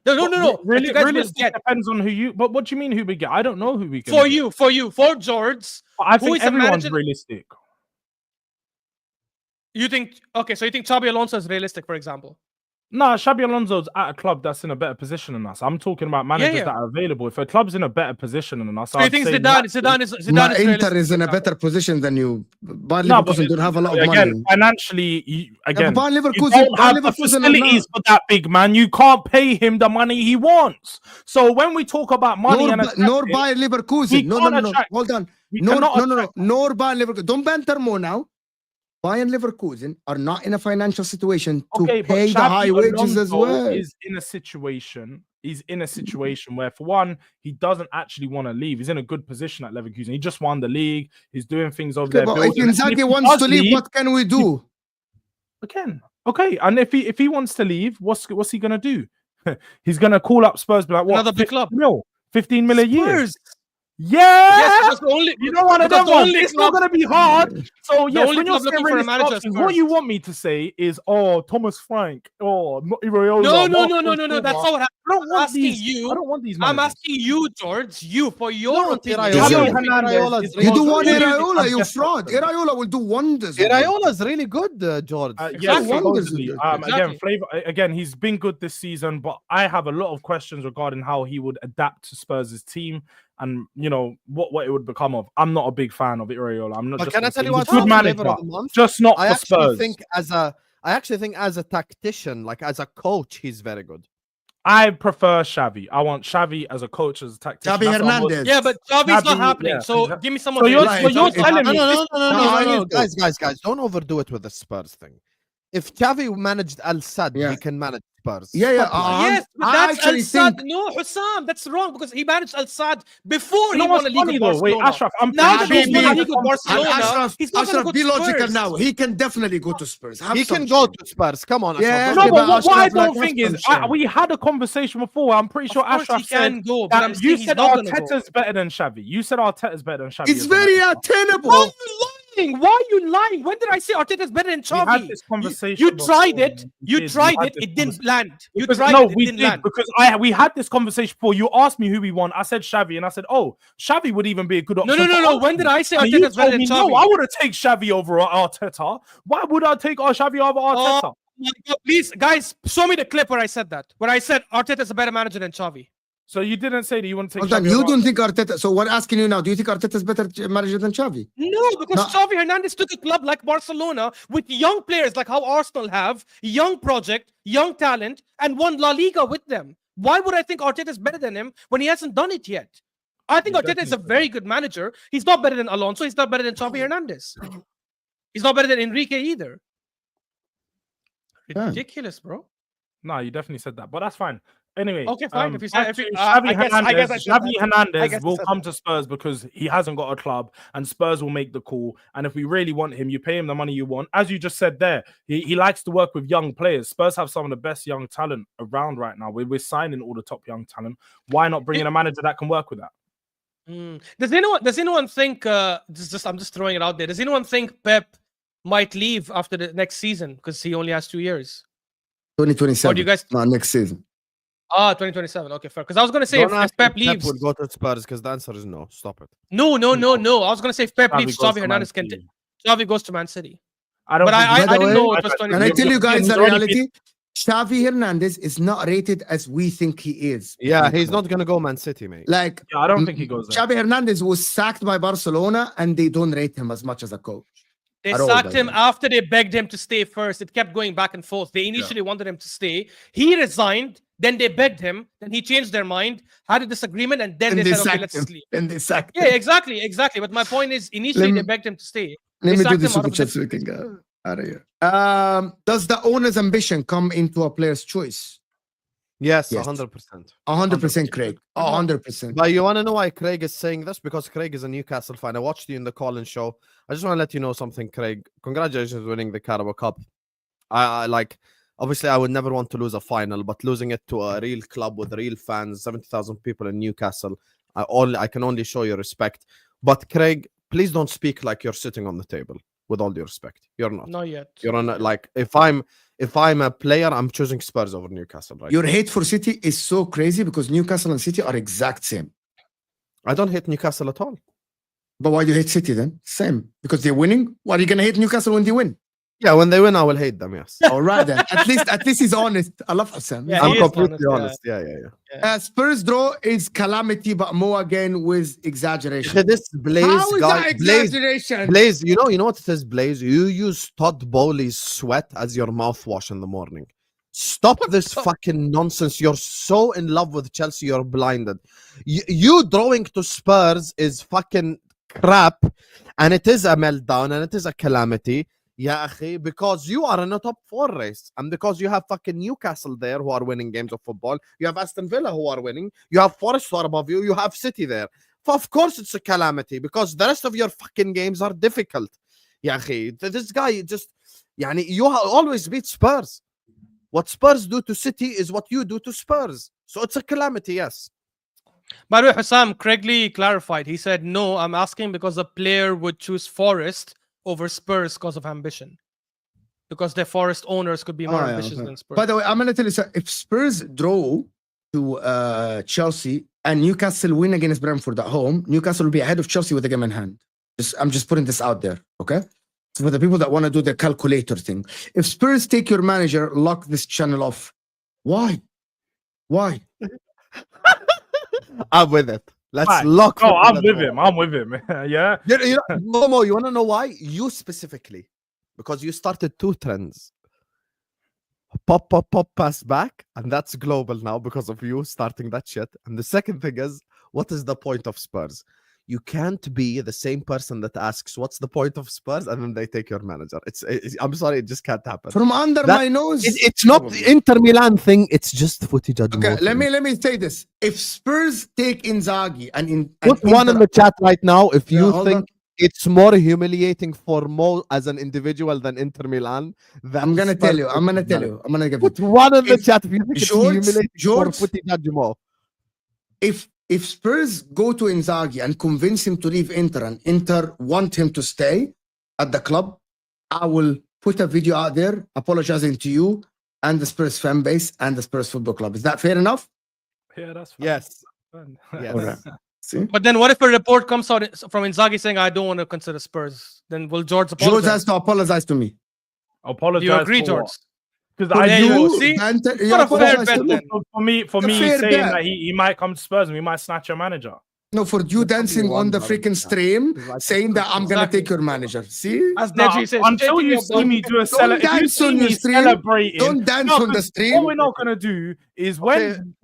No. Really, that you guys will realistic get depends on who you. But what do you mean who we get? I don't know who we get. for Jordz. I who think is the everyone's manager- realistic. You think okay? So you think Xabi Alonso is realistic, for example? No, Xabi Alonso's at a club that's in a better position than us. I'm talking about managers yeah. that are available. If a club's in a better position than us, So you I'd think say Zidane is Nah, realistic, Inter is in a for example? better position than you. Bayern No, but Leverkusen don't have a lot of again, money. financially, Yeah, but Bayern you Leverkusen, don't have Bayern the Leverkusen are facilities not. for that big man. You can't pay him the money he wants. So when we talk about money Nor Bayern Leverkusen. No. Hold on. No. Nor Bayern Leverkusen. Don't banter more now. Bayern Leverkusen are not in a financial situation to pay the high wages as well. He's in a situation where, for one, he doesn't actually want to leave. He's in a good position at Leverkusen. He just won the league. He's doing things over there. But if Inzaghi wants to leave, what can we do? Okay. And if he wants to leave, what's he gonna do? He's gonna call up Spurs, be like, what? Another big club. 15 million a year. Spurs. Yeah, Yes, because the only you know one of them ones. It's not going to be hard. So yes, only when you're club looking saying for a realistic manager is options, what Spurs. you want me to say is, oh, Thomas Frank, oh, not Iraola. No. Marco That's Silva. not what I don't I'm want asking these. you. I don't want these. I'm managers. asking you, George. You for your No, opinion. Iraola- Xavi Hernandez is You do the want most Iraola, you best fraud. option. Iraola will do wonders. Iraola is really good, Jordz. Yes, Exactly. supposedly. Exactly. Again, Flavor. Again, he's been good this season, but I have a lot of questions regarding how he would adapt to Spurs' team and what it would become of. I'm not a big fan of Iraola. I'm not. But Just can I gonna tell say you he's what? a good manager, Flavor of the month? just not I for actually Spurs. think as a tactician, like as a coach, he's very good. I prefer Xavi. I want Xavi as a coach, as a tactician. Xavi That's what I'm Hernandez. Yeah, but Xavi's Xavi, not happening. yeah, So exactly. give me some So of you're, your. so you're telling me No, guys, don't overdo it with the Spurs thing. If Xavi managed Al Sadd, Yeah. he can manage Spurs. Yeah. Stop lying. Yes, but I that's Al actually Sadd. think- No, Husam, that's wrong because he managed Al Sadd before You know he won what's a league funny with though? Wait, Barcelona. Ashraf, I'm Now pretty that he's sure won a we league with had a Barcelona, Ashraf, he's not going to go be to logical Spurs. now. He can definitely go to Spurs. Have He some can go shame. to Spurs. Come on, Ashraf. Yeah, don't No, be but but what I Ashraf, don't like, think have is some shame. we had a conversation before. I'm pretty sure Of course Ashraf he can said go, but I'm that saying you he's said not gonna go. Arteta's better than Xavi. You said Arteta's better than Xavi. It's as a very manager. attainable. Why are you lying? Why are you lying? When did I say Arteta's better than We had Xavi? this conversation. You tried before, it. man. You We tried had it. this It didn't conversation. land. You Because- tried no, it. It we didn't did land. because we had this conversation before. You asked me who we want. I said Xavi, and I said, "Oh, Xavi would even be a good option." No. for us. When did I say And you Arteta's better told than me, Xavi? no, I would have taken Xavi over Arteta. Why would I take Xavi over Arteta? My God, please, guys, show me the clip where I said that. Where I said Arteta's a better manager than Xavi. So you didn't say that you want to take. Hold on, Xavi you over don't Arteta? think Arteta? So we're asking you now. Do you think Arteta's better manager than Xavi? No, because No. Xavi Hernandez took a club like Barcelona with young players like how Arsenal have, young project, young talent, and won La Liga with them. Why would I think Arteta's better than him when he hasn't done it yet? I think Yeah, Arteta is a definitely. very good manager. He's not better than Alonso. He's not better than Xavi Hernandez. He's not better than Enrique either. Yeah. Ridiculous, bro. No, you definitely said that, but that's fine. Anyway, Okay, fine. If you said, back to I Xavi guess I Hernandez, said Xavi that. I Hernandez guess I will said come that. to Spurs because he hasn't got a club, and Spurs will make the call. And if we really want him, you pay him the money you want. As you just said there, he likes to work with young players. Spurs have some of the best young talent around right now. We're signing all the top young talent. Why not bring in a manager that can work with that? Does anyone think I'm just throwing it out there. Does anyone think Pep might leave after the next season because he only has 2 years? 2027. Or do you guys next season? 2027. Okay, fair. Because I was gonna say Don't if ask Pep if leaves. would go to Spurs because the answer is no. Stop it. No. I was gonna say if Pep Xavi leaves, goes Xavi to Hernandez Man can City. Xavi goes to Man City. I don't. But think I he's- didn't know I it was don't- 20. Can I tell you guys He's the already reality? Xavi Hernandez is not rated as we think he is. Yeah, he's not gonna go Man City, mate. Like, Yeah, I don't think he goes there. Xavi Hernandez was sacked by Barcelona and they don't rate him as much as a coach. They at all, sacked by the him way. after they begged him to stay first. It kept going back and forth. They initially wanted him to stay. He resigned. Then they begged him. Then he changed their mind, had a disagreement, and then they said, "Okay, let's him. leave." And they sacked Yeah, him. exactly. But my point is, initially Let they me- begged him to stay. Let They me do sacked the him out super of chat so we can go out of here. Does the owner's ambition come into a player's choice? Yes, Yes. 100%. 100%, Craig. 100%. But you want to know why Craig is saying this? Because Craig is a Newcastle fan. I watched you in the call-in show. I just want to let you know something, Craig. Congratulations on winning the Carabao Cup. I like. Obviously, I would never want to lose a final, but losing it to a real club with real fans, 70,000 people in Newcastle, I can only show you respect. But Craig, please don't speak like you're sitting on the table. With all due respect, you're not. Not yet. You're on like if I'm a player, I'm choosing Spurs over Newcastle. Right? Your hate for City is so crazy because Newcastle and City are exact same. I don't hate Newcastle at all. But why do you hate City then? Same. Because they're winning? Why are you gonna hate Newcastle when they win? Yeah, when they win, I will hate them. Yes, All right then. At least he's honest. I love Husam. Yeah, I'm he is completely honest, honest. Yeah. Spurs draw is calamity, but more again with exaggeration. This Blaze How is guy, that Blaze, exaggeration? Blaze, you know what it is, Blaze? You use Todd Bowley's sweat as your mouthwash in the morning. Stop this fucking nonsense. You're so in love with Chelsea, you're blinded. You drawing to Spurs is fucking crap, and it is a meltdown, and it is a calamity. Yeah, because you are in a top 4 race, and because you have fucking Newcastle there who are winning games of football, you have Aston Villa who are winning, you have Forest who are above you, you have City there. Of course it's a calamity because the rest of your fucking games are difficult. Yeah, this guy just, you always beat Spurs. What Spurs do to City is what you do to Spurs. So it's a calamity, yes. By the way, Husam, Craig Lee clarified. He said, no, I'm asking because the player would choose Forest over Spurs because of ambition. Because their Forest owners could be more ambitious than Spurs. By the way, I'm going to tell you something. If Spurs draw to Chelsea and Newcastle win against Brentford at home, Newcastle will be ahead of Chelsea with a game in hand. I'm just putting this out there, okay? So for the people that want to do the calculator thing. If Spurs take your manager, lock this channel off. Why? I'm with it. Let's Right. lock. Oh, I'm with him. I'm with him. Yeah. Momo, you want to know why? You specifically. Because you started 2 trends. Pop, pass back. And that's global now because of you starting that shit. And the second thing is, what is the point of Spurs? You can't be the same person that asks, what's the point of Spurs? And then they take your manager. I'm sorry, it just can't happen. From under my nose. It's not the Inter Milan thing. It's just footy judgment. Okay, let me say this. If Spurs take Inzaghi and put one in the chat right now if you hold think on. it's more humiliating for Mo as an individual than Inter Milan. I'm gonna tell you. I'm gonna give Put you. one in the If chat if you think it's humiliating for Jordz, footy judgment. if Spurs go to Inzaghi and convince him to leave Inter and Inter want him to stay at the club, I will put a video out there apologizing to you and the Spurs fan base and the Spurs Football Club. Is that fair enough? Yeah, that's fine. Yes. Yes. Alright. See? But then what if a report comes out from Inzaghi saying, I don't want to consider Spurs? Then will Jordz apologize? Jordz has to apologize to me. Apologize. Do you agree, for what? Jordz? Because For I there you do. go. See? Dante, you What a fair apologize to bet me. then. For me fair saying bet. that he might come to Spurs and we might snatch your manager. No, for you dancing on the freaking stream saying that I'm gonna Exactly. take your manager. See? As No, Deji says, until shaking you your see bum. me do a Don't celebrate, if you dance see on the me stream. celebrating, Don't dance no, on the 'cause stream. what we're not gonna do is when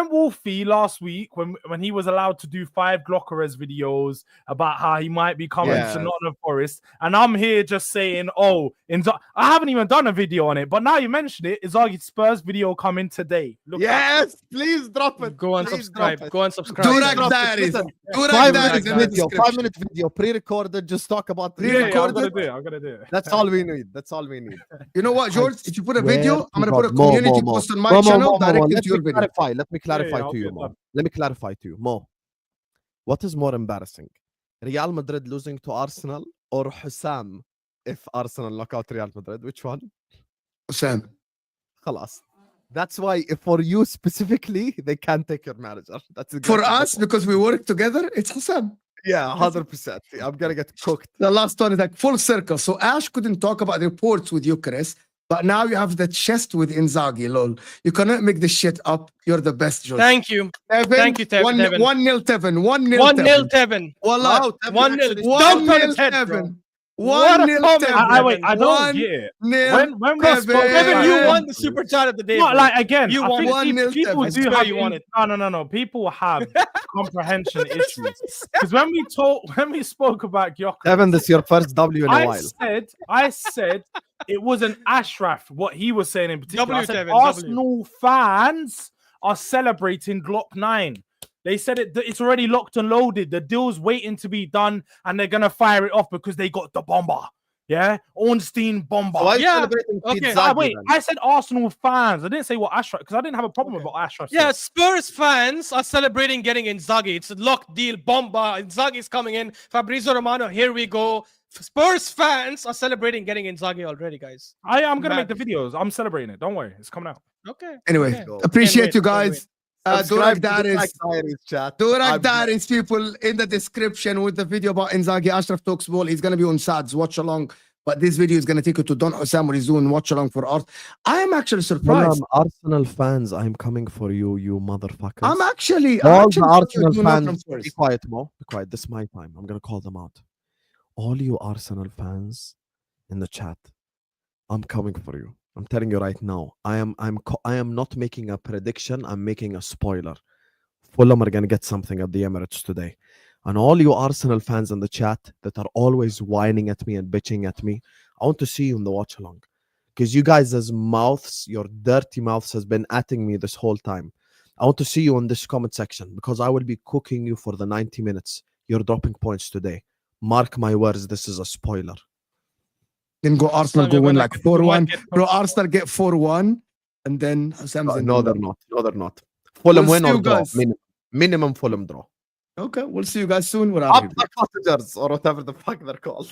Wolfie last week, when he was allowed to do 5 Gyokeres videos about how he might be coming Yes. to Nottingham Forest, and I'm here just saying, I haven't even done a video on it, but now you mentioned it, Inzaghi Spurs video coming today. Look, Yes, please drop it. Go and Please subscribe. drop it. Go and subscribe. Durak drop it. Diaries. Listen, Durak 5 Diaries minutes in the video, description. 5-minute video, pre-recorded. Just talk about Pre-recorded. I'm gonna do it. That's all we need. That's all we need. You know what, George? If you put a Swear video, I'm to gonna put a God. Mo, community Mo. post on my Mo, channel Mo, directed let to your me video. clarify. Let me clarify I'll to you, get Mo. that. Let me clarify to you, Mo. What is more embarrassing, Real Madrid losing to Arsenal or Husam if Arsenal knock out Real Madrid? Which one? Sam. خلاص. That's why for you specifically, they can't take your manager. That's For exactly us, the point. because we work together, it's Husam. Yeah, 100%. I'm gonna get cooked. The last one is like full circle. So Ash couldn't talk about reports with Gyokeres, but now you have the chest with Inzaghi, lol. You cannot make this shit up. You're the best, George. Thank you. Tevin, Thank you, Tevin. 1-0 Tevin. 1-0 1-0 Tevin. Tevin. Wallah. Wow, Tevin 1-0. actually- Dunked on his 1-0 head, bro. Tevin. What a 1-0 comment, Tevin. Wait, I don't get it. 1-0 When we Tevin. spoke, Kevin, you Yeah. won the super chat of the day. No, bro. like again, You I won think 1-0 people Tevin. do Swear have you won it. No. People have comprehension issues because when we spoke about Gyokeres, Evan, this is your first W in a while. I said it wasn't Ashraf what he was saying in particular. W, I said Tevin, W. Arsenal fans are celebrating Glock 9. They said it's already locked and loaded. The deal's waiting to be done, and they're gonna fire it off because they got the bomber. Yeah, Ornstein bomber. So why are you Yeah, celebrating okay. Pete Ah, Zaghi wait, then? I said Arsenal fans. I didn't say what Ashraf, because I didn't have a problem with what Ashraf said. Yeah, Spurs fans are celebrating getting Inzaghi. It's a locked deal. Bomba. Inzaghi's coming in. Fabrizio Romano, here we go. Spurs fans are celebrating getting Inzaghi already, guys. I'm gonna make the Madness. videos. I'm celebrating it. Don't worry, it's coming out. Okay. Anyway, okay. Go. appreciate Can't you wait, can't guys. Subscribe Durak to the Daris. Black Diaries chat. Durak I'm- Daris, people, in the description with the video about Inzaghi. Ashraf talks ball. He's going to be on SADS. Watch along. But this video is going to take you to Don Husam, where he's doing watch along for art. I am actually surprised. Arsenal fans, I'm coming for you, you motherfuckers. I'm actually All the Arsenal doing nothing fans, first. be quiet, Mo. Be quiet. This is my time. I'm gonna call them out. All you Arsenal fans in the chat, I'm coming for you. I'm telling you right now. I am not making a prediction. I'm making a spoiler. Fulham are gonna get something at the Emirates today. And all you Arsenal fans in the chat that are always whining at me and bitching at me, I want to see you in the watch along. Because you guys' mouths, your dirty mouths, has been atting me this whole time. I want to see you in this comment section because I will be cooking you for the 90 minutes. You're dropping points today. Mark my words, this is a spoiler. Then go Arsenal, Sam, go you're win gonna- like you 4-1. might get Bro, personal. Arsenal get 4-1. And then Husam's in No, the they're not. No, they're not. Fulham We'll win see or you draw. guys. Minimum Fulham draw. Okay, we'll see you guys soon. We're out of Up here. the cottagers or whatever the fuck they're called.